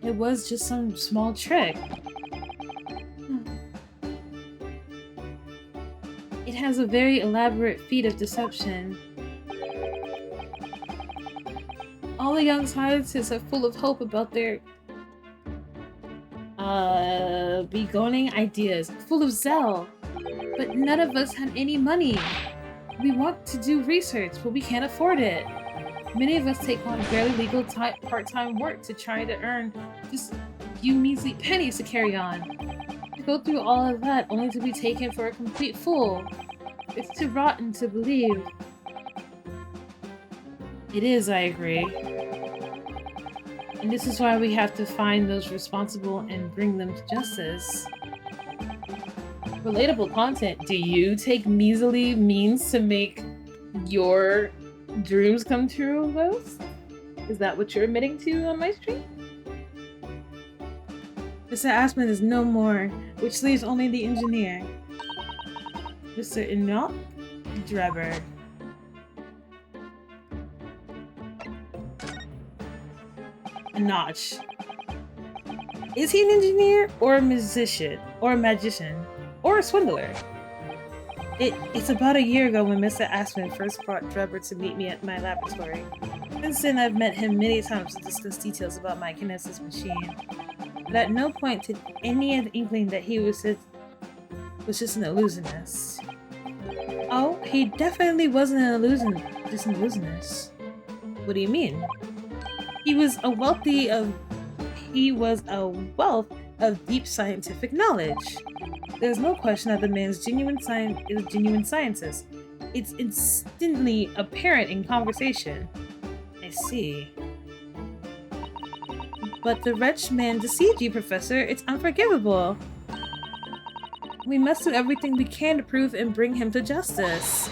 was just some small trick. It has a very elaborate feat of deception. All the young scientists are full of hope about their beginning ideas, full of zeal. But none of us have any money. We want to do research, but we can't afford it. Many of us take on barely legal part-time work to try to earn just a few measly pennies to carry on. To go through all of that only to be taken for a complete fool. It's too rotten to believe. It is, I agree. And this is why we have to find those responsible and bring them to justice. Relatable content. Do you take measly means to make your dreams come true, Ghost? Is that what you're admitting to on my stream? Mr. Aspen is no more, which leaves only the engineer. Mr. 𝕒𝕒𝕤𝕤. A notch. Is he an engineer or a musician or a magician or a swindler? It's about a year ago when Mr. Aspen first brought 𝕤𝕤 to meet me at my laboratory. Since then, I've met him many times to discuss details about my kinesis machine. But at no point did any of the inkling that he was just an illusionist. Oh, he definitely wasn't an just an illusionist. What do you mean? He was a wealth of deep scientific knowledge. There's no question that the man's is a genuine scientist. It's instantly apparent in conversation. I see. But the wretched man deceived you, Professor. It's unforgivable. We must do everything we can to prove and bring him to justice.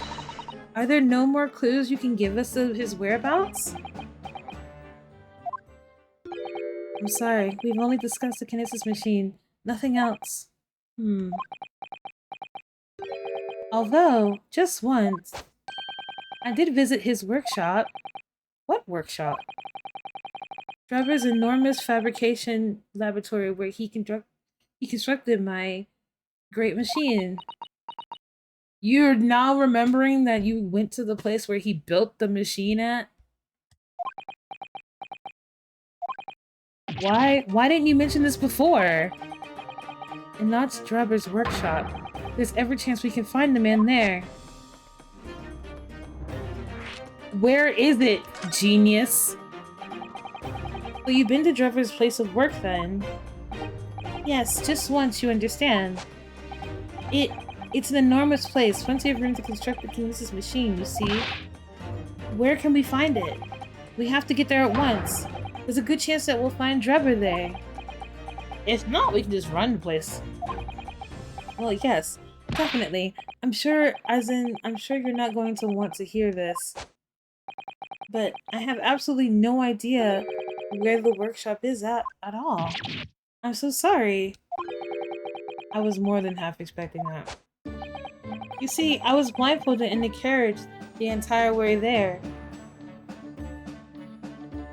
Are there no more clues you can give us of his whereabouts? I'm sorry, we've only discussed the kinesis machine. Nothing else. Although, just once, I did visit his workshop. What workshop? 𝕤𝕤's enormous fabrication laboratory where he constructed my great machine. You're now remembering that you went to the place where he built the machine at? Why didn't you mention this before? And not 𝕤𝕤's workshop. There's every chance we can find the man there. Where is it, genius? Well, you've been to 𝕤𝕤's place of work then? Yes, just once, you understand. It's an enormous place, plenty of room to construct the kinesis machine, you see. Where can we find it? We have to get there at once. There's a good chance that we'll find 𝕤𝕤 there. If not, we can just run the place. Well, yes, definitely. I'm sure you're not going to want to hear this. But I have absolutely no idea where the workshop is at all. I'm so sorry. I was more than half expecting that. You see, I was blindfolded in the carriage the entire way there.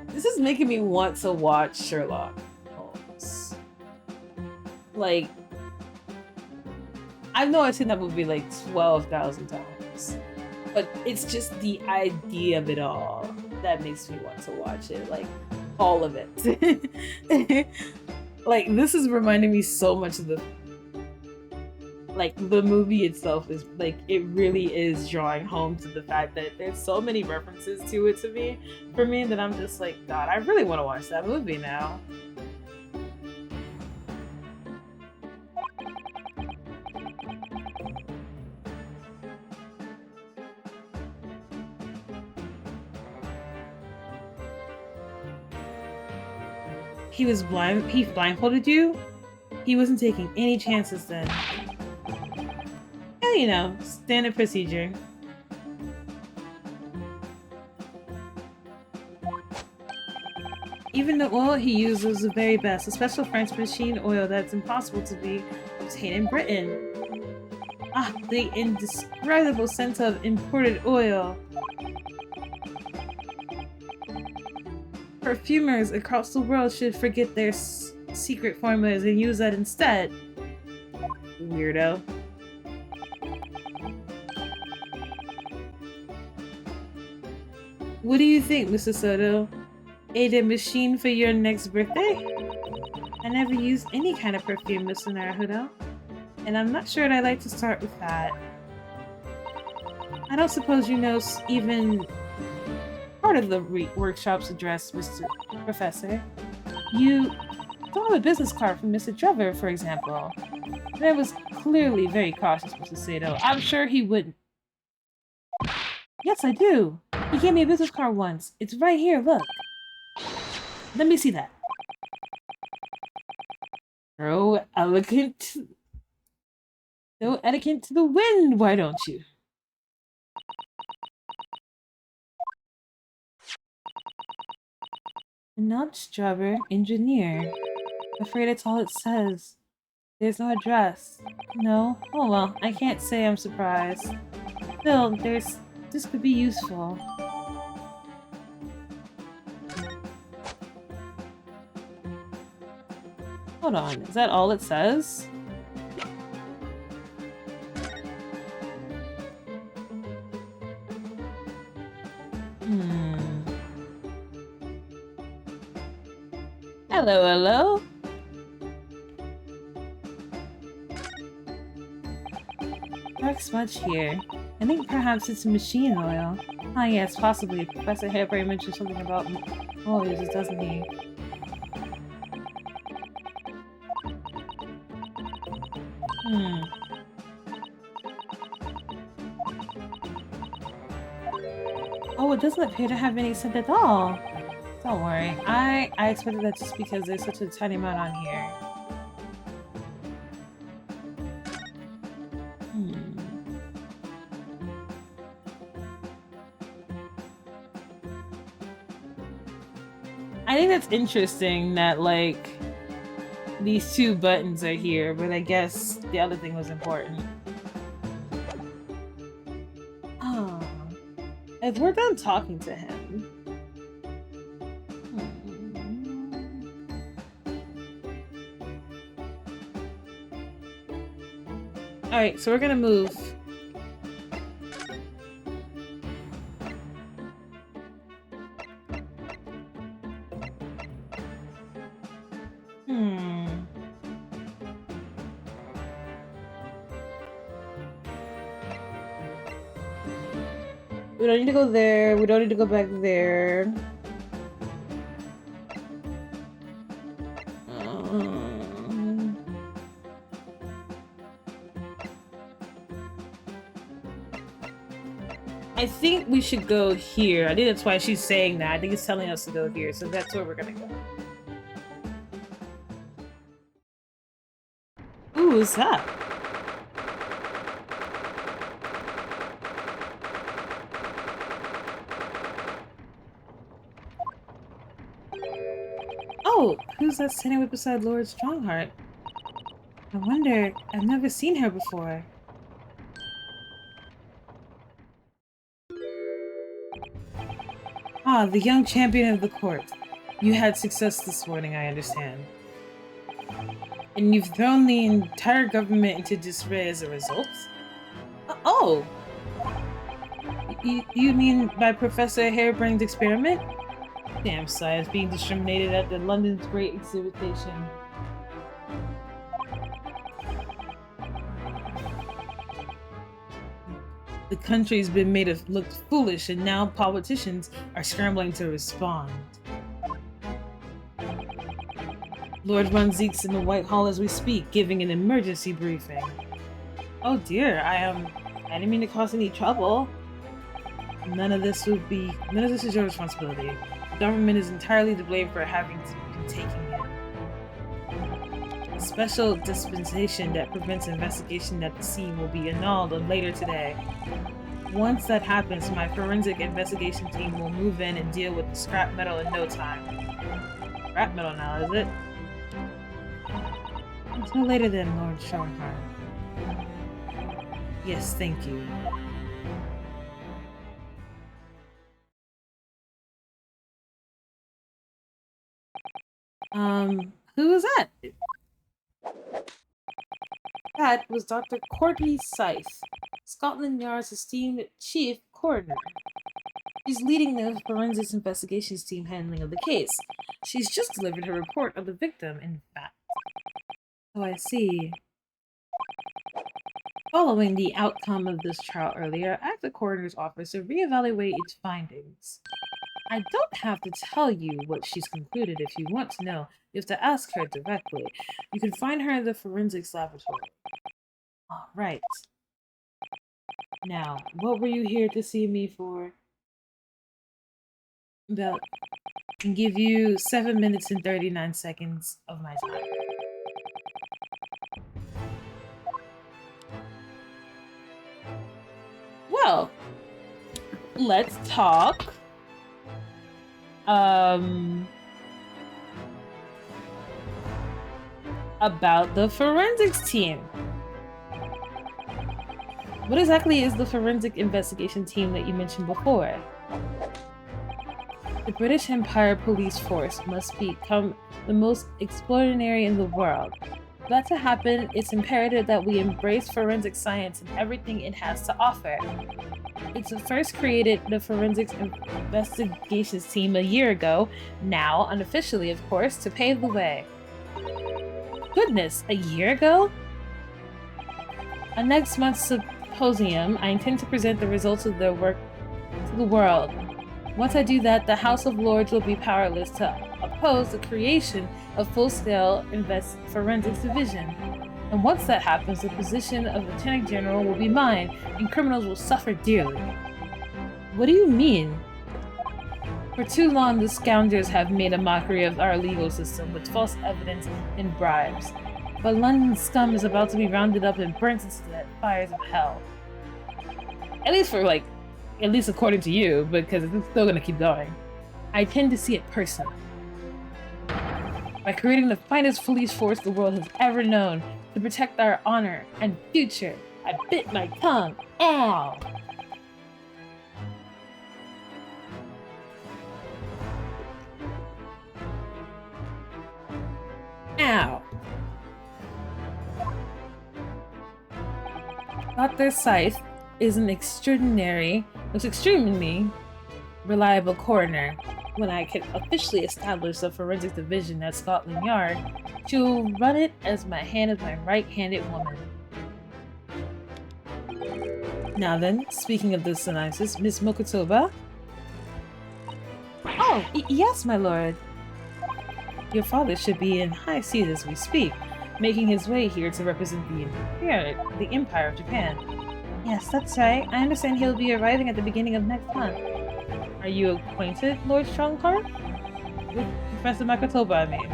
This is making me want to watch Sherlock Holmes. Like, I know I've seen that movie like 12,000 times. But it's just the idea of it all that makes me want to watch it. Like, all of it. Like, this is reminding me so much of the movie itself is like, it really is drawing home to the fact that there's so many references to it for me that I'm just like, God, I really want to watch that movie now. He blindfolded you? He wasn't taking any chances then. Yeah, you know, standard procedure. Even the oil he used was the very best, a special French machine oil that's impossible to be obtained in Britain. Ah, the indescribable scent of imported oil. Perfumers across the world should forget their secret formulas and use that instead. Weirdo. What do you think, Mr. Soto? A machine for your next birthday? I never used any kind of perfume, Mr. Naruhodo. And I'm not sure I'd like to start with that. I don't suppose you know even part of the workshop's address, Mr. Professor. You don't have a business card from Mr. 𝕤𝕤, for example. That was clearly very cautious, Mrs. Sato. I'm sure he wouldn't. Yes, I do. He gave me a business card once. It's right here, look. Let me see that. Throw etiquette to the wind, why don't you? 𝕤𝕒𝕚𝕤, engineer. Afraid it's all it says. There's no address. No? Oh well, I can't say I'm surprised. Still, this could be useful. Hold on, is that all it says? Hello, hello? Dark smudge here. I think perhaps it's machine oil. Ah yes, possibly. Professor 𝕤𝕒𝕤𝕤 mentioned something about oils, doesn't he? Oh, it doesn't appear to have any scent at all. Don't worry. I expected that just because there's such a tiny amount on here. I think that's interesting that, like, these two buttons are here, but I guess the other thing was important. Oh. If we're done talking to him... Alright, so we're gonna move. We don't need to go there. We don't need to go back there. I think we should go here. I think that's why she's saying that. I think it's telling us to go here, so that's where we're gonna go. Ooh, what's that? Oh, who's that standing right beside Lord Strongheart? I wonder, I've never seen her before. Ah, the young champion of the court. You had success this morning, I understand. And you've thrown the entire government into disarray as a result? Oh! You mean by Professor 𝕤𝕒𝕤𝕤's experiment? Damn science being discriminated at the London's Great Exhibition. The country's been made to look foolish, and now politicians are scrambling to respond. Lord 𝕤𝕤𝕤's in the White Hall as we speak, giving an emergency briefing. Oh dear, I didn't mean to cause any trouble. None of this is your responsibility. The government is entirely to blame for having been taking it. A special dispensation that prevents investigation at the scene will be annulled later today. Once that happens, my forensic investigation team will move in and deal with the scrap metal in no time. Scrap metal now, is it? It's no later than Lord Strongheart. Yes, thank you. Who was that? That was Dr. Courtney Scythe, Scotland Yard's esteemed chief coroner. She's leading the forensics investigations team handling of the case. She's just delivered her report of the victim, in fact. Oh, I see. Following the outcome of this trial earlier, I asked the coroner's office to reevaluate its findings. I don't have to tell you what she's concluded. If you want to know, you have to ask her directly. You can find her in the forensics laboratory. All right. Now, what were you here to see me for? About and give you 7 minutes and 39 seconds of my time. Well, let's talk. About the forensics team. What exactly is the forensic investigation team that you mentioned before? The British Empire police force must become the most extraordinary in the world. For that to happen, it's imperative that we embrace forensic science and everything it has to offer. It's first created the Forensics Investigations team a year ago, now unofficially, of course, to pave the way. Goodness, a year ago? At next month's symposium, I intend to present the results of their work to the world. Once I do that, the House of Lords will be powerless to oppose the creation of full-scale forensics division. And once that happens, the position of Lieutenant General will be mine, and criminals will suffer dearly. What do you mean? For too long, the scoundrels have made a mockery of our legal system with false evidence and bribes. But London's scum is about to be rounded up and burnt into the fires of hell. At least according to you, because it's still gonna keep going. I tend to see it personally. By creating the finest police force the world has ever known to protect our honor and future, I bit my tongue. Ow! Ow! Dr. Scythe is an extremely reliable coroner. When I can officially establish the forensic division at Scotland Yard, she will run it as my right-handed woman. Now then, speaking of this analysis, Miss Mokotoba? Oh, yes, my lord. Your father should be in high seas as we speak, making his way here to represent the Empire of Japan. Yes, that's right. I understand he'll be arriving at the beginning of next month. Are you acquainted, Lord Strongheart? With Professor Mokotoba, I mean.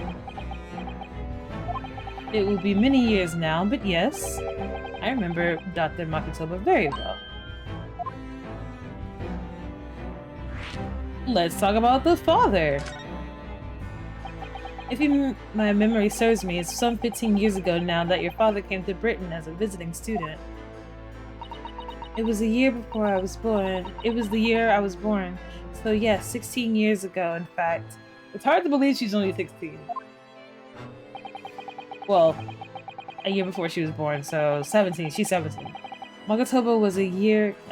It will be many years now, but yes, I remember Dr. Mokotoba very well. Let's talk about the father. If my memory serves me, it's some 15 years ago now that your father came to Britain as a visiting student. It was the year before I was born. It was the year I was born. So yes, 16 years ago, in fact. It's hard to believe she's only 16. Well, a year before she was born, so 17. She's 17. Mokotoba was a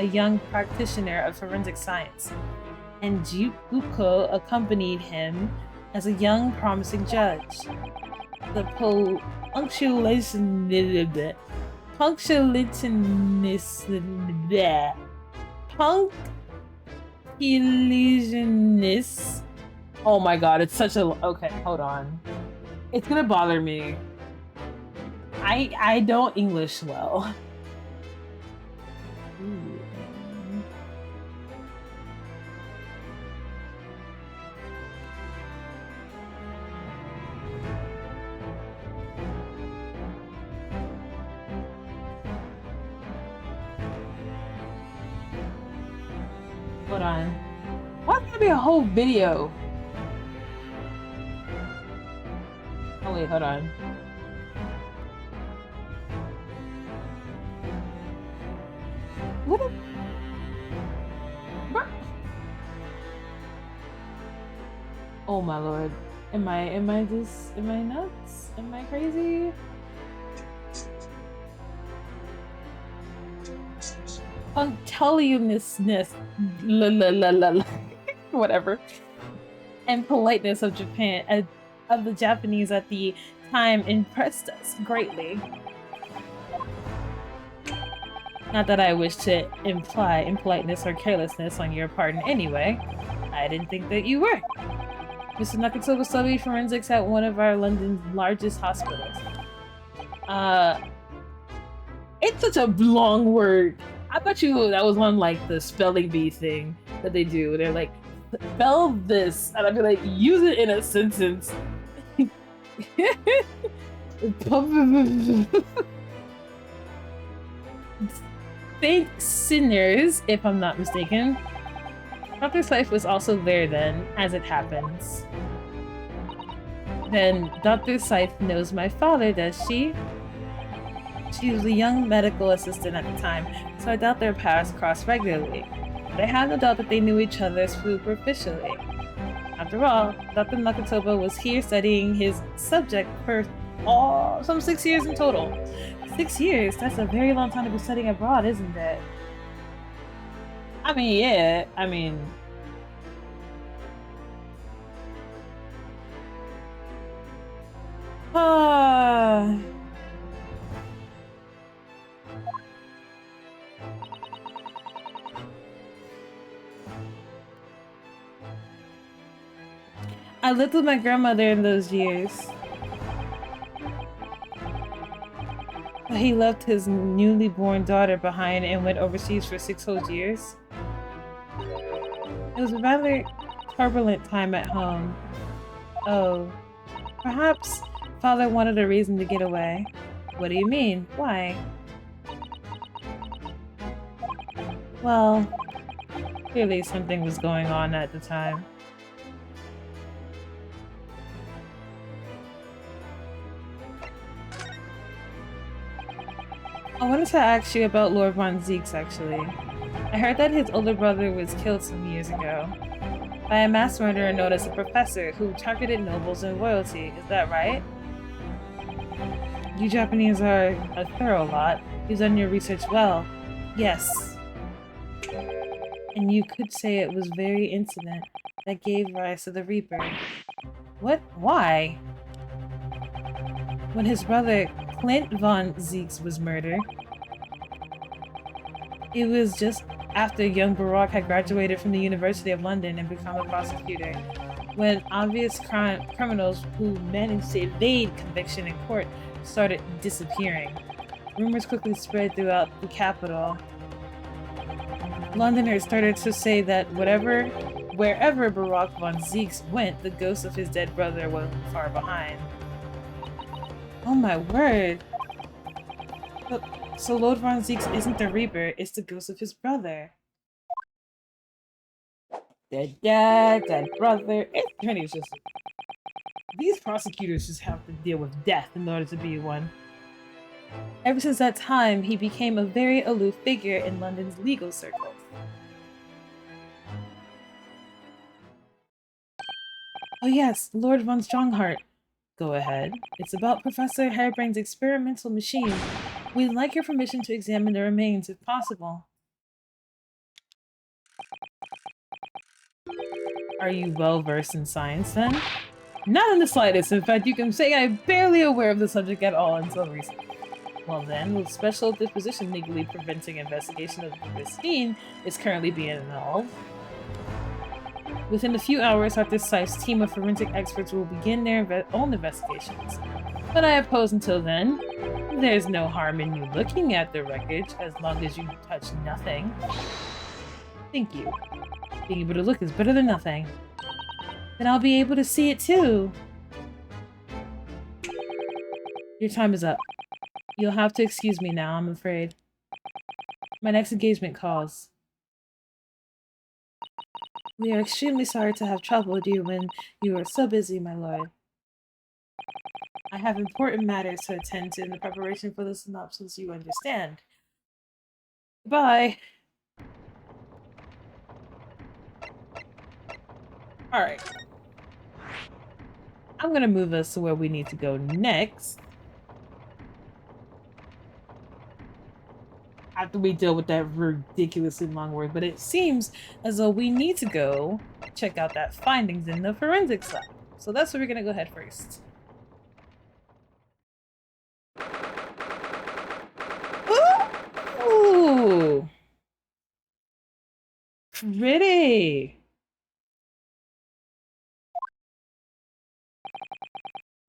young practitioner of forensic science, and Jukuko accompanied him as a young, promising judge. The punctuationist. Oh my god, it's such a... Okay, hold on. It's gonna bother me. I don't English well. Ooh. Hold on. Why can't it be a whole video? Oh wait, hold on. What a... Oh my lord. Am I nuts? Am I crazy? Punctiliousness, whatever, and politeness of Japan, of the Japanese at the time impressed us greatly. Not that I wish to imply impoliteness or carelessness on your part in any way. I didn't think that you were. Mr. Nakato studied forensics at one of our London's largest hospitals. It's such a long word. I bet you that was on like the spelling bee thing that they do. They're like, spell this, and I'd be like, use it in a sentence. Thank sinners, if I'm not mistaken. Dr. Scythe was also there then, as it happens. Then Dr. Scythe knows my father, does she? She was a young medical assistant at the time, so I doubt their paths crossed regularly. But I have no doubt that they knew each other superficially. After all, Dr. Nakato was here studying his subject for some 6 years in total. 6 years? That's a very long time to be studying abroad, isn't it? I mean, yeah, I mean... I lived with my grandmother in those years. But he left his newly born daughter behind and went overseas for 6 whole years. It was a rather turbulent time at home. Oh, perhaps father wanted a reason to get away. What do you mean? Why? Well, clearly something was going on at the time. I wanted to ask you about Lord von Zeeks, actually. I heard that his older brother was killed some years ago by a mass murderer known as a professor who targeted nobles and royalty. Is that right? You Japanese are a thorough lot. You've done your research well. Yes. And you could say it was very incident that gave rise to the Reaper. What? Why? When his brother Clint von Zeeks was murdered, it was just after young 𝕒𝕒𝕒 had graduated from the University of London and become a prosecutor, when obvious criminals who managed to evade conviction in court started disappearing. Rumors quickly spread throughout the capital. Londoners started to say that wherever 𝕒𝕒𝕒 von Zeeks went, the ghost of his dead brother wasn't far behind. Oh my word! Look, so Lord von Zeeks isn't the Reaper, it's the ghost of his brother. Dead dad, dead brother. It's funny, it's just... These prosecutors just have to deal with death in order to be one. Ever since that time, he became a very aloof figure in London's legal circles. Oh yes, Lord von Strongheart. Go ahead. It's about Professor Harebraine's experimental machine. We'd like your permission to examine the remains if possible. Are you well versed in science then? Not in the slightest. In fact, you can say I'm barely aware of the subject at all until recently. Well then, with special disposition legally preventing investigation of the scene is currently being annulled. Within a few hours, Dr. Scythe's team of forensic experts will begin their own investigations. But I oppose until then. There's no harm in you looking at the wreckage, as long as you touch nothing. Thank you. Being able to look is better than nothing. Then I'll be able to see it too! Your time is up. You'll have to excuse me now, I'm afraid. My next engagement calls. We are extremely sorry to have troubled you when you are so busy, my lord. I have important matters to attend to in the preparation for the synopsis, you understand. Goodbye. Alright. I'm gonna move us to where we need to go next. After we deal with that ridiculously long word, but it seems as though we need to go check out that findings in the forensics lab. So that's where we're gonna go head first. Ooh! Pretty!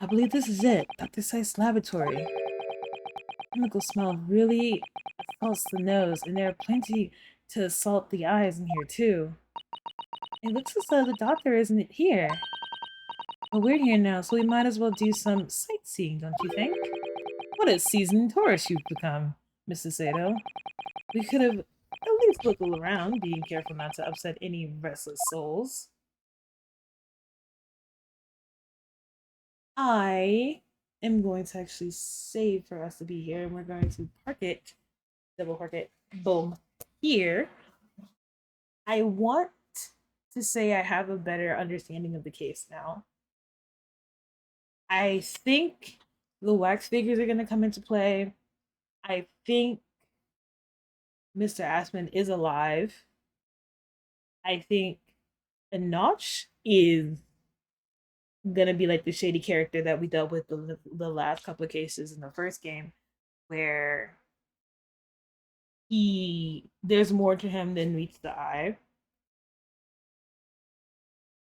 I believe this is it. Dr. Sei's laboratory. Chemical smell really assaults the nose, and there are plenty to assault the eyes in here too. It looks as though the doctor isn't here. But we're here now, so we might as well do some sightseeing, don't you think? What a seasoned tourist you've become, Mrs. 𝕤𝕤. We could have at least looked around, being careful not to upset any restless souls. I am going to actually save for us to be here, and we're going to park it, double park it, boom, here. I want to say I have a better understanding of the case now. I think the wax figures are going to come into play. I think Mr. Aspen is alive. I think 𝕤𝕒𝕤 is gonna be like the shady character that we dealt with the last couple of cases in the first game, where there's more to him than meets the eye.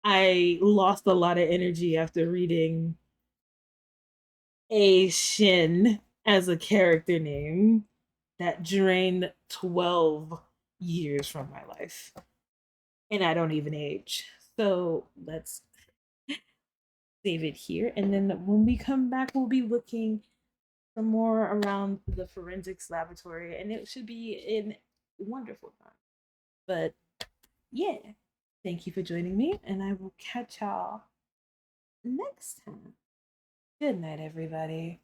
I lost a lot of energy after reading a Shin as a character name that drained 12 years from my life. And I don't even age. So let's save it here. And then when we come back, we'll be looking for more around the forensics laboratory. And it should be a wonderful time. But yeah, thank you for joining me. And I will catch y'all next time. Good night, everybody.